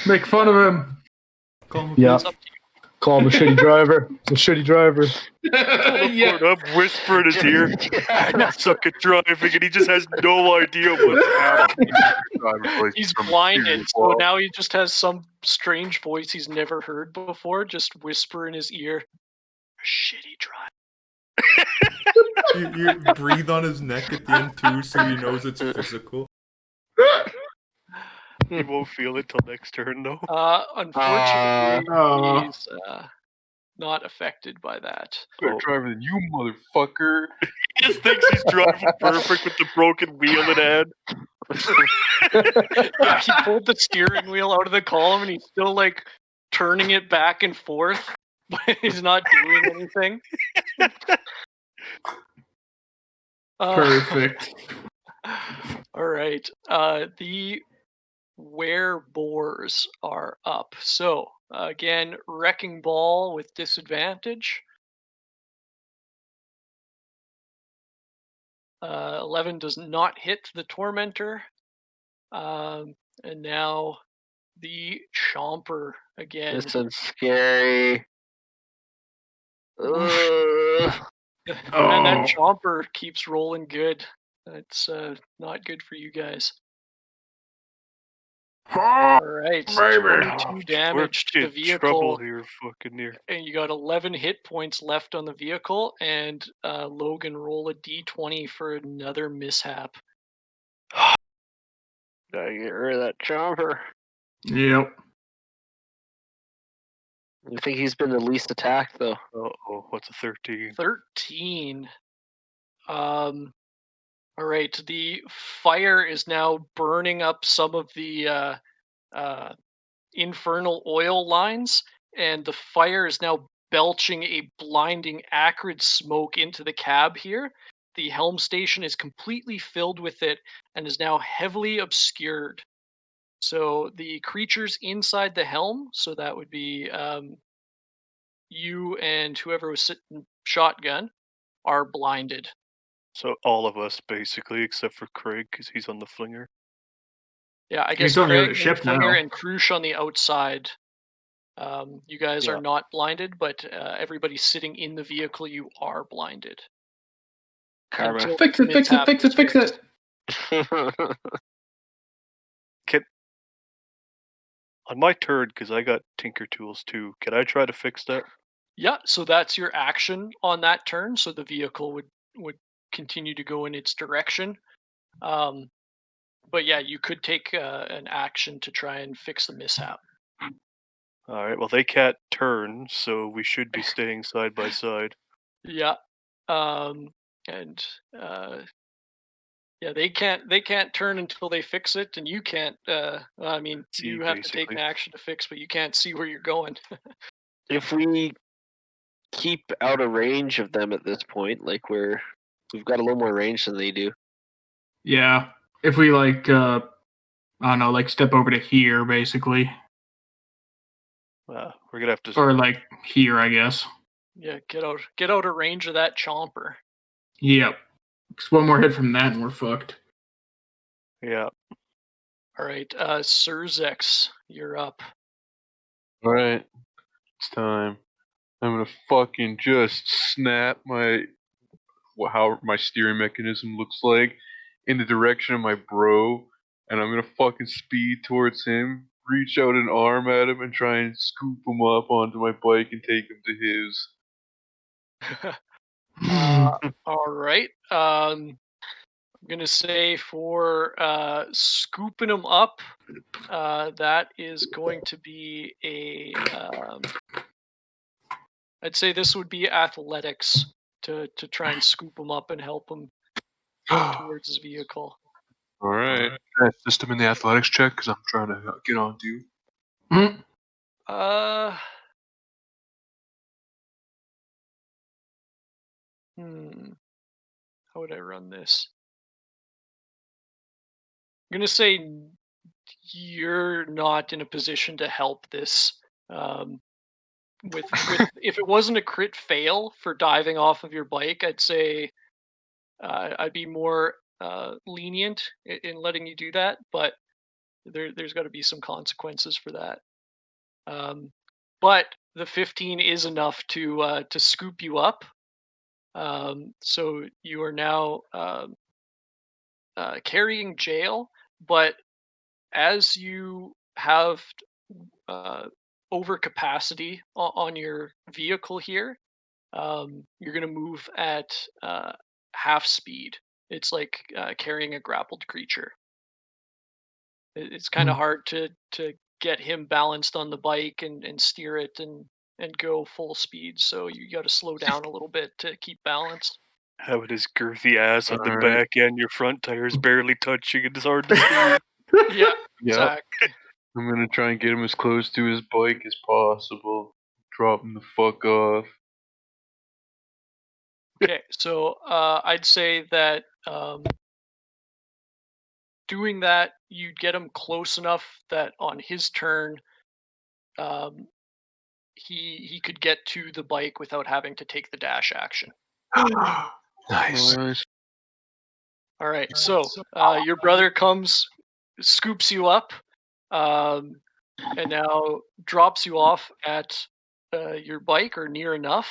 Make fun of him. Call him a Yeah. bitch. It's up to you. Call him a shitty driver. It's a shitty driver. Yeah. I'm whispering in his ear. I suck at driving, and he just has no idea what's happening. He's blinded, so now he just has some strange voice he's never heard before, just whisper in his ear, "Shitty driver." You breathe on his neck at the end too, so he knows it's physical. He won't feel it till next turn, though. Unfortunately, he's not affected by that. Better driver than you, motherfucker. He just thinks he's driving perfect with the broken wheel in hand. Yeah, he pulled the steering wheel out of the column and he's still like turning it back and forth, but he's not doing anything. Perfect. All right. The were-boars are up. So again, wrecking ball with disadvantage. 11 does not hit the tormentor. And now the chomper again. This is scary. And that chomper keeps rolling good. That's not good for you guys. All right, 22 damage to the vehicle. Trouble here, fucking near. And you got 11 hit points left on the vehicle. And Logan, roll a d20 for another mishap. Gotta get rid of that chomper. Yep. I think he's been the least attacked, though. Uh-oh, what's a 13? 13. All right, the fire is now burning up some of the infernal oil lines, and the fire is now belching a blinding, acrid smoke into the cab here. The helm station is completely filled with it and is now heavily obscured. So the creatures inside the helm, so that would be you and whoever was sitting shotgun, are blinded. So all of us, basically, except for Craig, because he's on the flinger. Yeah, I guess He's on the Craig other and ship Flinger now. and Krush on the outside. You guys are not blinded, but everybody sitting in the vehicle, you are blinded. Karma. Until Fix it, fix it, mishap fix is it, fix fixed. Can on my turn, because I got Tinker Tools too, can I try to fix that? Yeah, so that's your action on that turn. So the vehicle would continue to go in its direction. But yeah, you could take an action to try and fix the mishap. All right. Well, they can't turn, so we should be staying side by side. Yeah, and yeah, they can't turn until they fix it, and you can't. Well, I mean, See, you have to take an basically. action to fix, but you can't see where you're going. If we keep out of range of them at this point, like we've got a little more range than they do. Yeah. If we like, I don't know, like step over to here, basically, We're gonna have to. or like here, I guess. Yeah, get out of range of that chomper. Yep. 'Cause one more hit from that, and we're fucked. Yeah. All right, Surzex, you're up. Alright, it's time. I'm gonna fucking just snap how my steering mechanism looks like in the direction of my bro, and I'm gonna fucking speed towards him, reach out an arm at him, and try and scoop him up onto my bike and take him to his. All right. I'm gonna say for scooping them up, that is going to be a. I'd say this would be athletics to try and scoop him up and help him towards his vehicle. Alright. Can I assist him in the athletics check? Because I'm trying to get on to you. Uh. How would I run this? I'm gonna say you're not in a position to help this. With if it wasn't a crit fail for diving off of your bike, I'd say I'd be more lenient in letting you do that. But there's got to be some consequences for that. But the 15 is enough to scoop you up. So you are now carrying jail, but as you have overcapacity on your vehicle here, you're going to move at half speed. It's like carrying a grappled creature. It's kind of hard to get him balanced on the bike and steer it and go full speed. So you got to slow down a little bit to keep balance. Having his girthy ass on the Alright. back end, your front tires barely touching, and it's hard to steer. Yeah, Yep. exactly. I'm gonna try and get him as close to his bike as possible. Drop him the fuck off. Okay, so I'd say that doing that, you'd get him close enough that on his turn, he could get to the bike without having to take the dash action. Nice. Nice. All right, so your brother comes, scoops you up, and now drops you off at your bike or near enough.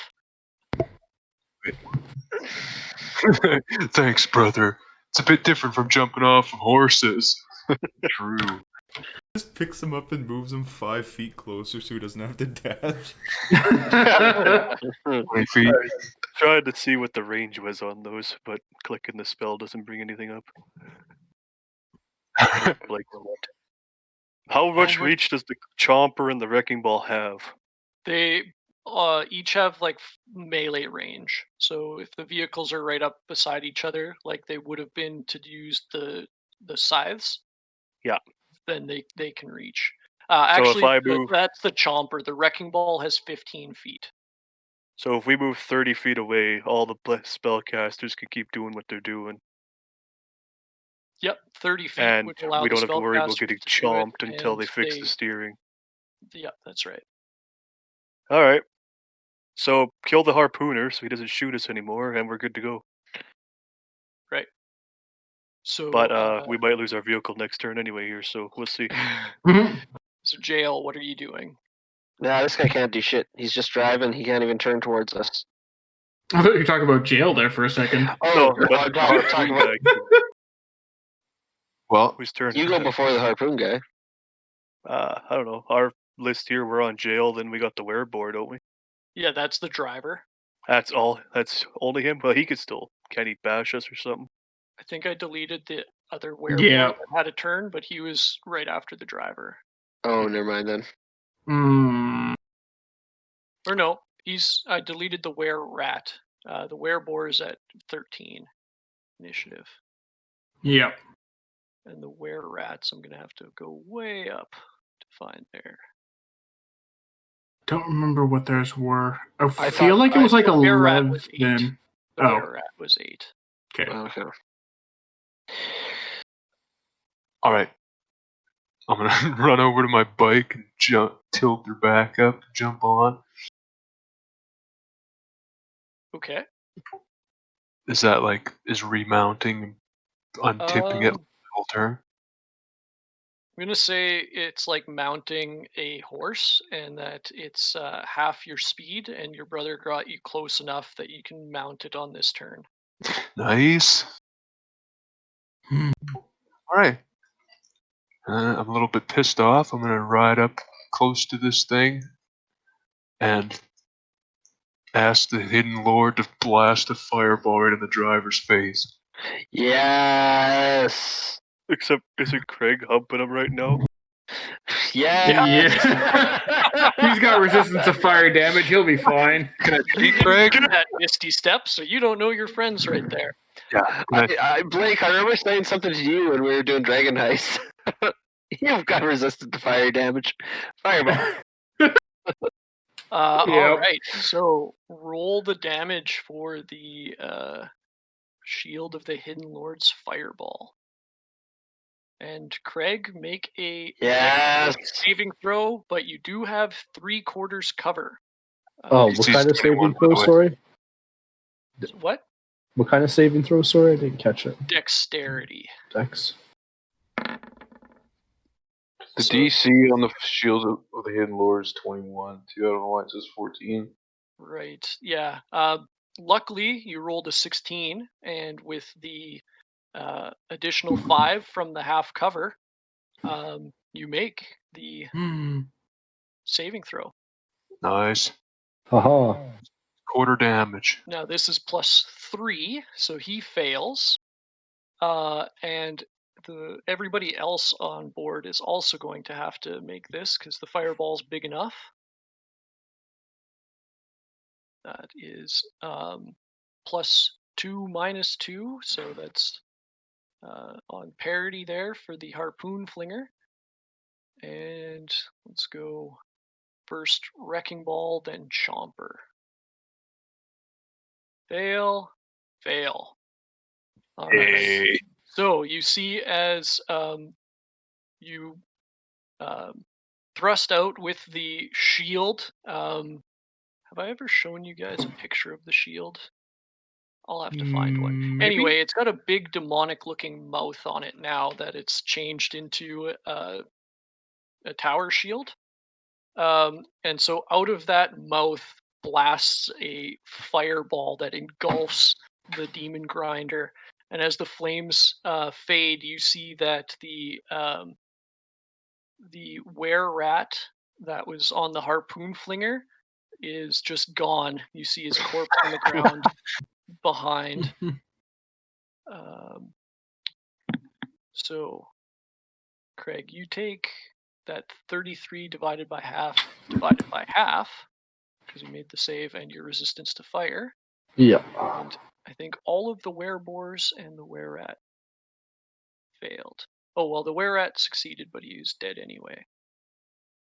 Thanks, brother. It's a bit different from jumping off of horses. True. Just picks him up and moves him 5 feet closer so he doesn't have to dash. 20 feet. Tried to see what the range was on those, but clicking the spell doesn't bring anything up. Like what? How much reach does the Chomper and the Wrecking Ball have? They each have like melee range. So if the vehicles are right up beside each other, like they would have been to use the scythes, Yeah. then they can reach. So Actually, if I move, that's the Chomper. The Wrecking Ball has 15 feet. so if we move 30 feet away, all the spellcasters can keep doing what they're doing, Yep, 30 feet and would allow we the don't have to worry about spellcasters getting to do it, chomped until and they fix the steering. Yep, that's right. All right. So kill the harpooner so he doesn't shoot us anymore, and we're good to go. Right. So, But we might lose our vehicle next turn anyway here, so we'll see. So jail, what are you doing? Nah, this guy can't do shit. He's just driving. He can't even turn towards us. I thought you were talking about jail there for a second. Oh, No, but I'm the talking harpoon about. guy. Well, Whose turn You is go it? before the harpoon guy. I don't know. Our list here, we're on jail, then we got the wearboard, don't we? Yeah, that's the driver. That's all. That's only him. Well, he could still. Can he bash us or something? I think I deleted the other wereboar Yeah. that had a turn, but he was right after the driver. Oh, never mind then. Hmm. Or no, I deleted the were-rat. The wereboar is at 13 initiative. Yeah. And the were-rats, I'm going to have to go way up to find there. Don't remember what theirs were. I I feel thought- like it was like The were-rat was 11. The Oh, were-rat was 8. okay. Okay. All right. I'm gonna run over to my bike and tilt her back up, jump on. Okay. Is that like remounting, untipping it Um, whole turn? I'm going to say it's like mounting a horse, and that it's half your speed, and your brother got you close enough that you can mount it on this turn. Nice. Hmm. All right. I'm a little bit pissed off. I'm gonna ride up close to this thing and ask the hidden lord to blast a fireball right in the driver's face. Yes. Except, isn't Craig humping him right now? Yes. Yeah. He's got resistance to fire damage. He'll be fine. Can I You cheat, didn't Craig? do that misty step, so you don't know your friends right there. Yeah. Can I, Blake, I remember saying something to you when we were doing Dragon Heist. You've got resistant to fire damage. Fireball. All right, so roll the damage for the Shield of the Hidden Lord's Fireball. And Craig, make a Yes. saving throw, but you do have 3/4 cover. Oh, He's what kind of 21, saving by throw? the way. Sorry. What? What kind of saving throw? Sorry, I didn't catch it. Dexterity. Dex. The So- DC on the Shield of the Hidden Lord is 21. Too. I don't know why it says 14. Right. Yeah. Luckily, you rolled a 16, and with the additional 5 from the half cover, you make the Hmm. saving throw. nice. Haha. Quarter damage. Now this is +3, so he fails. And everybody else on board is also going to have to make this because the fireball's big enough. That is +2 -2, so that's on parity there for the harpoon flinger. And let's go first wrecking ball, then chomper. Fail, fail. All right. Hey. So you see as you thrust out with the shield. Have I ever shown you guys a picture of the shield? I'll have to find one. Maybe? Anyway, it's got a big demonic-looking mouth on it now that it's changed into a tower shield. And so out of that mouth blasts a fireball that engulfs the demon grinder. And as the flames fade, you see that the were-rat that was on the harpoon flinger is just gone. You see his corpse on the ground behind. So, Craig, you take that 33 divided by half, because you made the save and your resistance to fire. Yeah. And I think all of the wereboars and the were-rat failed. Oh, well, the were-rat succeeded, but he was dead anyway.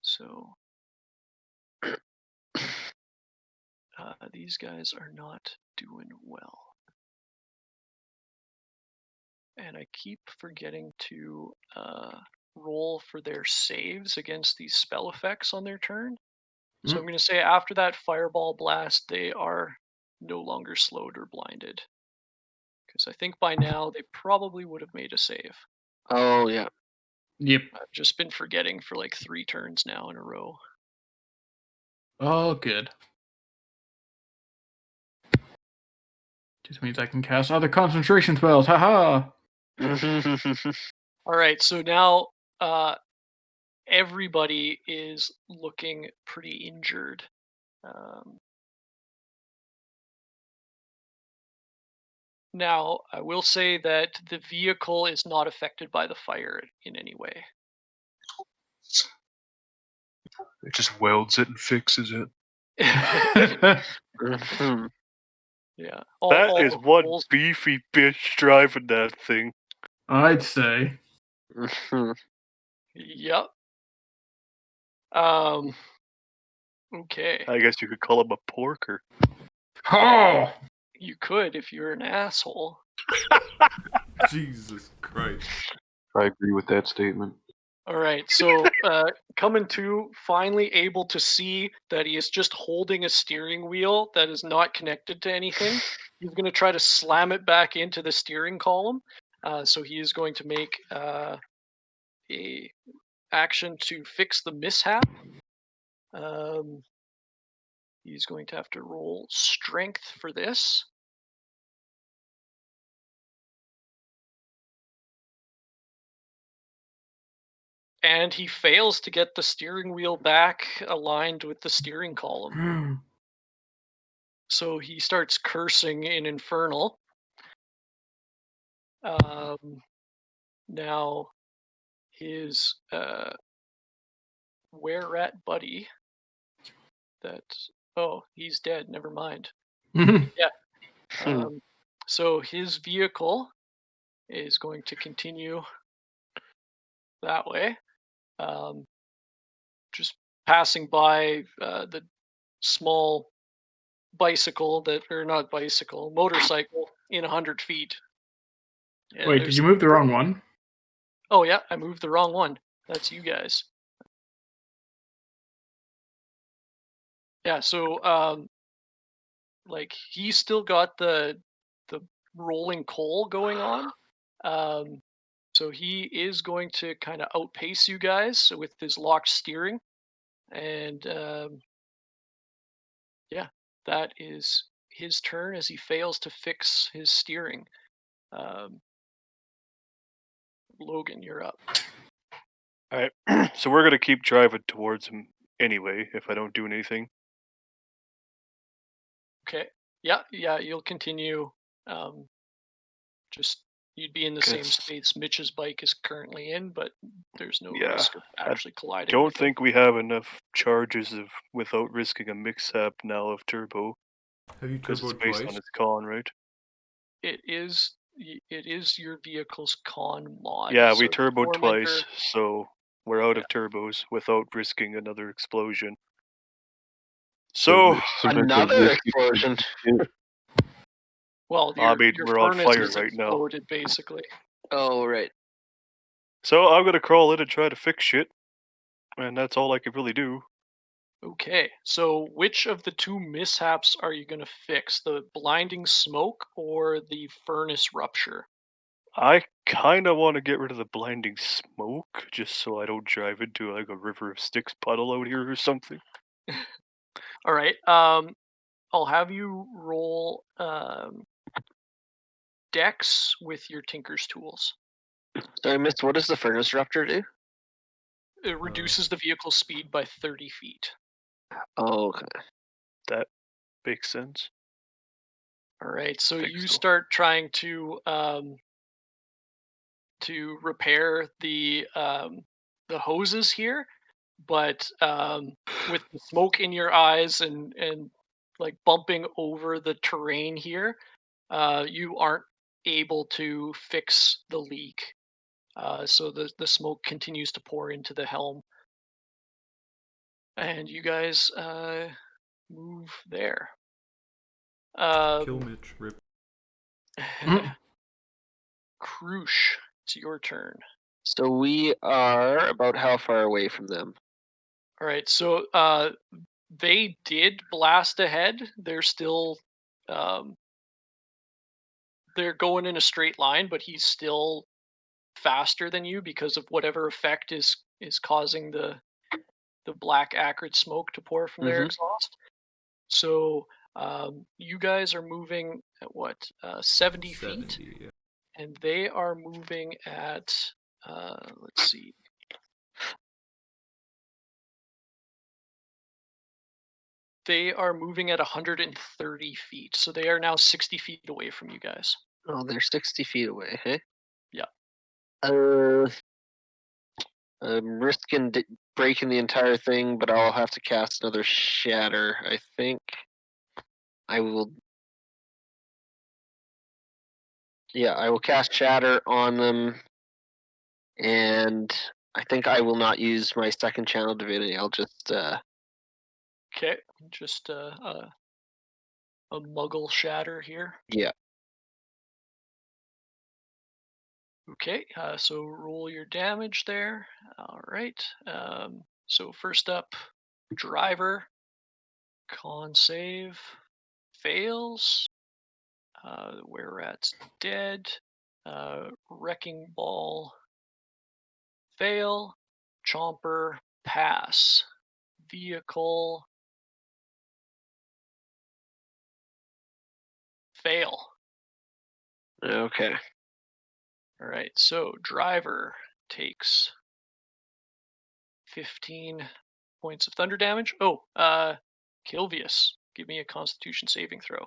So, these guys are not doing well. And I keep forgetting to roll for their saves against these spell effects on their turn. So I'm going to say after that fireball blast, they are no longer slowed or blinded. Because I think by now they probably would have made a save. Oh, yeah. Yep. I've just been forgetting for like 3 turns now in a row. Oh, good. Just means I can cast other concentration spells. Haha. All right, so now everybody is looking pretty injured. Now, I will say that the vehicle is not affected by the fire in any way. It just welds it and fixes it. Mhm. Yeah. That all is the one holes- beefy bitch driving that thing. I'd say. Mhm. Yep. Okay. I guess you could call him a porker. Oh! You could if you're an asshole. Jesus Christ. I agree with that statement. All right, so coming to, finally able to see that he is just holding a steering wheel that is not connected to anything. He's going to try to slam it back into the steering column. So he is going to make a action to fix the mishap. He's going to have to roll strength for this. And he fails to get the steering wheel back aligned with the steering column. So he starts cursing in Infernal. Now his were-rat buddy he's dead, never mind. Yeah. So his vehicle is going to continue that way. Just passing by the small motorcycle in 100 feet. And Wait, did you move the wrong one? Oh yeah, I moved the wrong one. That's you guys. Yeah, so like he's still got the rolling coal going on. So he is going to kind of outpace you guys with his locked steering. And yeah, that is his turn as he fails to fix his steering. Logan, you're up. Alright, so we're gonna keep driving towards him anyway, if I don't do anything. Okay. Yeah, you'll continue. Just you'd be in the same Guess- space Mitch's bike is currently in, but there's no Yeah, risk of I actually colliding. Don't with him. think we have enough charges without risking a mix-up now of turbo, Have you because it's turboed based twice? on its con, right? It is your vehicle's con mod. Yeah, so we the turboed Tormentor- twice, so we're out Yeah. of turbos without risking another explosion. So, sometimes Another those risky explosion. things- Well, I mean, your we're on furnace fire is right now. exploded, basically. Oh, right. So I'm gonna crawl in and try to fix shit, and that's all I can really do. Okay, so which of the two mishaps are you going to fix? The blinding smoke or the furnace rupture? I kind of want to get rid of the blinding smoke, just so I don't drive into like a river of Styx puddle out here or something. All right, I'll have you roll Dex with your Tinker's tools. Sorry, Miss. What does the furnace rupture do? It reduces the vehicle's speed by 30 feet. Oh, okay. That makes sense. All right, so Think you so. start trying to repair the hoses here, but with the smoke in your eyes and like bumping over the terrain here, you aren't able to fix the leak. So the smoke continues to pour into the helm, and you guys move there. Kill Mitch. Rip. Krush, it's your turn. So we are about how far away from them? All right, so they did blast ahead. They're still they're going in a straight line, but he's still faster than you because of whatever effect is causing the black acrid smoke to pour from their Mhm. exhaust. So you guys are moving at what 70 feet, 70, yeah. and they are moving at let's see. they are moving at 130 feet, so they are now 60 feet away from you guys. Oh, they're 60 feet away, hey? Yeah. I'm risking breaking the entire thing, but I'll have to cast another Shatter, I think. I will... Yeah, I will cast Shatter on them, and I think I will not use my second channel divinity. I'll just... Okay, just a muggle shatter here. Yeah. Okay, so roll your damage there. All right. So first up, driver. Con save fails. Where rat's dead. Wrecking ball fail. Chomper pass. Vehicle fail. Okay. All right, so driver takes 15 points of thunder damage. Oh, Kilvius, give me a Constitution saving throw.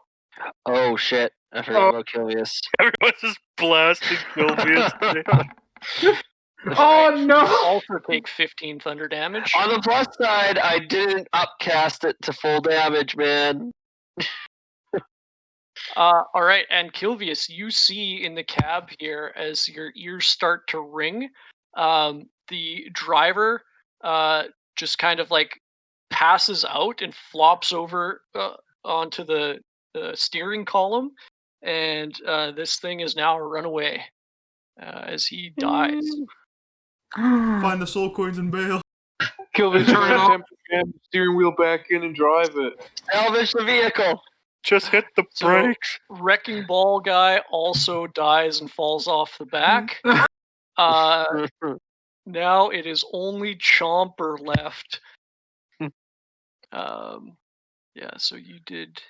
Oh, shit. I forgot about Kilvius. Everyone's just blasting Sylvia's. Oh You no! also take 15 thunder damage. On the plus side, I didn't upcast it to full damage, man. All right, and Kilvius, you see in the cab here as your ears start to ring, the driver just kind of like passes out and flops over onto the steering column, and this thing is now a runaway as he dies. Find the soul coins and bail. Kill the turn it off, jam the steering wheel back in and drive it. Salvage the vehicle. Just hit the So- brakes. Wrecking ball guy also dies and falls off the back. Now it is only Chomper left. Yeah, so you did.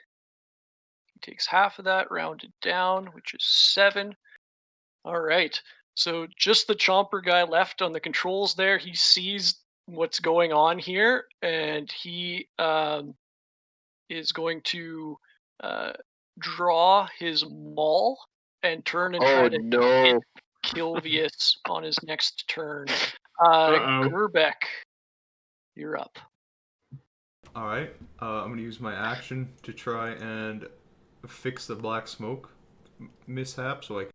He takes half of that, rounded down, which is 7. All right. So just the Chomper guy left on the controls there. He sees what's going on here, and he is going to draw his maul and turn and try to hit no. Kilvius on his next turn. Uh-oh. Gerbeck, you're up. All right. I'm gonna use my action to try and fix the black smoke mishap. So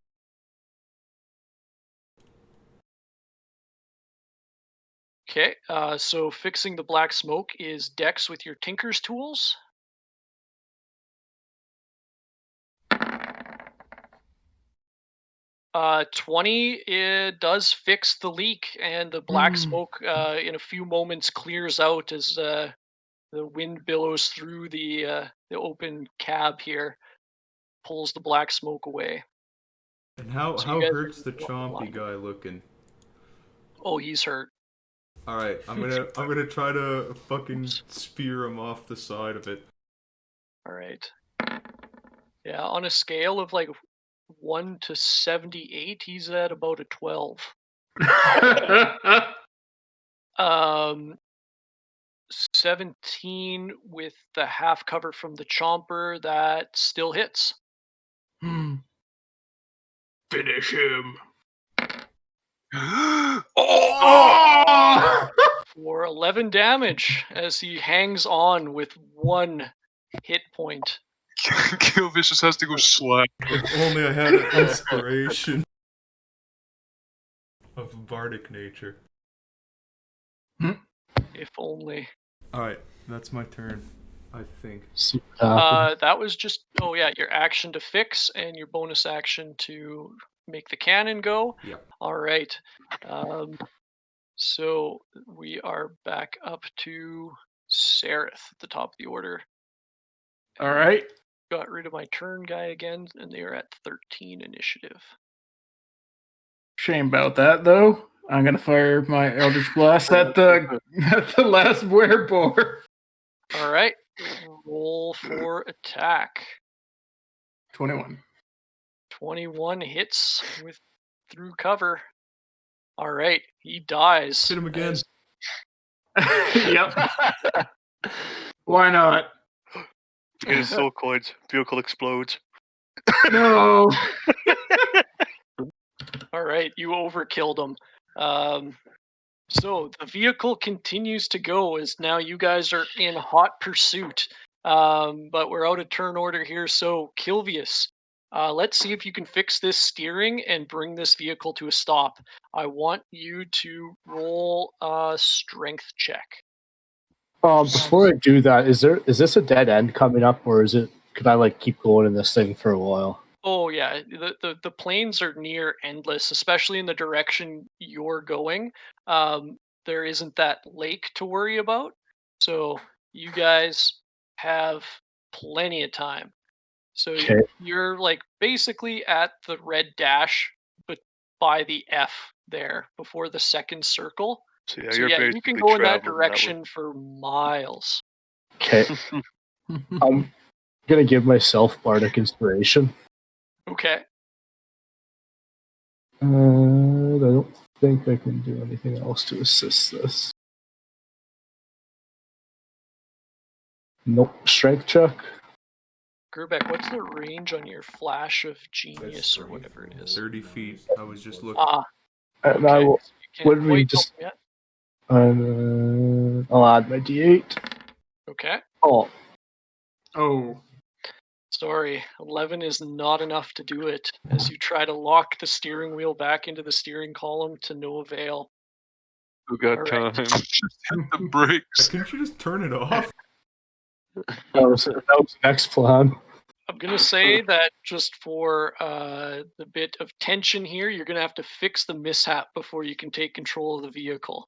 Okay, so fixing the black smoke is Dex with your Tinker's tools. Uh, 20, it does fix the leak, and the black smoke in a few moments clears out as the wind billows through the open cab here, pulls the black smoke away. And how So you guys hurt's the are walking chompy line. guy looking? Oh, he's hurt. All right, I'm gonna try to fucking spear him off the side of it. All right. Yeah, on a scale of like 1 to 78, he's at about a 12. 17 with the half cover from the chomper, that still hits. Finish him. Oh! For 11 damage as he hangs on with 1 hit point. Kill Vicious has to go slap. If only I had an inspiration of bardic nature. If only. All right, that's my turn, I think. See what happens. That was just, oh yeah, your action to fix and your bonus action to make the cannon go. Yep. All right. So we are back up to Sereth at the top of the order. All right. Got rid of my turn guy again, and they are at 13 initiative. Shame about that, though. I'm gonna fire my Eldritch Blast at the last wereboar. All right. Roll for attack. 21. 21 hits with through cover. All right, he dies. Hit him again. Yep. Why not? get his soul coins. Vehicle explodes. No. All right, you overkilled him. So the vehicle continues to go as now you guys are in hot pursuit. But we're out of turn order here. So Kilvius, let's see if you can fix this steering and bring this vehicle to a stop. I want you to roll a strength check. Before I do that, is this a dead end coming up, or could I like keep going in this thing for a while? Oh yeah, the plains are near endless, especially in the direction you're going. There isn't that lake to worry about, so you guys have plenty of time. So Okay. you're like basically at the red dash, but by the F there before the second circle. So yeah, So you're yeah, you basically can go in that traveling that way. direction for miles. Okay. I'm gonna give myself bardic inspiration. Okay. I don't think I can do anything else to assist this. Nope. Strength check. Gerbeck, what's the range on your flash of That's genius or whatever it is? 30 feet. I was just looking. And Okay. I will. So you can't Would we quite just? help I'll add my D8. Okay. Oh, Oh. Sorry, 11 is not enough to do it as you try to lock the steering wheel back into the steering column to no avail. Who got All time? right. Just hit the brakes. Couldn't you just turn it off? that was the next plan. I'm going to say that just for the bit of tension here, you're going to have to fix the mishap before you can take control of the vehicle.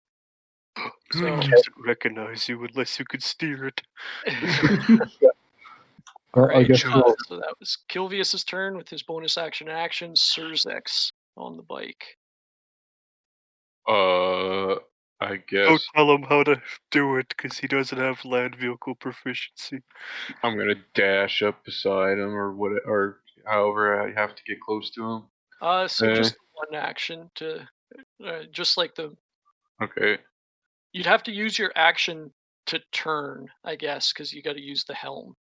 So, It doesn't recognize you unless you can steer it. Well, I Alright, guess we'll, so that was Kilvius' turn with his bonus action, Surzek's on the bike. I Don't guess tell him how to do it because he doesn't have land vehicle proficiency. I'm gonna dash up beside him, or however I have to get close to him. So just one action to, just like Okay. you'd have to use your action to turn, I guess, because you got to use the helm.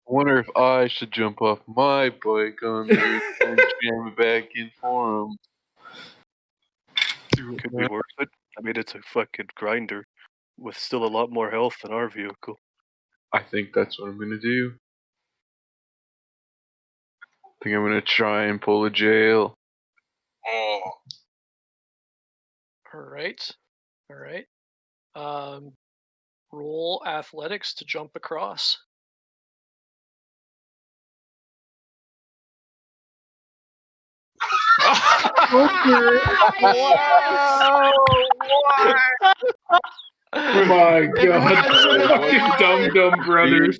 I wonder if I should jump off my bike on there and jam it back in for him. It could be worth it. I mean, it's a fucking grinder with still a lot more health than our vehicle. I think that's what I'm gonna do. I think I'm gonna try and pull a jail. Oh. Alright. Roll athletics to jump across. My God. Fucking Dum Brothers.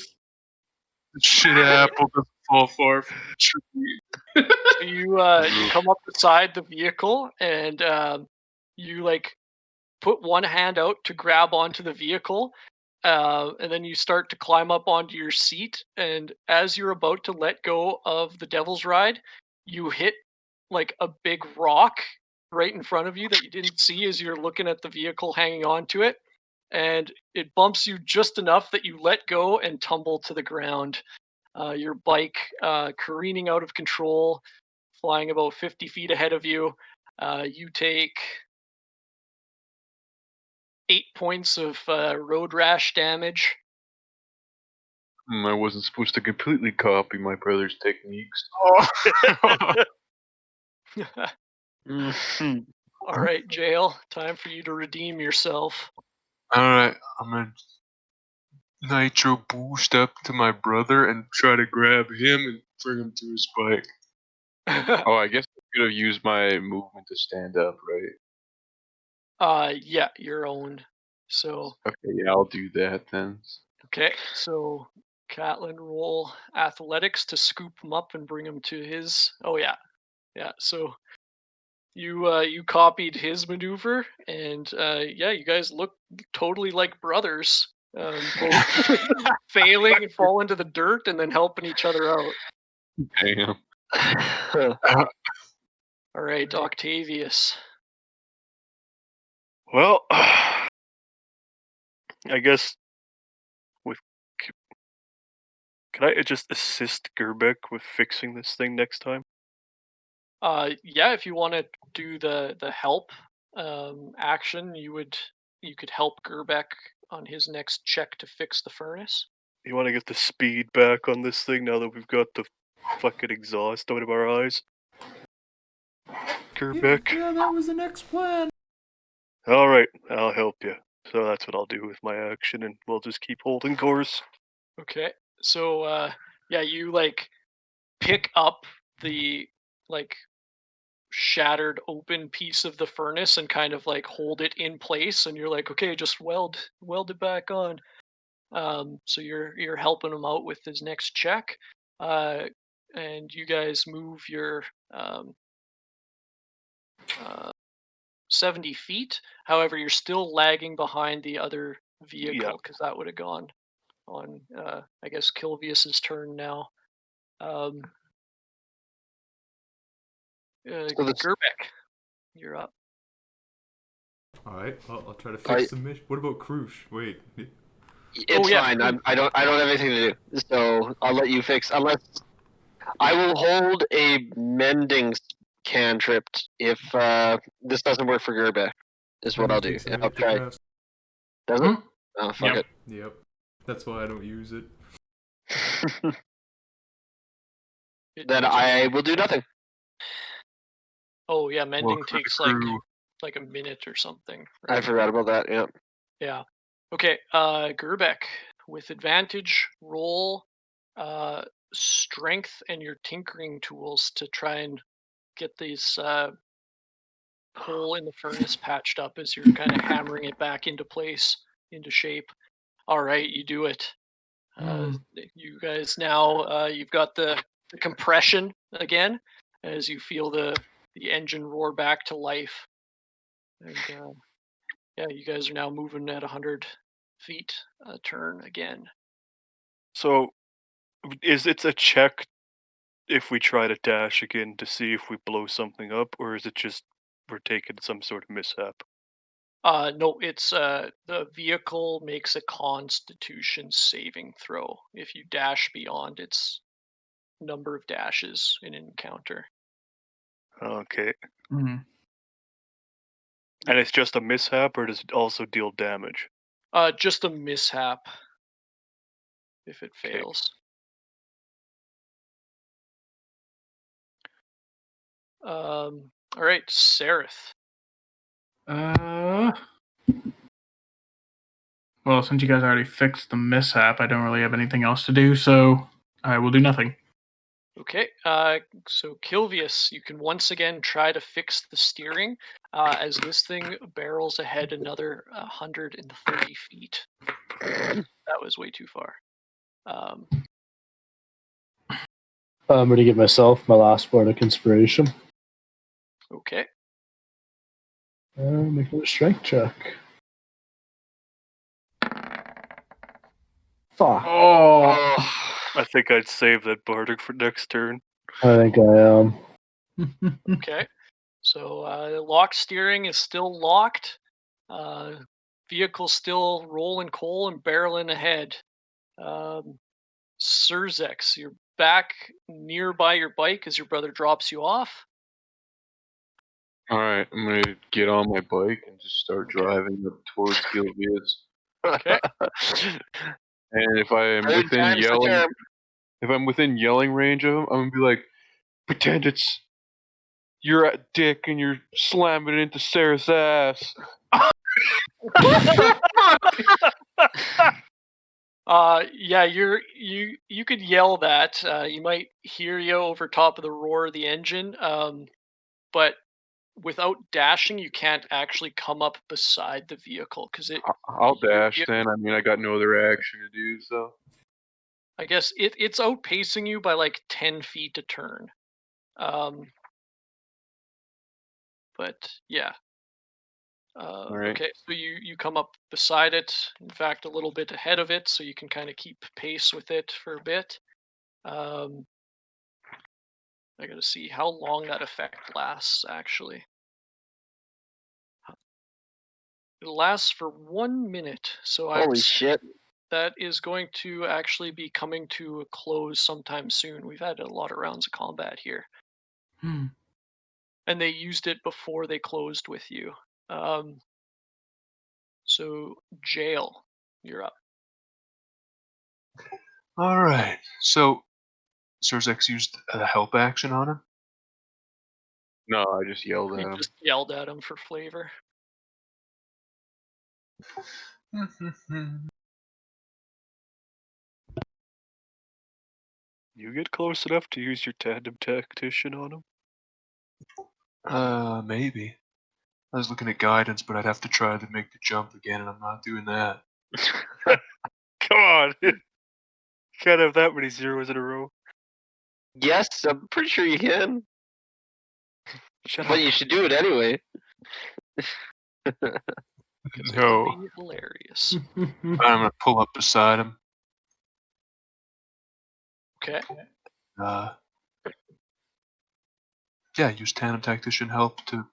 Shit apple doesn't fall far from the tree. So you come up beside the vehicle and you like put one hand out to grab onto the vehicle, and then you start to climb up onto your seat. And as you're about to let go of the Devil's Ride, you hit like a big rock right in front of you that you didn't see as you're looking at the vehicle hanging onto it. And it bumps you just enough that you let go and tumble to the ground. Your bike careening out of control, flying about 50 feet ahead of you. You take 8 points of road rash damage. I wasn't supposed to completely copy my brother's techniques. All right, Jail. Time for you to redeem yourself. Alright, I'm gonna nitro boost up to my brother and try to grab him and bring him to his bike. Oh, I guess I could have used my movement to stand up, right? Yeah, your own. So Okay, yeah, I'll do that then. okay, so Catlin, roll athletics to scoop him up and bring him to his. Oh yeah, yeah. So you copied his maneuver, and yeah, you guys look totally like brothers. Both failing and fall into the dirt, and then helping each other out. Damn. All right, Octavius. Well, I guess with Can I just assist Gerbeck with fixing this thing next time? Yeah, if you want to do the help action, you could help Gerbeck on his next check to fix the furnace. You want to get the speed back on this thing now that we've got the fucking exhaust out of our eyes? Gerbeck. Yeah, that was the next plan. Alright, I'll help you. So that's what I'll do with my action, and we'll just keep holding course. Okay. So yeah, you like pick up the like shattered open piece of the furnace and kind of like hold it in place, and you're like, okay, just weld it back on. So you're helping him out with his next check, and you guys move your um, uh, 70 feet. However, you're still lagging behind the other vehicle because that would have gone on, I guess, Kilvius's turn now. Um, So this, Gerbeck, you're up. All right, I'll try to fix the mission. What about Krush? Wait. it's fine. I don't have anything to do, so I'll let you fix. Unless I will hold a mending cantrip if this doesn't work for Gerbeck. Is what I'll do, and I'll try. Does it? Oh, fuck it. Yep. That's why I don't use it. Then I will do nothing. Oh yeah, mending Welcome to the takes crew. like a minute or something. I forgot about that. Yeah. Yeah. Okay, Gerbeck, with advantage, roll strength and your tinkering tools to try and get these hole in the furnace patched up as you're kind of hammering it back into place, into shape. All right, you do it. You guys now, you've got the compression again as you feel the engine roar back to life. And yeah, you guys are now moving at 100 feet a turn again. So, is it a check if we try to dash again to see if we blow something up, or is it just we're taking some sort of mishap? No, it's the vehicle makes a Constitution saving throw if you dash beyond its number of dashes in an encounter. Okay. Mhm. And it's just a mishap, or does it also deal damage? Just a mishap if it Okay. fails. All right, Sereth. Well, since you guys already fixed the mishap, I don't really have anything else to do, so I will do nothing. Okay, so Kilvius, you can once again try to fix the steering as this thing barrels ahead another 130 feet. That was way too far. I'm going to give myself my last word of inspiration. Okay. Make a strength check. Fuck. Oh, I think I'd save that bardic for next turn. I think I am. Okay. So lock steering is still locked. Vehicle still rolling coal and barreling ahead. Surzex, you're back nearby your bike as your brother drops you off. Alright, I'm gonna get on my bike and just start driving up towards Gilvius. Okay. And if I am Third within time's the yelling, charm. if I'm within yelling range of him, I'm gonna be like, pretend you're a dick and you're slamming it into Sarah's ass. Yeah, you could yell that. You might hear you over top of the roar of the engine. But without dashing, you can't actually come up beside the vehicle because I'll dash then. I mean, I got no other action to do, so. I guess it's outpacing you by like 10 feet a turn. But yeah. Right. Okay, so you come up beside it. In fact, a little bit ahead of it, so you can kind of keep pace with it for a bit. I gotta see how long that effect lasts. Actually, it lasts for 1 minute. So Holy shit! that is going to actually be coming to a close sometime soon. We've had a lot of rounds of combat here. And they used it before they closed with you. So, Jail, you're up. All right. So, Surzex used a help action on him. No, I just yelled at You him. just yelled at him for flavor. You get close enough to use your tandem tactician on him? Maybe. I was looking at guidance, but I'd have to try to make the jump again, and I'm not doing that. Come on! Can't have that many zeros in a row. Yes, I'm pretty sure you can. Shut But up. you should do it anyway. No. Be hilarious. I'm gonna pull up beside him. Okay. Yeah, use tandem tactician help to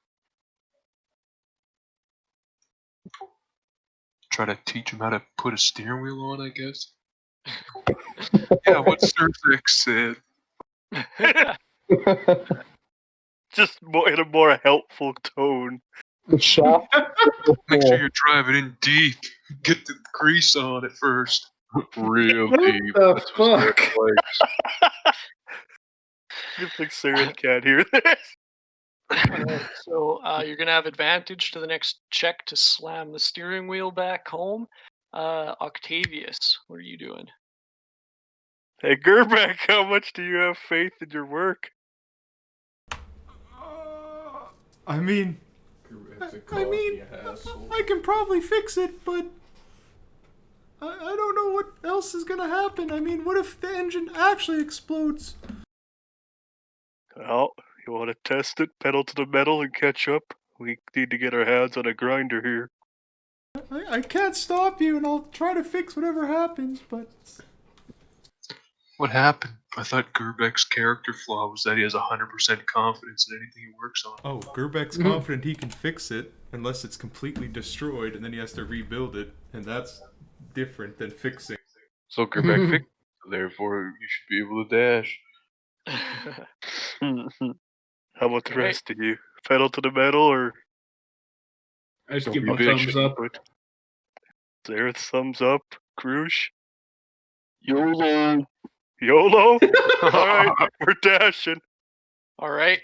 try to teach him how to put a steering wheel on, I guess. Yeah, what Surzex said. Just more in a more helpful tone. The shaft. Make sure you're driving in deep. Get the grease on it first. Real What deep. the That's what Sarah fuck? likes. Good thing Sarah can't hear this. Alright, so you're gonna have advantage to the next check to slam the steering wheel back home. Octavius, what are you doing? Hey, Gerbeck, how much do you have faith in your work? I mean, I can probably fix it, but I don't know what else is gonna happen. I mean, what if the engine actually explodes? Well, you want to test it, pedal to the metal, and catch up? We need to get our hands on a grinder here. I can't stop you, and I'll try to fix whatever happens, but... What happened? I thought Gerbeck's character flaw was that he has 100% confidence in anything he works on. Oh, Gerbeck's confident he can fix it, unless it's completely destroyed, and then he has to rebuild it, and that's different than fixing. So Gerbeck fixed it, therefore you should be able to dash. How about the Right. rest of you? Pedal to the metal, or I just Don't give be a bitching. thumbs up. Sarah thumbs up? Krush? YOLO. YOLO? Alright, we're dashing. Alright,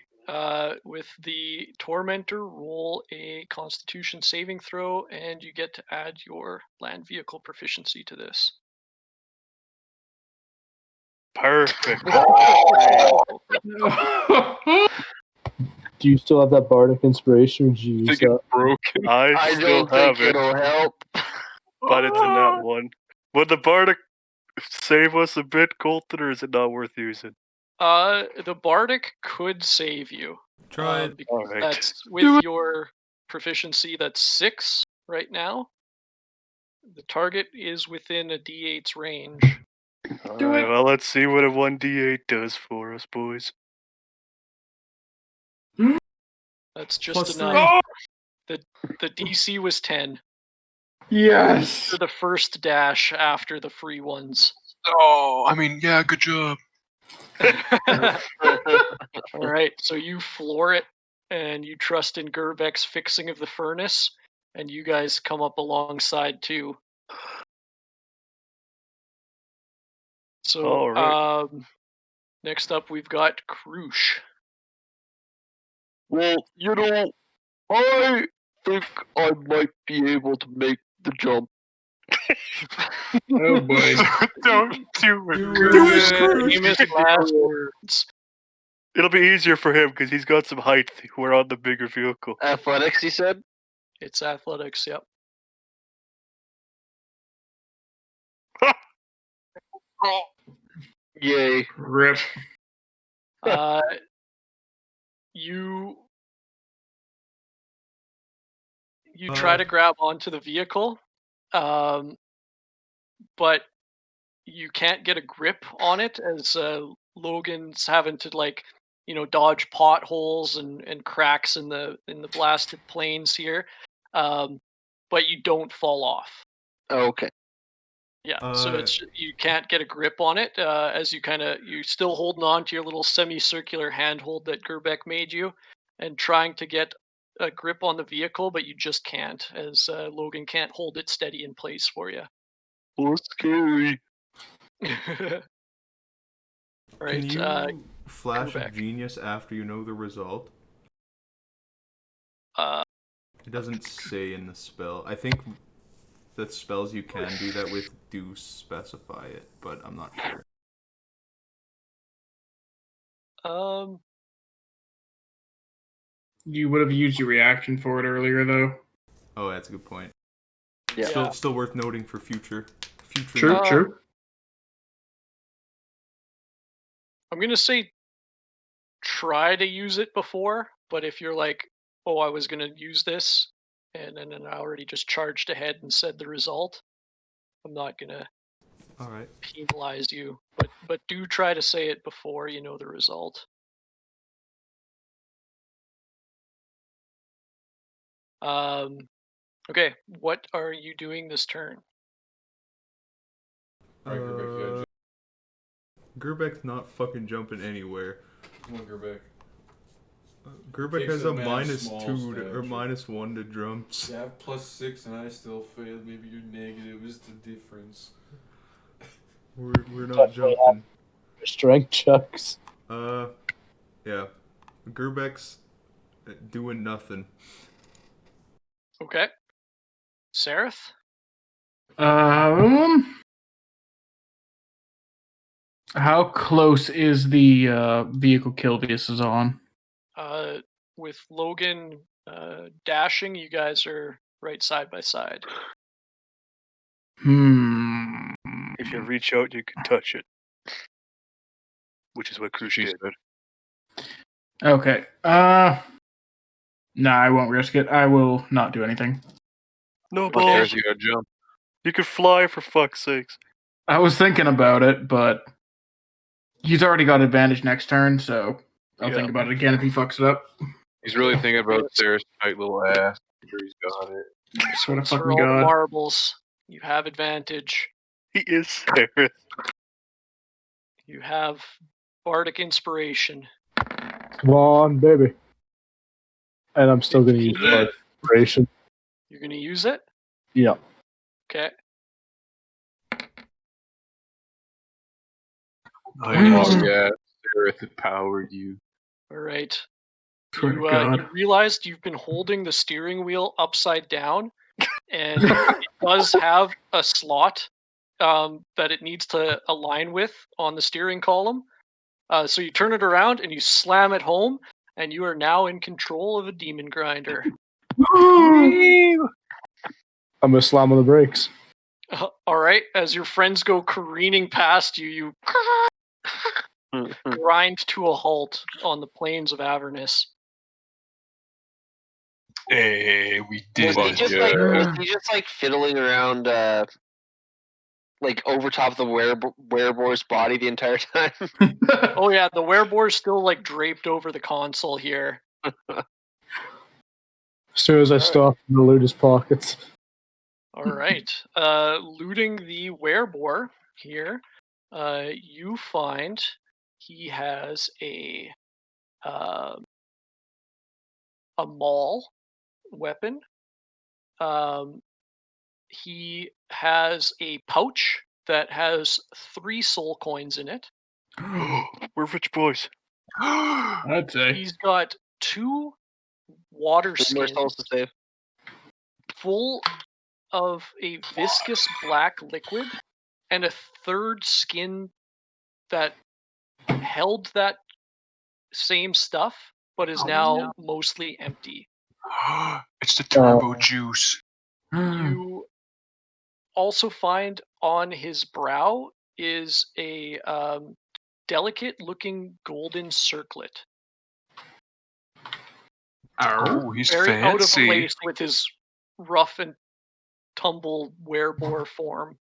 with the Tormentor, roll a Constitution saving throw, and you get to add your land vehicle proficiency to this. Perfect. Do you still have that bardic inspiration, or did you use Think that? it's broken. I still don't have think it, it'll help. but it's in that one. Would the Bardic save us a bit, Colton, or is it not worth using? The Bardic could save you. Try it. Because Alright. that's with your proficiency, that's 6 right now. The target is within a D8's range. Alright, well, let's see what a 1d8 does for us, boys. That's just Plus enough. The DC was 10 Yes. for the first dash after the free ones. Oh, I mean, yeah, good job. Alright, so you floor it, and you trust in Gerbeck's fixing of the furnace, and you guys come up alongside too. So, Alright. next up we've got Krush. Well, I think I might be able to make the jump. Oh boy. Don't do it. Do it, Krush. Famous last words. It'll be easier for him because he's got some height. We're on the bigger vehicle. Athletics, he said? It's athletics, yep. Yay. Rip. You try to grab onto the vehicle, but you can't get a grip on it as Logan's having to dodge potholes and cracks in the blasted planes here, but you don't fall off. Okay. Yeah, so it's you can't get a grip on it as you're still holding on to your little semicircular handhold that Gerbeck made you, and trying to get a grip on the vehicle, but you just can't, as Logan can't hold it steady in place for you. Oh, scary. Can Right, you flash of Gerbeck. genius after you know the result? Uh, It doesn't say in the spell. I think the spells you can do that with do specify it, but I'm not sure. You would have used your reaction for it earlier, though. Oh, that's a good point. Yeah. Still worth noting for future. True, needs. true. I'm gonna say try to use it before, but if you're like, oh, I was gonna use this, and then I already just charged ahead and said the result, I'm not gonna All right. penalize you. But do try to say it before you know the result. Okay, what are you doing this turn? Alright, Gerbeck, you gotta Gerbeck's not fucking jumping anywhere. Come on, Gerbeck. Gerbeck Takes has a a man's small -2 or stature. -1 to drums. You have +6 and I still failed. Maybe your negative is the difference. We're not jumping. Strength checks. Yeah. Gerbeck's doing nothing. Okay. Sareth? How close is the vehicle Kilvius is on? With Logan dashing, you guys are right side by side. If you reach out, you can touch it. Which is what Krush She did. said. Okay. Nah, I won't risk it. I will not do anything. No Who balls. cares? You gotta jump. You could fly for fuck's sakes. I was thinking about it, but he's already got advantage next turn, so I'll think about it again if he fucks it up. He's really thinking about Sarah's tight little ass. I'm sure he's got it. Swear to For fucking all the God. marbles, you have advantage. He is Sareth. You have bardic inspiration. Come on, baby. And I'm still going to use my inspiration. You're gonna use it? Yeah. Okay. Oh yeah, Sarah powered you. All right. Swear to You God. realized you've been holding the steering wheel upside down, and it does have a slot that it needs to align with on the steering column. So you turn it around and you slam it home, and you are now in control of a demon grinder. I'm going to slam on the brakes. All right. As your friends go careening past you, you grind to a halt on the plains of Avernus. Hey, we did Was it. he just like fiddling around like over top of the wereboar's body the entire time? Oh yeah, the wereboar's still like draped over the console here. As soon as I stop, I'm going to loot his pockets. All right. Looting the werebore here, you find he has a maul weapon. He has a pouch that has 3 soul coins in it. We're rich boys. I'd say. He's got 2 water More skins souls to save. full of a viscous black liquid, and a 3rd skin that held that same stuff, but is now mostly empty. It's the turbo juice. You also find on his brow is a delicate-looking golden circlet. Oh, he's Very fancy. out of place with his rough and tumble werebore form.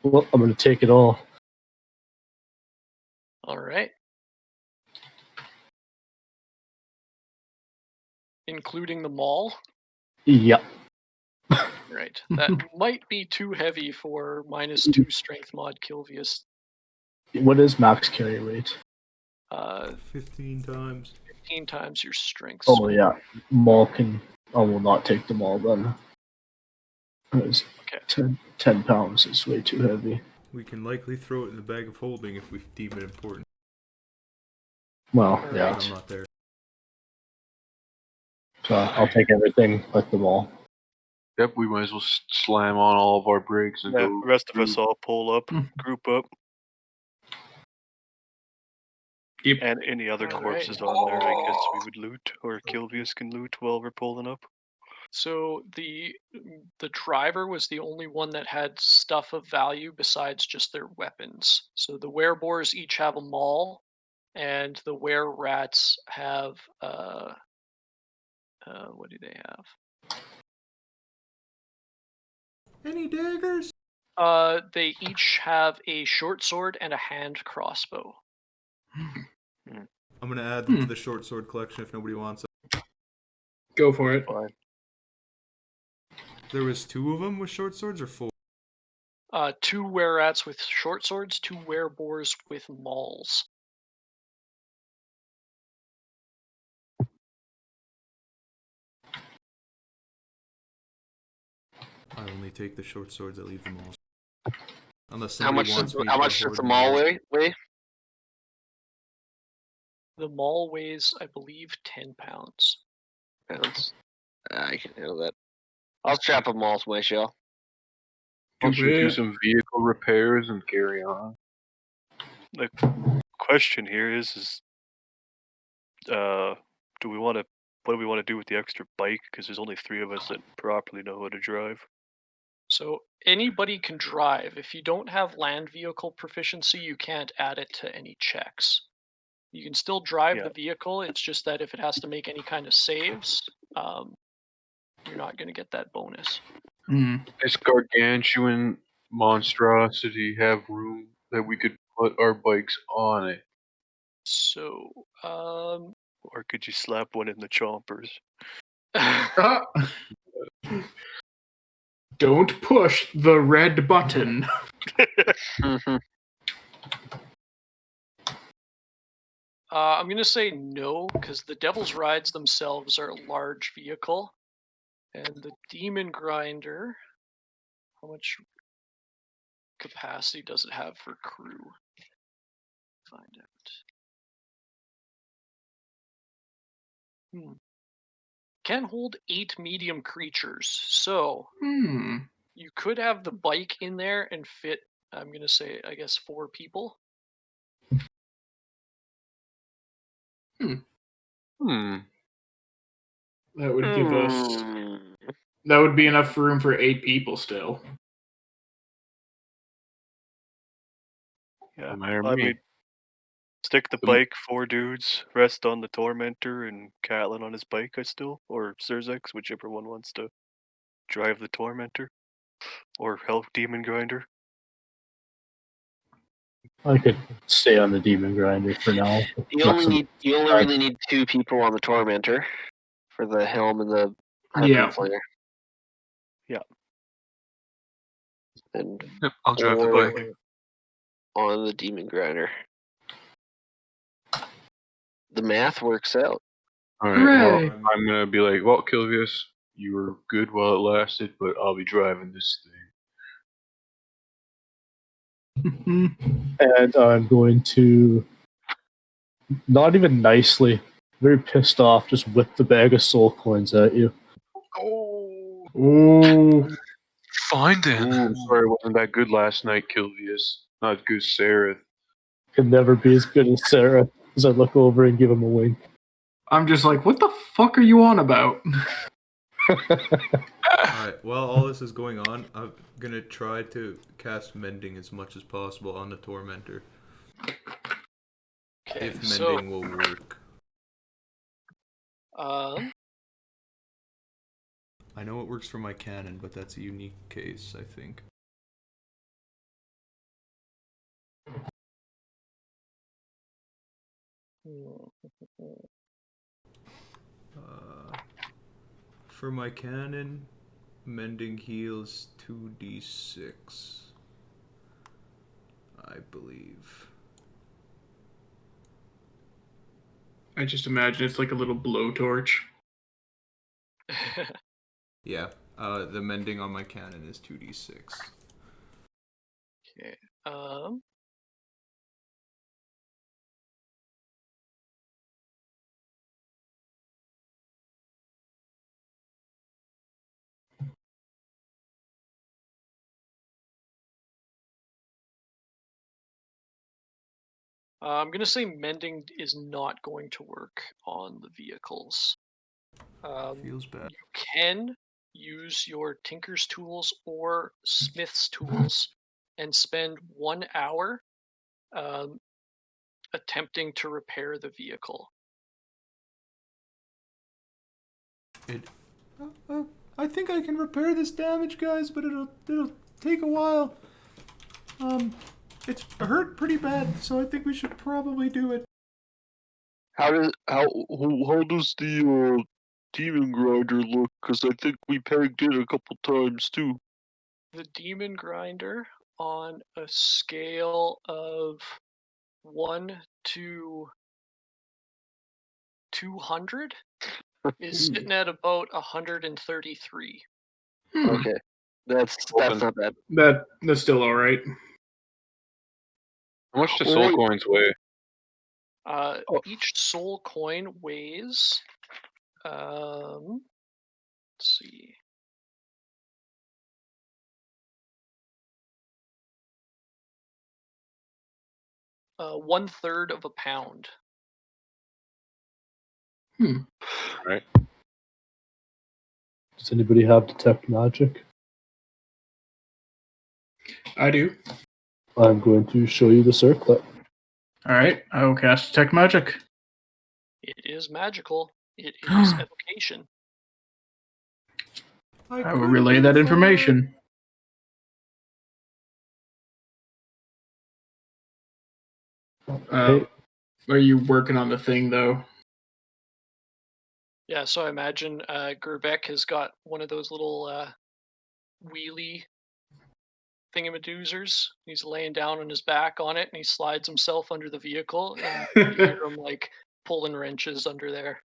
Well, I'm going to take it all. All right. Including the maul. Yep. Right. That might be too heavy for -2 strength mod Kilvius. What is max carry weight? 15 times. 15 times your strength. Oh yeah, Maul can. I will not take them all then. Because Okay. 10 pounds is way too heavy. We can likely throw it in the bag of holding if we deem it important. Well, Alright. yeah. I'm not there. So I'll take everything, like them all. Yep, we might as well slam on all of our brakes and Yeah, go. the rest of us all pull up, group up, Yep. and any other Alright. corpses on there, I guess we would loot, or Kilvius can loot while we're pulling up. So the driver was the only one that had stuff of value besides just their weapons. So the wereboars each have a maul, and the were-rats have what do they have? Any daggers? They each have a short sword and a hand crossbow. I'm gonna add them to the short sword collection if nobody wants it. Go for it. Fine. There was 2 of them with short swords or 4? 2 were-rats with short swords, 2 were-boars with mauls. I only take the short swords. I leave them all. Unless How somebody much wants does me how to much does hoard the them mall all. weigh? The maul weighs, I believe, 10 pounds. Pounds. I can handle that. I'll strap a mall to my shell. I'll do it. some vehicle repairs and carry on. The question here is do we want to? What do we want to do with the extra bike? Because there's only 3 of us that properly know how to drive. So anybody can drive. If you don't have land vehicle proficiency, you can't add it to any checks. You can still drive the vehicle. It's just that if it has to make any kind of saves, you're not going to get that bonus. This gargantuan monstrosity have room that we could put our bikes on it? So, Or could you slap one in the chompers? Don't push the red button. I'm going to say no, because the Devil's Rides themselves are a large vehicle. And the Demon Grinder, how much capacity does it have for crew? Find out. Can hold 8 medium creatures, so you could have the bike in there and fit, I'm going to say, I guess, 4 people. That would give us. That would be enough room for 8 people still. Yeah, Matter I me. mean, stick the bike, 4 dudes, rest on the Tormentor, and Catelyn on his bike, or Cerzex, whichever one wants to drive the Tormentor, or help Demon Grinder. I could stay on the Demon Grinder for now. You only really need 2 people on the Tormentor for the helm and the harpoon flanger. Yeah. And Yep, I'll drive the 4 bike. on the Demon Grinder. The math works out. Alright, well, I'm gonna be like, well, Kilvius, you were good while it lasted, but I'll be driving this thing. And I'm going to, not even nicely, very pissed off, just whip the bag of soul coins at you. Ooh. Fine then. Ooh, I'm sorry it wasn't that good last night, Kilvius. Not as good as Sarah. Can never be as good as Sarah, as I look over and give him a wink. I'm just like, what the fuck are you on about? Alright, while all this is going on, I'm gonna try to cast Mending as much as possible on the Tormentor. Okay, if Mending will work. I know it works for my cannon, but that's a unique case, I think. For my cannon, Mending heals 2d6, I believe. I just imagine it's like a little blowtorch. Yeah, the mending on my cannon is 2d6. Okay. I'm going to say mending is not going to work on the vehicles. Feels bad. You can use your tinker's tools or smith's tools and spend 1 hour attempting to repair the vehicle. I think I can repair this damage, guys, but it'll take a while. It's hurt pretty bad, so I think we should probably do it. How does the demon grinder look? Because I think we pegged it a couple times too. The demon grinder, on a scale of 1 to 200, is sitting at about 133. Okay, that's not bad. That's still all right. How much do soul coins weigh? Each soul coin weighs, let's see, one-third of a pound. Right. Does anybody have detect magic? I do. I'm going to show you the circlet. All right, I will cast Detect Magic. It is magical. It is evocation. I will relay that information. Are you working on the thing, though? Yeah, so I imagine Gerbeck has got one of those little wheelie thingamadoozers. He's laying down on his back on it, and he slides himself under the vehicle, and you hear him like pulling wrenches under there.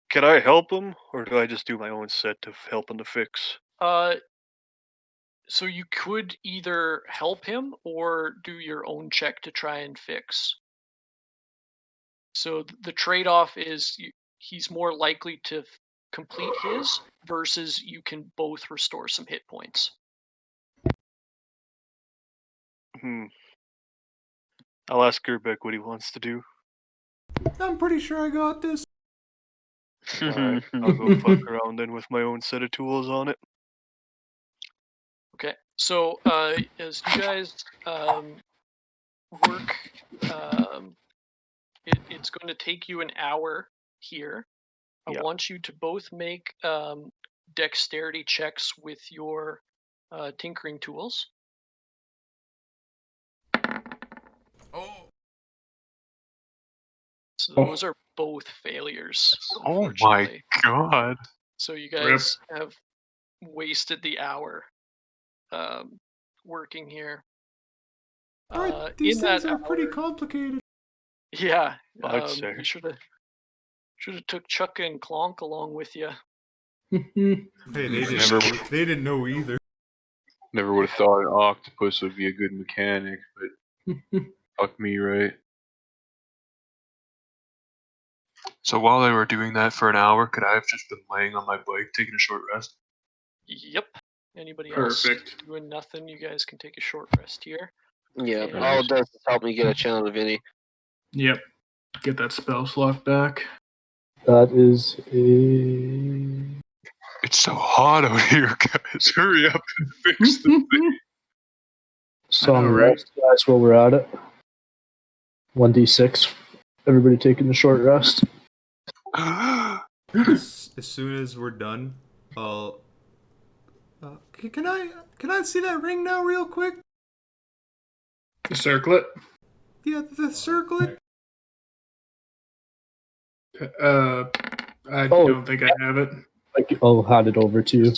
Can I help him, or do I just do my own set of helping to fix? So you could either help him or do your own check to try and fix. So the trade-off is he's more likely to complete his versus you can both restore some hit points. I'll ask Gerbeck what he wants to do. I'm pretty sure I got this. Alright, I'll go fuck around then with my own set of tools on it. Okay, so as you guys work, it's going to take you an hour here. I want you to both make dexterity checks with your tinkering tools. Oh. So those are both failures. Oh my god. So you guys have wasted the hour working here. Alright, these things are pretty complicated. Yeah, sir. you should have took Chuck and Clonk along with you. Hey, they didn't know either. Never would have thought an octopus would be a good mechanic, but fuck me, right? So while they were doing that for an hour, could I have just been laying on my bike taking a short rest? Yep. Anybody Perfect. else doing nothing? You guys can take a short rest here. Yeah, And all it does is help me get a channel divinity. Yep. Get that spell slot back. That is a... It's so hot out here, guys. Hurry up and fix the thing. Song right? rest, guys, while we're at it. 1d6. Everybody taking a short rest. As soon as we're done, I'll... can I see that ring now real quick? The circlet? Yeah, the circlet. I don't think I have it. I'll hand it over to you.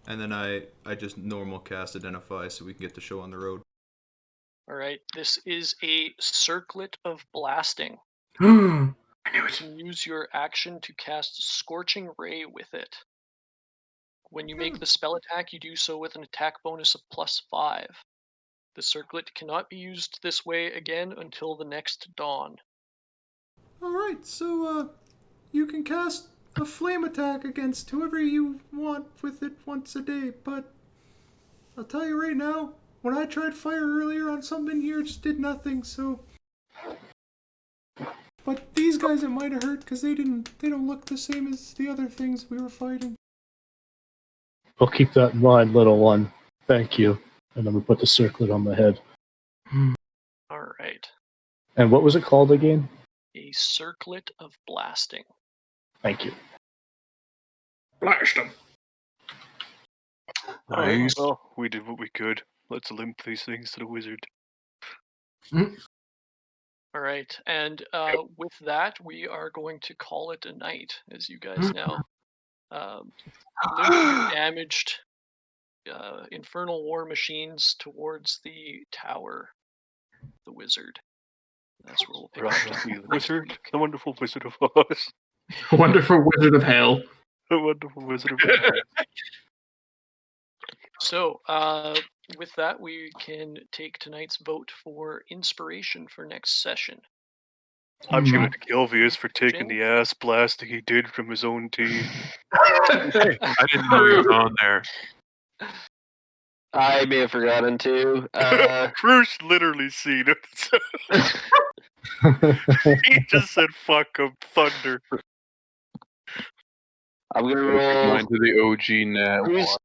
And then I just normal cast Identify so we can get the show on the road. All right. This is a circlet of blasting. I knew You it. can use your action to cast Scorching Ray with it. When you make the spell attack, you do so with an attack bonus of +5. The circlet cannot be used this way again until the next dawn. Alright, so you can cast a flame attack against whoever you want with it once a day, but I'll tell you right now, when I tried fire earlier on something here, it just did nothing, so... But these guys it might have hurt because they don't look the same as the other things we were fighting. I'll keep that in mind, little one. Thank you. And I'm going to put the circlet on my head. All right. And what was it called again? A circlet of blasting. Thank you. Blast him. Nice. Well, we did what we could. Let's limp these things to the wizard. All right, and with that, we are going to call it a night, as you guys now limp your damaged infernal war machines towards the tower, the wizard. That's where we'll pick Right, up. the wizard, the wonderful Wizard of Oz. Wonderful Wizard of Hell. The wonderful Wizard of Oz. So, with that, we can take tonight's vote for inspiration for next session. I'm giving it to Gilvius for taking Jane? the ass blasting he did from his own team. Hey, I didn't know he was on there. I may have forgotten to. Bruce literally seen it. He just said "fuck him," thunder. I'm gonna Gotta give roll. mine to the OG Nat. Who's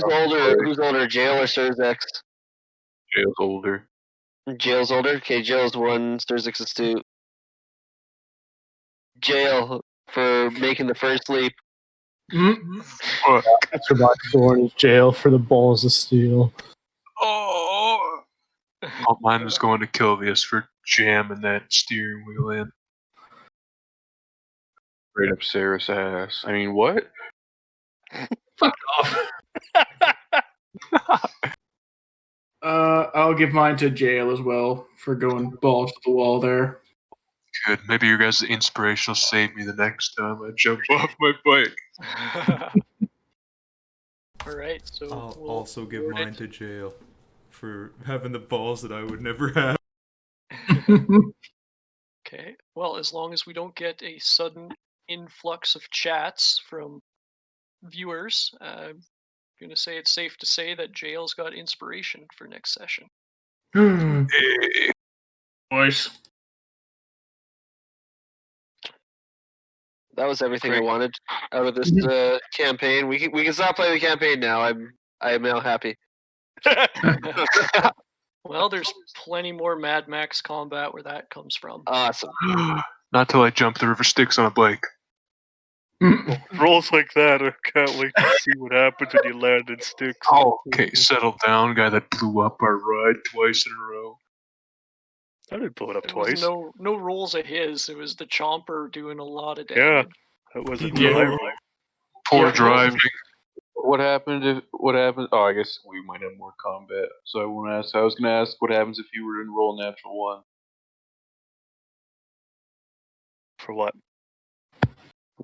older? Who's older, Jail or Surzex? Jail's older. Jail's older. Okay, Jail's 1. Surzex is 2. Jail for making the first leap. That's for my sword is jail for the balls of steel. Oh, mine was going to Kilvius for jamming that steering wheel in. Right up Sarah's ass. I mean, what? Fuck off. I'll give mine to Jail as well for going balls to the wall there. Good. Maybe your guys' inspiration will save me the next time I jump off my bike. All right, so I'll we'll also give vote mine it. to Jail for having the balls that I would never have. Okay. Well, as long as we don't get a sudden influx of chats from viewers, I'm going to say it's safe to say that Jail's got inspiration for next session. Hey. Boys. That was everything I Great. wanted out of this campaign. We can stop playing the campaign now. I am now happy. Well, there's plenty more Mad Max combat where that comes from. Awesome. Not till I jump the river Styx on a bike. Rolls like that, I can't wait to see what happens when you land in sticks. Oh, okay, settle down, guy that blew up our ride twice in a row. I didn't blow it up It was twice. no rolls of his. It was the Chomper doing a lot of Yeah. damage. That wasn't Yeah. my roll. Poor Yeah. driving. What happened? Oh, I guess we might have more combat. So I won't ask. I was gonna ask what happens if you were to roll a natural one. For what?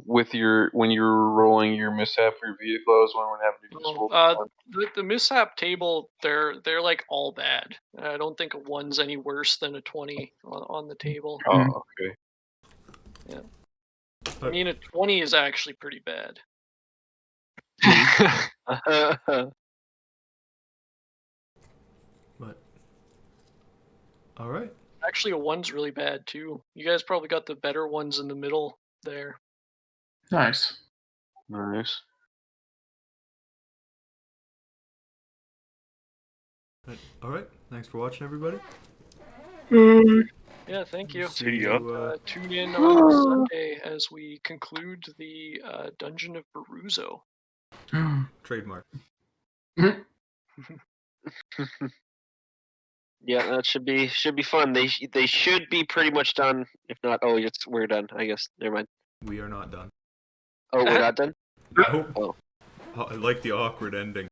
With when you were rolling your mishap for your vehicle, I was wondering what happened if you just rolled The mishap table, they're like all bad. I don't think a 1's any worse than a 20 on the table. Oh, okay. I mean, a 20 is actually pretty bad. But all right. Actually, a 1's really bad too. You guys probably got the better ones in the middle there. Nice. Nice. But, all right. Thanks for watching, everybody. Yeah, thank you. See ya. Tune in on Sunday as we conclude the Dungeon of Baruzo. Trademark. Yeah, that should be fun. They should be pretty much done. If not, we're done. I guess. Never mind. We are not done. Oh, we're not done. Nope. Oh. I like the awkward ending.